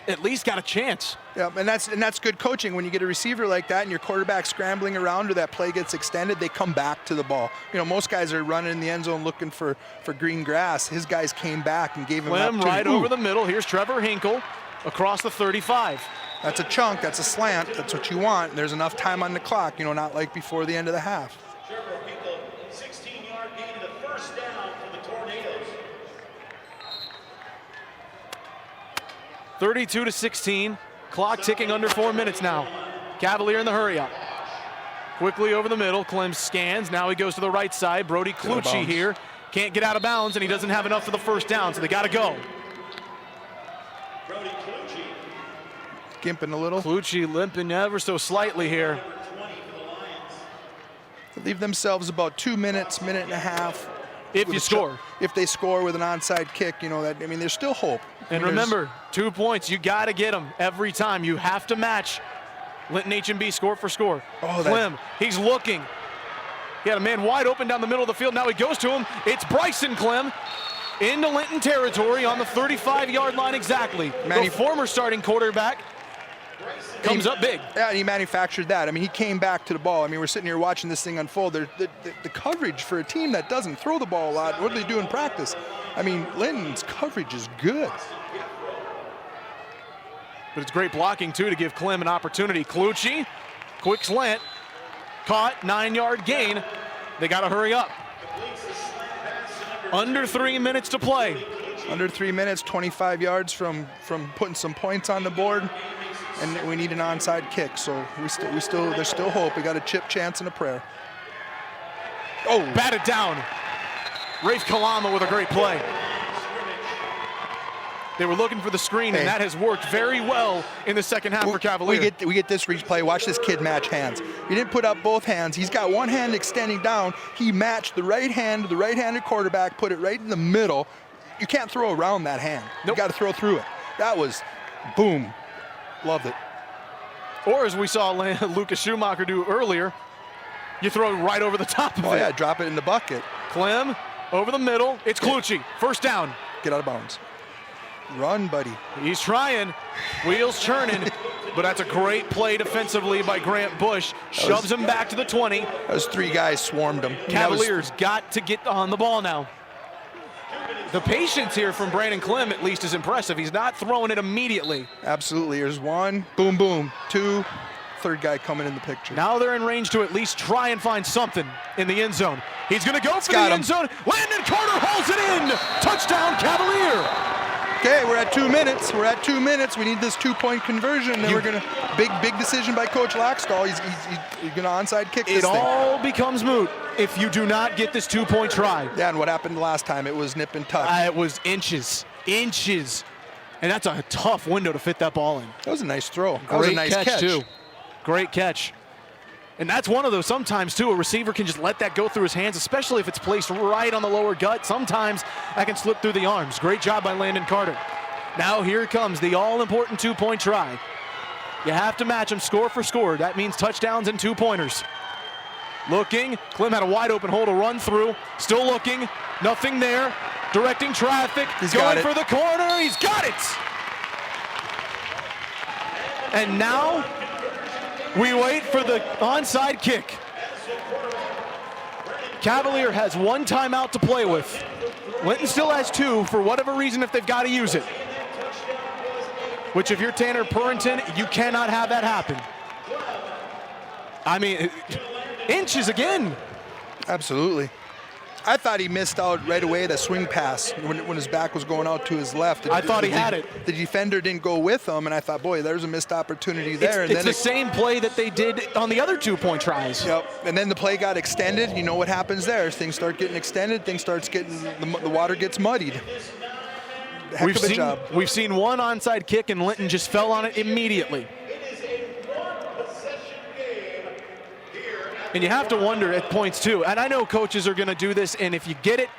at least got a chance. Yeah, and that's good coaching. When you get a receiver like that and your quarterback scrambling around or that play gets extended, they come back to the ball. You know, most guys are running in the end zone looking for green grass. His guys came back and gave him an opportunity. Right over the middle. Here's Trevor Hinkle across the 35. That's a chunk. That's a slant. That's what you want. There's enough time on the clock, you know, not like before the end of the half. 16-yard gain to the 1st down for the Tornadoes. 32-16. Clock ticking under 4 minutes now. Cavalier in the hurry up. Quickly over the middle, Clem scans. Now he goes to the right side. Brody Clucci here. Can't get out of bounds, and he doesn't have enough for the first down, so they got to go. Gimping a little. Clucci limping ever so slightly here. They leave themselves about 2 minutes, minute and a half. If you score. If they score with an onside kick, you know, that, I mean, there's still hope. And remember, 2 points, you got to get them every time. You have to match Linton H&B score for score. Oh, Clem, he's looking. He had a man wide open down the middle of the field. Now he goes to him. It's Bryson Clem into Linton territory on the 35-yard line exactly. The former starting quarterback comes up big. Yeah, and he manufactured that. I mean, he came back to the ball. I mean, we're sitting here watching this thing unfold. The coverage for a team that doesn't throw the ball a lot, what do they do in practice? I mean, Linton's coverage is good. But it's great blocking, too, to give Clem an opportunity. Clucci, quick slant, caught, 9-yard gain. They got to hurry up. Under 3 minutes to play. Under 3 minutes, 25 yards from putting some points on the board, and we need an onside kick. So there's still hope. We got a chip, chance, and a prayer. Oh, batted down. Rafe Kalama with a great play. They were looking for the screen, and that has worked very well in the second half for Cavalier. We get this replay. Watch this kid match hands. He didn't put up both hands. He's got one hand extending down. He matched the right hand to the right-handed quarterback, put it right in the middle. You can't throw around that hand. Nope. You got to throw through it. That was boom. Loved it. Or as we saw Lucas Schumacher do earlier, you throw it right over the top of it. Oh, yeah, drop it in the bucket. Clem over the middle. It's Clucci. First down. Get out of bounds. Run, buddy. He's trying. Wheels churning. But that's a great play defensively by Grant Bush. Shoves him back to the 20. Those 3 guys swarmed him. Cavaliers got to get on the ball now. The patience here from Brandon Clem, at least, is impressive. He's not throwing it immediately. Absolutely. There's 1. Boom, boom. 2. Third guy coming in the picture. Now they're in range to at least try and find something in the end zone. He's going to go for the end zone. Landon Carter hauls it in. Touchdown, Cavalier. Okay, we're at 2 minutes. We're at 2 minutes. We need this 2-point conversion. Then we're going to big decision by Coach Laxdal. He's going to onside kick this thing. It all becomes moot if you do not get this 2-point try. Yeah, and what happened last time? It was nip and tuck. It was inches. And that's a tough window to fit that ball in. That was a nice throw. That was a nice catch, too. Great catch. And that's one of those sometimes, too, a receiver can just let that go through his hands, especially if it's placed right on the lower gut. Sometimes that can slip through the arms. Great job by Landon Carter. Now here comes the all-important 2-point try. You have to match them score for score. That means touchdowns and 2-pointers. Looking. Clem had a wide-open hole to run through. Still looking. Nothing there. Directing traffic. He's going for the corner. He's got it. And now we wait for the onside kick. Cavalier has 1 timeout to play with. Linton still has 2 for whatever reason if they've got to use it. Which if you're Tanner Purrington, you cannot have that happen. I mean, inches again. Absolutely. I thought he missed out right away, the swing pass, when his back was going out to his left. I thought he had it. The defender didn't go with him, and I thought, boy, there's a missed opportunity there. It's the same play that they did on the other 2-point tries. Yep, and then the play got extended. You know what happens there. Things start getting extended. Things starts getting, the water gets muddied. Heck of a job. We've seen 1 onside kick, and Linton just fell on it immediately. And you have to wonder at points, too. And I know coaches are going to do this, and if you get it,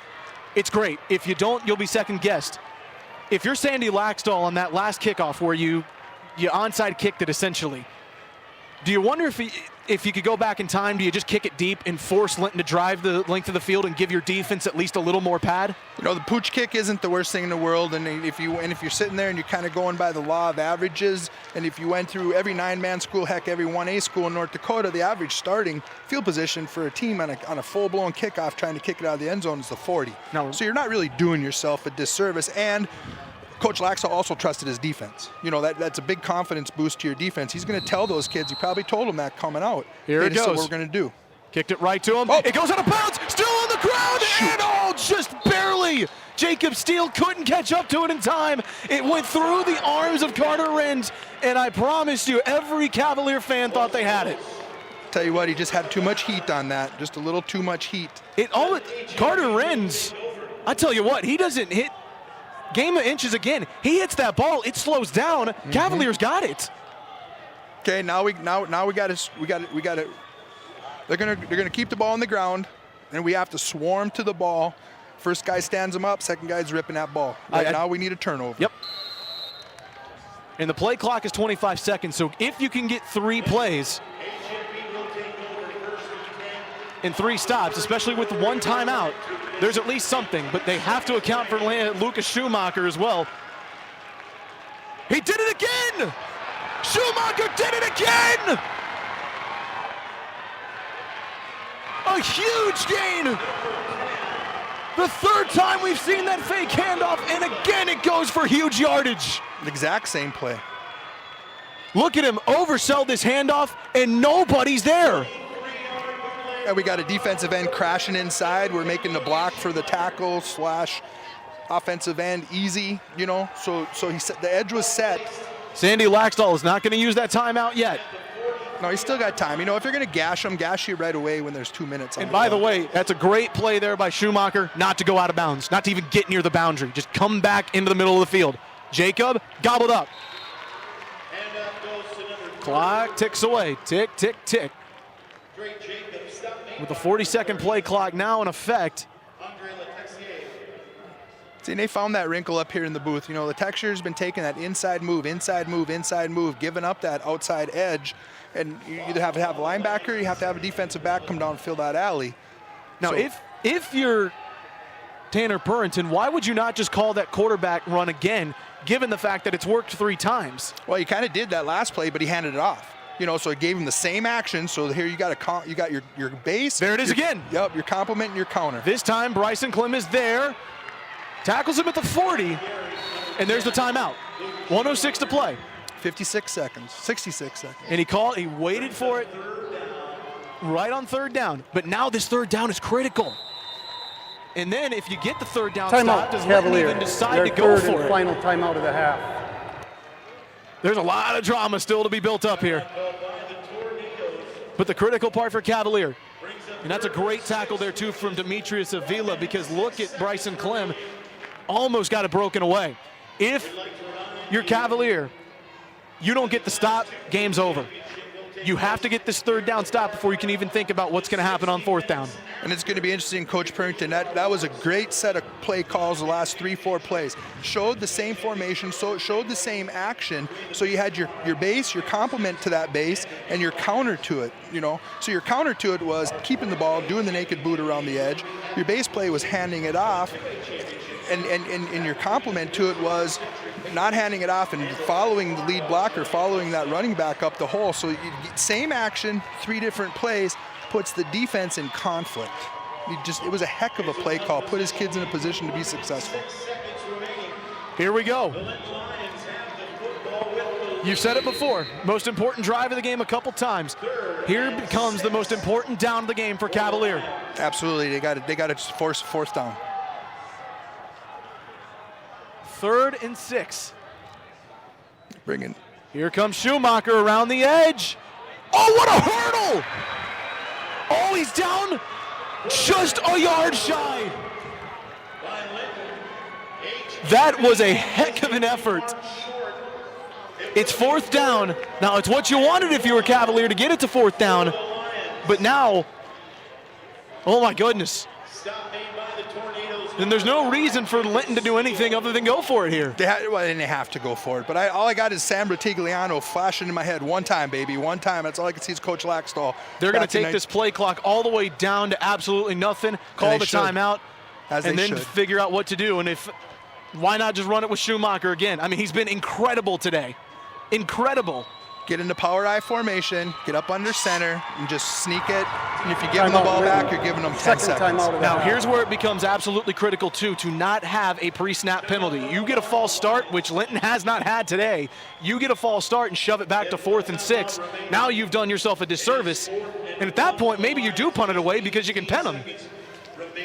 it's great. If you don't, you'll be second-guessed. If you're Sandy Laxdal on that last kickoff where you onside kicked it, essentially, do you wonder if you could go back in time, do you just kick it deep and force Linton to drive the length of the field and give your defense at least a little more pad? You know, the pooch kick isn't the worst thing in the world, and if you're sitting there and you're kind of going by the law of averages, and if you went through every 9-man school, heck, every 1A school in North Dakota, the average starting field position for a team on a full-blown kickoff trying to kick it out of the end zone is the 40. No. So you're not really doing yourself a disservice, and Coach Laxdal also trusted his defense. You know, that's a big confidence boost to your defense. He's going to tell those kids, he probably told them that coming out. Here it goes. What we're going to do. Kicked it right to him. Oh. It goes out of bounds. Still on the ground. And just barely. Jacob Steele couldn't catch up to it in time. It went through the arms of Carter Renz. And I promise you, every Cavalier fan thought they had it. Tell you what, he just had too much heat on that. Just a little too much heat. Carter Renz, I tell you what, he doesn't hit game of inches again. He hits that ball, it slows down. Cavaliers got it. Okay, now we got to. They're gonna keep the ball on the ground, and we have to swarm to the ball. First guy stands him up, second guy's ripping that ball. Now we need a turnover. Yep. And the play clock is 25 seconds, so if you can get 3 plays in 3 stops, especially with 1 timeout, there's at least something, but they have to account for Lucas Schumacher as well. He did it again! Schumacher did it again! A huge gain! The 3rd time we've seen that fake handoff, and again it goes for huge yardage. The exact same play. Look at him oversell this handoff, and nobody's there. And we got a defensive end crashing inside. We're making the block for the tackle / offensive end easy, you know. So he said the edge was set. Sandy Laxdal is not going to use that timeout yet. No, he's still got time. You know, if you're going to gash him, gash you right away when there's 2 minutes on And by the way, that's a great play there by Schumacher, not to go out of bounds, not to even get near the boundary. Just come back into the middle of the field. Jacob gobbled up. Clock ticks away. Tick, tick, tick. With the 40-second play clock now in effect. See, they found that wrinkle up here in the booth. You know, the Texture's been taking that inside move, giving up that outside edge. And you either have to have a linebacker, or you have to have a defensive back come down and fill that alley. Now, if you're Tanner Purinton, why would you not just call that quarterback run again, given the fact that it's worked 3 times? Well, he kind of did that last play, but he handed it off. You know, so it gave him the same action. So here you got your base. There it is again. Yep, your complement and your counter. This time Bryson Klim is there, tackles him at the 40, and there's the timeout. 1:06 to play. 56 seconds, 66 seconds. And he waited for it right on 3rd down. But now this 3rd down is critical. And then if you get the 3rd down stop, does Linton even decide to go for it? Final timeout of the half. There's a lot of drama still to be built up here. But the critical part for Cavalier, and that's a great tackle there too from Demetrius Avila, because look at Bryson Klim, almost got it broken away. If you're Cavalier, you don't get the stop, game's over. You have to get this 3rd down stop before you can even think about what's going to happen on 4th down. And it's going to be interesting, Coach Purinton. That was a great set of play calls the last 3-4 plays. Showed the same formation, so it showed the same action. So you had your base, your complement to that base, and your counter to it, you know. So your counter to it was keeping the ball, doing the naked boot around the edge. Your base play was handing it off. And your complement to it was not handing it off and following the lead blocker, following that running back up the hole. So same action, 3 different plays, puts the defense in conflict. It was a heck of a play call, put his kids in a position to be successful. Here we go. You've said it before, most important drive of the game a couple times. Here becomes the most important down of the game for Cavalier. Absolutely, they got to force 4th down. 3rd and 6. Bring in. Here comes Schumacher around the edge. Oh, what a hurdle! Oh, he's down just a yard shy. That was a heck of an effort. It's 4th down. Now, it's what you wanted if you were Cavalier to get it to 4th down. But now, oh my goodness. And there's no reason for Linton to do anything other than go for it here. They have to go for it. But all I got is Sam Bratigliano flashing in my head. 1 time, baby, 1 time. That's all I can see is Coach Laxdal. They're going to take this play clock all the way down to absolutely nothing, call the timeout, and then figure out what to do. And why not just run it with Schumacher again? I mean, he's been incredible today. Incredible. Get into power I formation, get up under center, and just sneak it. And if you give them the ball back, you're giving them 10 seconds. Now, here's where it becomes absolutely critical, too, to not have a pre-snap penalty. You get a false start, which Linton has not had today. You get a false start and shove it back to 4th and 6. Now you've done yourself a disservice. And at that point, maybe you do punt it away because you can pen them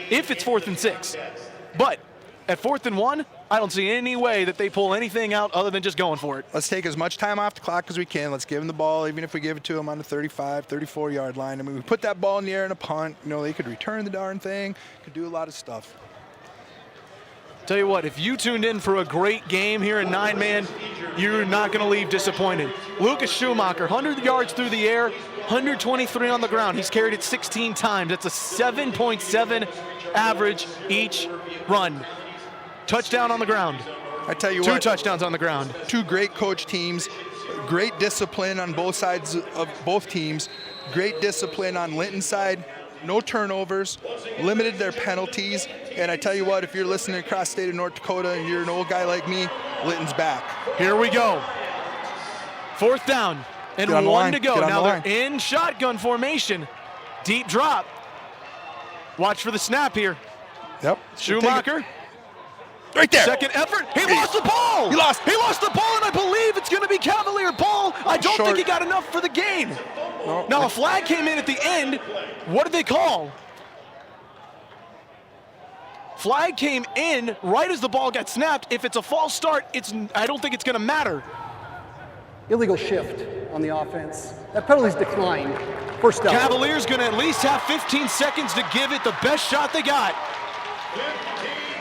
if it's 4th and 6. But At 4th and 1, I don't see any way that they pull anything out other than just going for it. Let's take as much time off the clock as we can. Let's give them the ball, even if we give it to them on the 35, 34-yard line. I mean, we put that ball in the air in a punt. You know, they could return the darn thing, could do a lot of stuff. Tell you what, if you tuned in for a great game here in 9-man, you're not going to leave disappointed. Lucas Schumacher, 100 yards through the air, 123 on the ground. He's carried it 16 times. That's a 7.7 average each run. Touchdown on the ground. I tell you Two what. touchdowns on the ground. Two great coach teams. Great discipline on both sides of both teams. Great discipline on Linton's side. No turnovers. Limited their penalties. And I tell you what, if you're listening across the state of North Dakota and you're an old guy like me, Linton's back. Here we go. 4th down and 1 to go. Now they're in shotgun formation. Deep drop. Watch for the snap here. Yep. Schumacher. Right there. Second effort. He lost the ball. He lost the ball, and I believe it's going to be Cavalier ball. I don't think he got enough for the gain. No. Now a flag came in at the end. What did they call? Flag came in right as the ball got snapped. If it's a false start, I don't think it's going to matter. Illegal shift on the offense. That penalty's declined. First down. Cavaliers going to at least have 15 seconds to give it the best shot they got.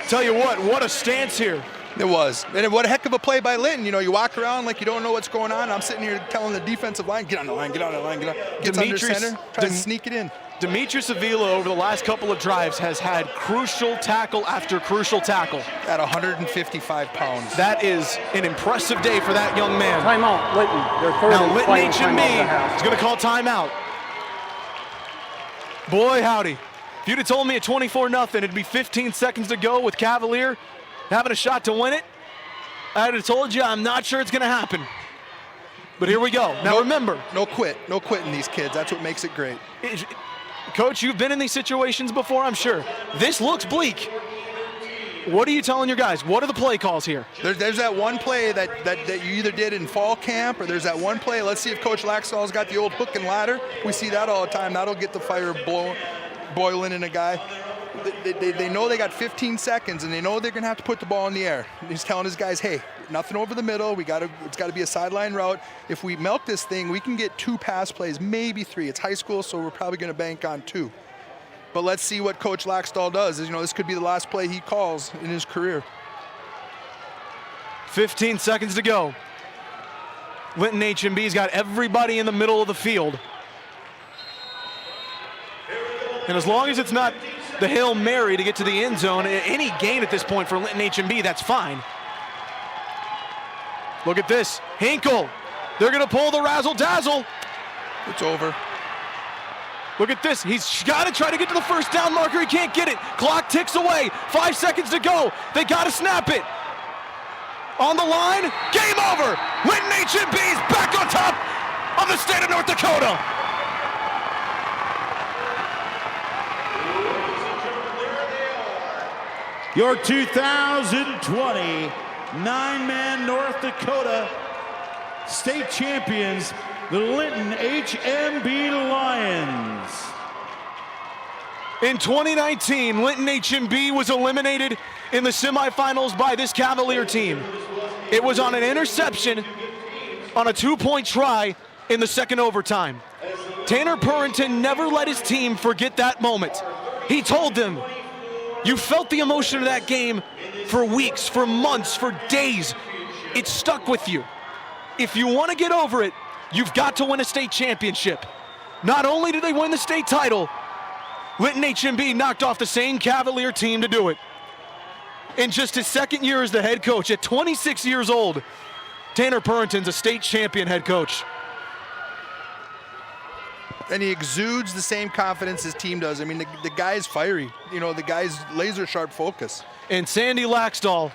Tell you what a stance here. It was. And what a heck of a play by Linton. You know, you walk around like you don't know what's going on. I'm sitting here telling the defensive line, get on the line, get on the line, get on. Gets under center, tries to sneak it in. Demetrius Avila over the last couple of drives has had crucial tackle after crucial tackle. At 155 pounds. That is an impressive day for that young man. Timeout, Linton. They're third now and Linton final HMB is going to call timeout. Boy, howdy. If you'd have told me at 24-0, it'd be 15 seconds to go with Cavalier having a shot to win it, I'd have told you I'm not sure it's going to happen. But here we go. Now remember. No quitting these kids. That's what makes it great. Coach, you've been in these situations before, I'm sure. This looks bleak. What are you telling your guys? What are the play calls here? There's that one play that you either did in fall camp, or there's that one play. Let's see if Coach Laxall's got the old hook and ladder. We see that all the time. That'll get the fire boiling in a guy. They know they got 15 seconds, and they know they're going to have to put the ball in the air. He's telling his guys, hey, nothing over the middle. It's got to be a sideline route. If we milk this thing, we can get 2 pass plays, maybe 3. It's high school, so we're probably going to bank on 2. But let's see what Coach Laxall does. You know, this could be the last play he calls in his career. 15 seconds to go. Linton HMB's got everybody in the middle of the field. And as long as it's not the Hail Mary to get to the end zone, any gain at this point for Linton HMB, that's fine. Look at this. Hinkle. They're going to pull the razzle-dazzle. It's over. Look at this. He's got to try to get to the first down marker. He can't get it. Clock ticks away. 5 seconds to go. They got to snap it. On the line. Game over. Linton HMB's back on top of the state of North Dakota. Your 2020 9-man North Dakota state champions, the Linton HMB Lions. In 2019, Linton HMB was eliminated in the semifinals by this Cavalier team. It was on an interception on a 2-point try in the second overtime. Tanner Purinton never let his team forget that moment. He told them, you felt the emotion of that game for weeks, for months, for days. It stuck with you. If you want to get over it, you've got to win a state championship. Not only did they win the state title, Linton HMB knocked off the same Cavalier team to do it. In just his second year as the head coach, at 26 years old, Tanner Purinton's a state champion head coach. And he exudes the same confidence his team does. I mean, the guy's fiery. You know, the guy's laser sharp focus. And Sandy Laxall,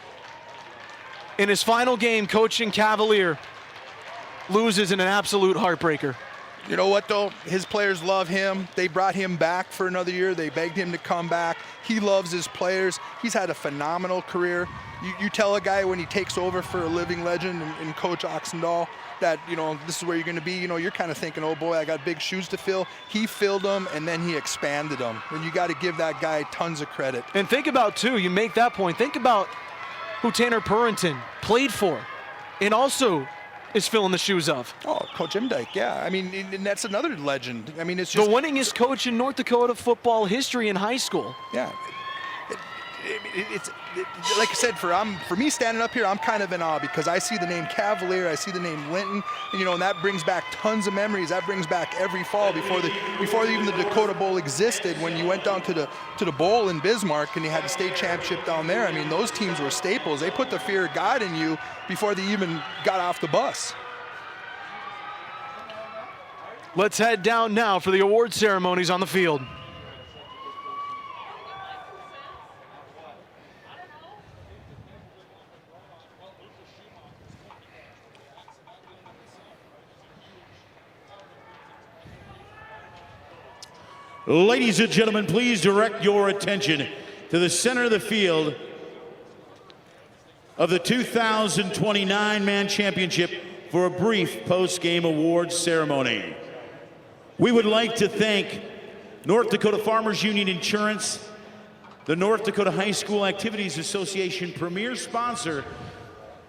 in his final game coaching Cavalier, loses in an absolute heartbreaker. You know what, though? His players love him. They brought him back for another year. They begged him to come back. He loves his players. He's had a phenomenal career. You tell a guy when he takes over for a living legend in Coach Oxendahl that, this is where you're going to be. You're kind of thinking, oh, boy, I got big shoes to fill. He filled them, and then he expanded them. And you got to give that guy tons of credit. And think about, too, you make that point. Think about who Tanner Purinton played for and also is filling the shoes of. Oh, Coach Imdyke, yeah. I mean, and that's another legend. I mean, it's just the winningest coach in North Dakota football history in high school. Yeah. It's like I said, for me standing up here, I'm kind of in awe because I see the name Cavalier, I see the name Linton, and that brings back tons of memories. That brings back every fall before even the Dakota Bowl existed. When you went down to the bowl in Bismarck and you had the state championship down there, I mean, those teams were staples. They put the fear of God in you before they even got off the bus. Let's head down now for the award ceremonies on the field. Ladies and gentlemen, please direct your attention to the center of the field of the 2020 nine-man championship for a brief post-game awards ceremony. We would like to thank North Dakota Farmers Union Insurance, the North Dakota High School Activities Association premier sponsor,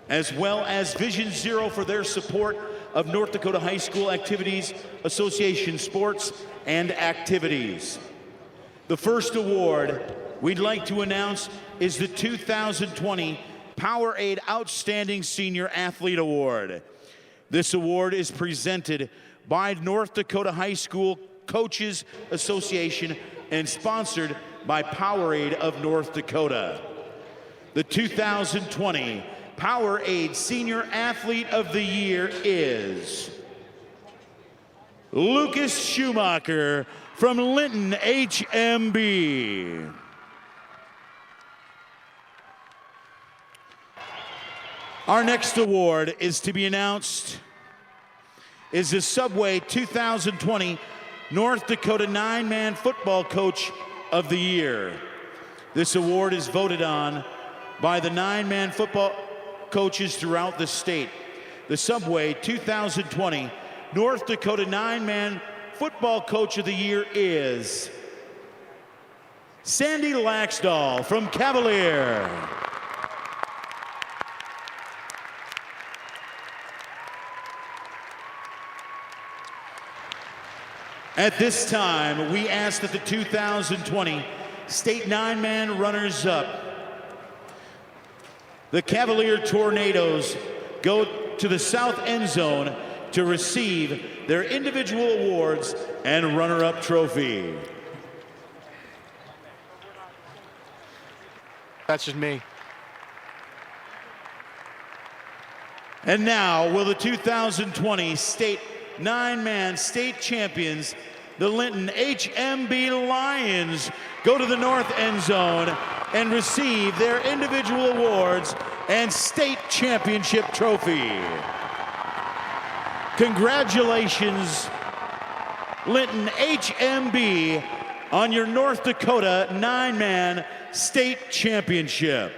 as well as Vision Zero for their support of North Dakota High School Activities Association sports and activities. The first award we'd like to announce is the 2020 Powerade Outstanding Senior Athlete Award. This award is presented by North Dakota High School Coaches Association and sponsored by Powerade of North Dakota. The 2020 Powerade Senior Athlete of the Year is Lucas Schumacher from Linton HMB. Our next award is to be announced is the Subway 2020 North Dakota Nine-Man Football Coach of the Year. This award is voted on by the nine-man football coaches throughout the state. The Subway 2020 North Dakota Nine-Man Football Coach of the Year is Sandy Laxdal from Cavalier. At this time, we ask that the 2020 State Nine-Man Runners-Up, the Cavalier Tornadoes, go to the south end zone to receive their individual awards and runner-up trophy. That's just me. And now, will the 2020 State Nine-Man State Champions, the Linton HMB Lions, go to the north end zone and receive their individual awards and state championship trophy. Congratulations, Linton HMB, on your North Dakota nine-man state championship.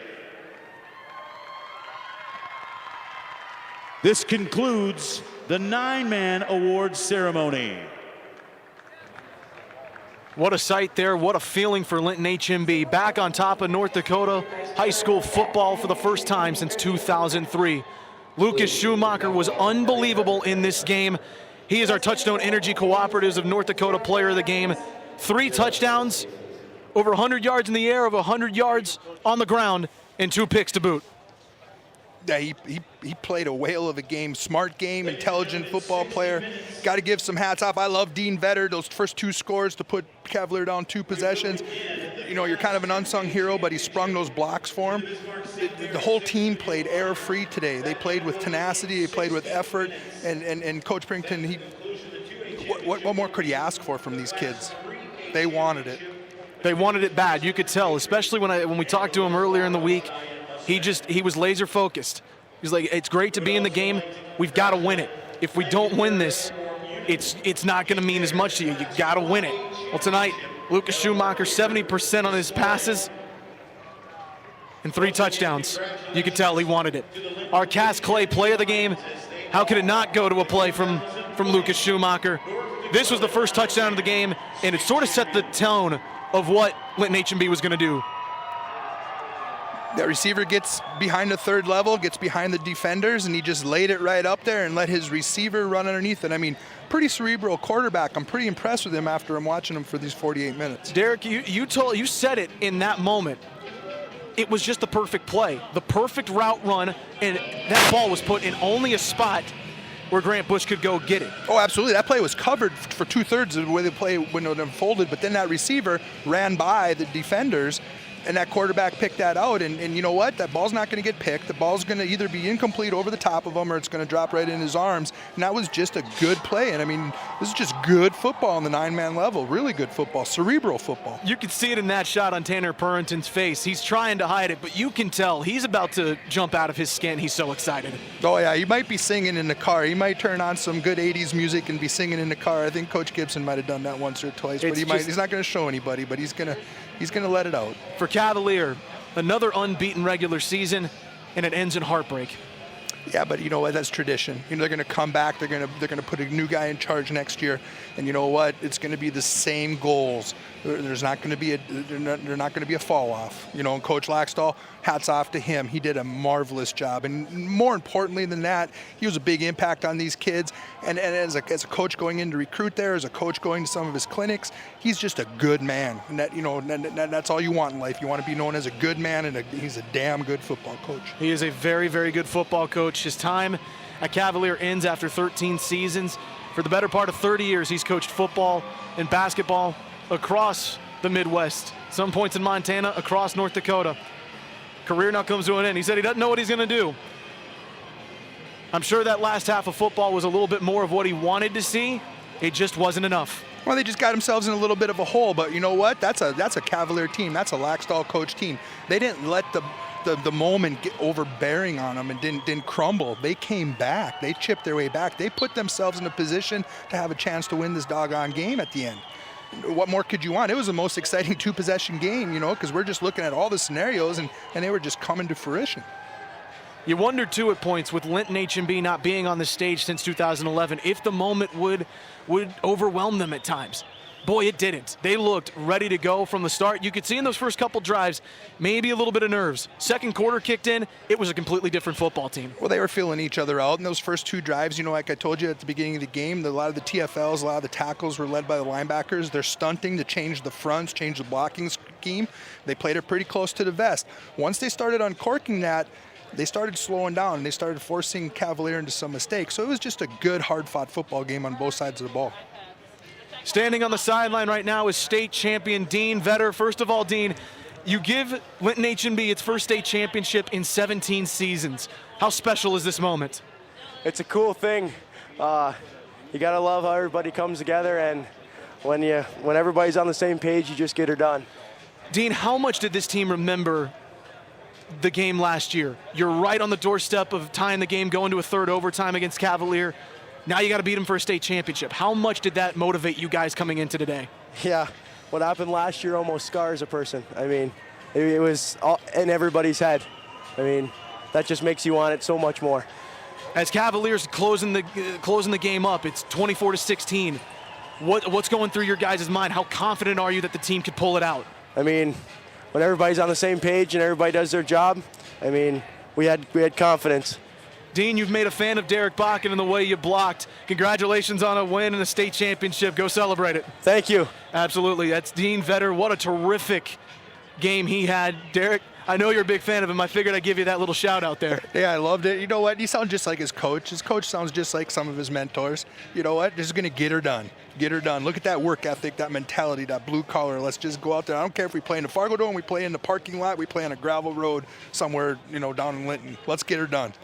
This concludes the nine-man awards ceremony. What a sight there, what a feeling for Linton HMB. Back on top of North Dakota high school football for the first time since 2003. Lucas Schumacher was unbelievable in this game. He is our Touchstone Energy Cooperatives of North Dakota Player of the Game. 3 touchdowns, over 100 yards in the air, over 100 yards on the ground, and 2 picks to boot. Yeah, he played a whale of a game. Smart game, intelligent football player. Got to give some hats off. I love Dean Vetter, those first 2 scores to put Cavalier down 2 possessions. You know, you're kind of an unsung hero, but he sprung those blocks for him. The whole team played error-free today. They played with tenacity, they played with effort, and Coach Prington, what more could he ask for from these kids? They wanted it. They wanted it bad, you could tell, especially when we talked to him earlier in the week. He was laser focused. He's like, it's great to be in the game. We've got to win it. If we don't win this, it's not going to mean as much to you. You got to win it. Well, tonight, Lucas Schumacher, 70% on his passes and 3 touchdowns. You could tell he wanted it. Our Cass Clay play of the game. How could it not go to a play from Lucas Schumacher? This was the first touchdown of the game, and it sort of set the tone of what Linton H&B was going to do. That receiver gets behind the third level, gets behind the defenders, and he just laid it right up there and let his receiver run underneath it. I mean, pretty cerebral quarterback. I'm pretty impressed with him after I'm watching him for these 48 minutes. Derek, you said it in that moment. It was just the perfect play, the perfect route run, and that ball was put in only a spot where Grant Bush could go get it. Oh, absolutely. That play was covered for 2/3 of the way the play when it unfolded, but then that receiver ran by the defenders, and that quarterback picked that out. And you know what? That ball's not going to get picked. The ball's going to either be incomplete over the top of him or it's going to drop right in his arms. And that was just a good play. And I mean, this is just good football on the 9-man level. Really good football, cerebral football. You can see it in that shot on Tanner Purinton's face. He's trying to hide it, but you can tell he's about to jump out of his skin. He's so excited. Oh, yeah. He might be singing in the car. He might turn on some good 80s music and be singing in the car. I think Coach Gibson might have done that once or twice. But he's not going to show anybody, but he's going to let it out. For Cavalier, another unbeaten regular season, and it ends in heartbreak. Yeah, but you know what? That's tradition. You know, they're going to come back. They're going to put a new guy in charge next year, and you know what? It's going to be the same goals. There's not going to be they're not going to be a fall off. You know, and Coach Laxdal, hats off to him. He did a marvelous job, and more importantly than that, he was a big impact on these kids. And as a coach going in to recruit there, as a coach going to some of his clinics, he's just a good man. And that's all you want in life. You want to be known as a good man, and he's a damn good football coach. He is a very, very good football coach. His time at Cavalier ends after 13 seasons. For the better part of 30 years, he's coached football and basketball across the Midwest, some points in Montana, across North Dakota. Career now comes to an end. He said he doesn't know what he's going to do. I'm sure that last half of football was a little bit more of what he wanted to see. It just wasn't enough. Well, they just got themselves in a little bit of a hole, but you know what? That's a Cavalier team. That's a Laxdal coach team. They didn't let the moment get overbearing on them and didn't crumble. They came back. They chipped their way back. They put themselves in a position to have a chance to win this doggone game at the end. What more could you want? It was the most exciting 2-possession game, you know, because we're just looking at all the scenarios and they were just coming to fruition. You wondered, too, at points, with Linton H&B not being on the stage since 2011, if the moment would overwhelm them at times. Boy, it didn't. They looked ready to go from the start. You could see in those first couple drives, maybe a little bit of nerves. Second quarter kicked in, it was a completely different football team. Well, they were feeling each other out in those first 2 drives. You know, like I told you at the beginning of the game, a lot of the TFLs, a lot of the tackles were led by the linebackers. They're stunting to change the fronts, change the blocking scheme. They played it pretty close to the vest. Once they started uncorking that, they started slowing down and they started forcing Cavalier into some mistakes. So it was just a good, hard-fought football game on both sides of the ball. Standing on the sideline right now is state champion Dean Vetter. First of all, Dean, you give Linton H&B its first state championship in 17 seasons. How special is this moment? It's a cool thing. You gotta love how everybody comes together, and when everybody's on the same page, you just get her done. Dean, how much did this team remember the game last year? You're right on the doorstep of tying the game, going to a third overtime against Cavalier. Now you got to beat them for a state championship. How much did that motivate you guys coming into today? Yeah, what happened last year almost scars a person. I mean, it was all in everybody's head. I mean, that just makes you want it so much more. As Cavaliers closing the game up, it's 24-16. What's going through your guys' mind? How confident are you that the team could pull it out? I mean, when everybody's on the same page and everybody does their job, I mean, we had confidence. Dean, you've made a fan of Derek Bakken in the way you blocked. Congratulations on a win and a state championship. Go celebrate it. Thank you. Absolutely. That's Dean Vetter. What a terrific game he had. Derek, I know you're a big fan of him. I figured I'd give you that little shout out there. Yeah, I loved it. You know what? He sounds just like his coach. His coach sounds just like some of his mentors. You know what? Just going to get her done. Get her done. Look at that work ethic, that mentality, that blue collar. Let's just go out there. I don't care if we play in the Fargodome, we play in the parking lot, we play on a gravel road somewhere, you know, down in Linton. Let's get her done.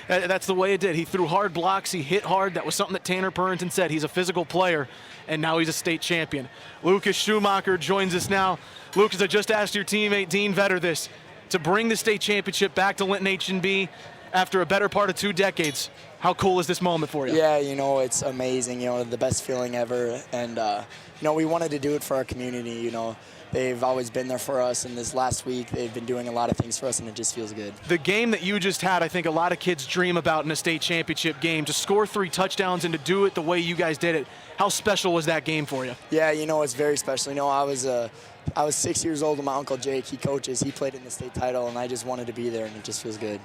That's the way it did. He threw hard blocks. He hit hard. That was something that Tanner Purinton said. He's a physical player, and now he's a state champion. Lucas Schumacher joins us now. Lucas, I just asked your teammate Dean Vetter this. To bring the state championship back to Linton H&B, after a better part of 2 decades. How cool is this moment for you? Yeah, you know, it's amazing, you know, the best feeling ever. And, you know, we wanted to do it for our community, you know. They've always been there for us, and this last week they've been doing a lot of things for us, and it just feels good. The game that you just had, I think a lot of kids dream about in a state championship game. To score 3 touchdowns and to do it the way you guys did it, how special was that game for you? Yeah, you know, it's very special. You know, I was 6 years old when my Uncle Jake, he coaches, he played in the state title, and I just wanted to be there, and it just feels good.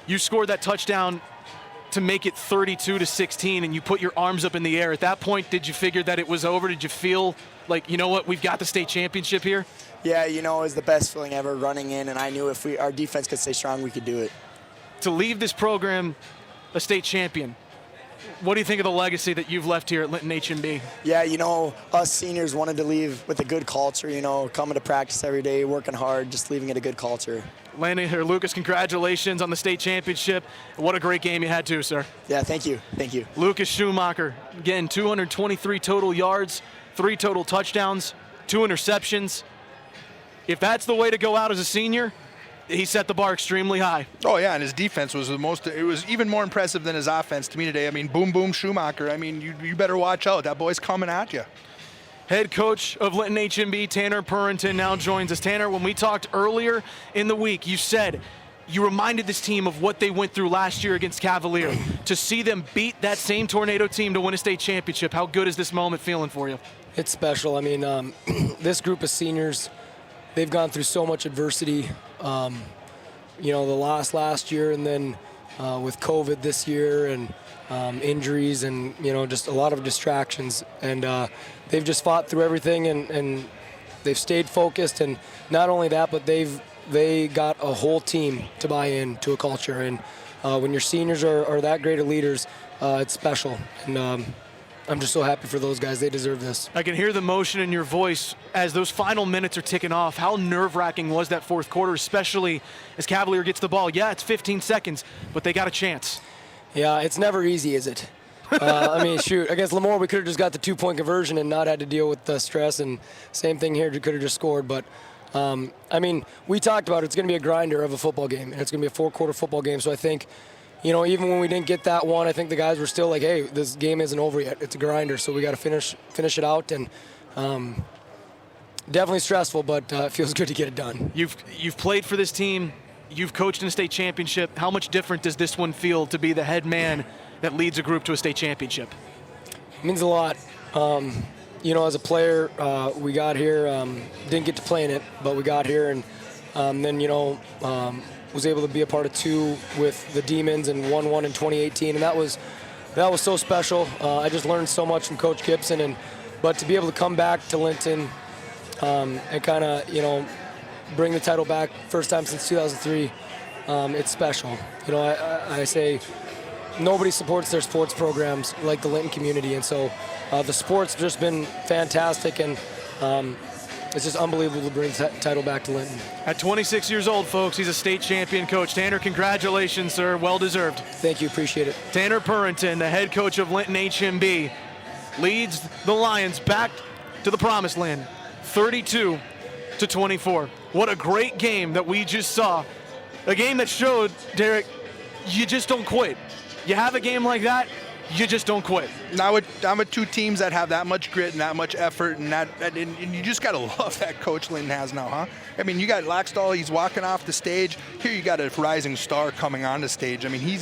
You scored that touchdown to make it 32-16, and you put your arms up in the air. At that point, did you figure that it was over? Did you feel like, you know what, we've got the state championship here? Yeah, you know, it was the best feeling ever running in, and I knew if our defense could stay strong, we could do it. To leave this program a state champion, what do you think of the legacy that you've left here at Linton H&B? Yeah, you know, us seniors wanted to leave with a good culture, you know, coming to practice every day, working hard, just leaving it a good culture. Lucas, congratulations on the state championship. What a great game you had too, sir. Yeah, thank you. Thank you. Lucas Schumacher, again, 223 total yards, 3 total touchdowns, 2 interceptions. If that's the way to go out as a senior, he set the bar extremely high. Oh, yeah, and his defense was it was even more impressive than his offense to me today. I mean, boom, boom, Schumacher. I mean, you better watch out. That boy's coming at you. Head coach of Linton H&B, Tanner Purinton, now joins us. Tanner, when we talked earlier in the week, you said you reminded this team of what they went through last year against Cavalier. To see them beat that same Tornado team to win a state championship, how good is this moment feeling for you? It's special. I mean, this group of seniors, they've gone through so much adversity. You know, the loss last year, and then with COVID this year, and injuries, and, you know, just a lot of distractions. And they've just fought through everything, and they've stayed focused. And not only that, but they got a whole team to buy into a culture. And when your seniors are that great of leaders, it's special. And I'm just so happy for those guys. They deserve this. I can hear the emotion in your voice as those final minutes are ticking off. How nerve-wracking was that fourth quarter, especially as Cavalier gets the ball? Yeah, it's 15 seconds, but they got a chance. Yeah, it's never easy, is it? I mean, shoot, against Lemoore, we could have just got the 2-point conversion and not had to deal with the stress, and same thing here, we could have just scored. But, I mean, we talked about it's going to be a grinder of a football game, and it's going to be a 4-quarter football game. So I think, you know, even when we didn't get that one, I think the guys were still like, hey, this game isn't over yet. It's a grinder, so we got to finish it out. And definitely stressful, but it feels good to get it done. You've played for this team. You've coached in a state championship. How much different does this one feel to be the head man that leads a group to a state championship? It means a lot. You know, as a player, we got here, didn't get to play in it, but we got here, and then, you know, was able to be a part of 2 with the Demons and won 1 in 2018, and that was so special. I just learned so much from Coach Gibson, but to be able to come back to Linton and kind of, you know, bring the title back first time since 2003, it's special. You know, I say nobody supports their sports programs like the Linton community, and so the sport's just been fantastic, and it's just unbelievable to bring the title back to Linton. At 26 years old, folks, he's a state champion coach. Tanner, congratulations, sir. Well deserved. Thank you. Appreciate it. Tanner Purinton, the head coach of Linton H&B, leads the Lions back to the promised land, 32-24. What a great game that we just saw. A game that showed, Derek, you just don't quit. You have a game like that, you just don't quit. Now with 2 teams that have that much grit and that much effort, and you just got to love that coach Linton has now, huh? I mean, you got Laxdal, he's walking off the stage. Here you got a rising star coming on the stage. I mean, he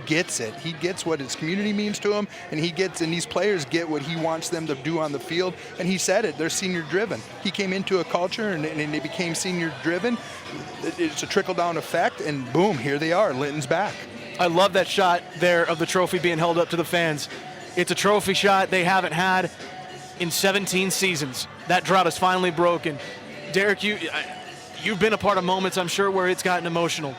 gets it. He gets what his community means to him, and these players get what he wants them to do on the field. And he said it, they're senior driven. He came into a culture and they became senior driven. It's a trickle down effect, and boom, here they are. Linton's back. I love that shot there of the trophy being held up to the fans. It's a trophy shot they haven't had in 17 seasons. That drought is finally broken. Derek, you've been a part of moments, I'm sure, where it's gotten emotional.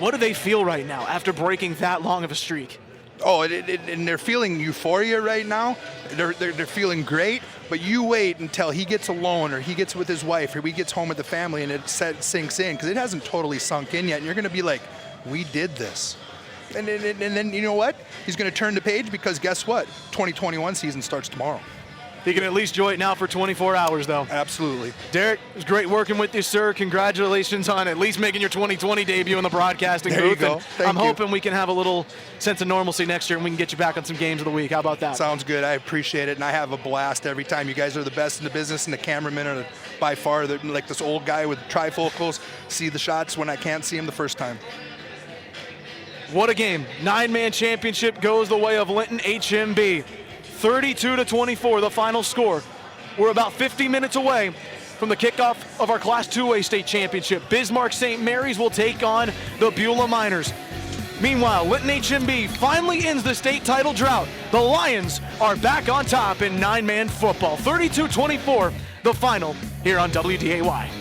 What do they feel right now after breaking that long of a streak? Oh, and they're feeling euphoria right now. They're feeling great, but you wait until he gets alone, or he gets with his wife, or he gets home with the family, and it sinks in, because it hasn't totally sunk in yet. And you're going to be like, we did this. And then you know what? He's going to turn the page, because guess what? 2021 season starts tomorrow. He can at least enjoy it now for 24 hours, though. Absolutely. Derek, it was great working with you, sir. Congratulations on at least making your 2020 debut in the broadcasting There you booth. go. And Thank I'm you. hoping we can have a little sense of normalcy next year and we can get you back on some games of the week. How about that? Sounds good. I appreciate it, and I have a blast every time. You guys are the best in the business, and the cameramen are by far like this old guy with trifocals. See the shots when I can't see them the first time. What a game. 9-man championship goes the way of Linton HMB. 32-24, the final score. We're about 50 minutes away from the kickoff of our Class 2A state championship. Bismarck St. Mary's will take on the Beulah Miners. Meanwhile, Linton HMB finally ends the state title drought. The Lions are back on top in 9-man football. 32-24, the final here on WDAY.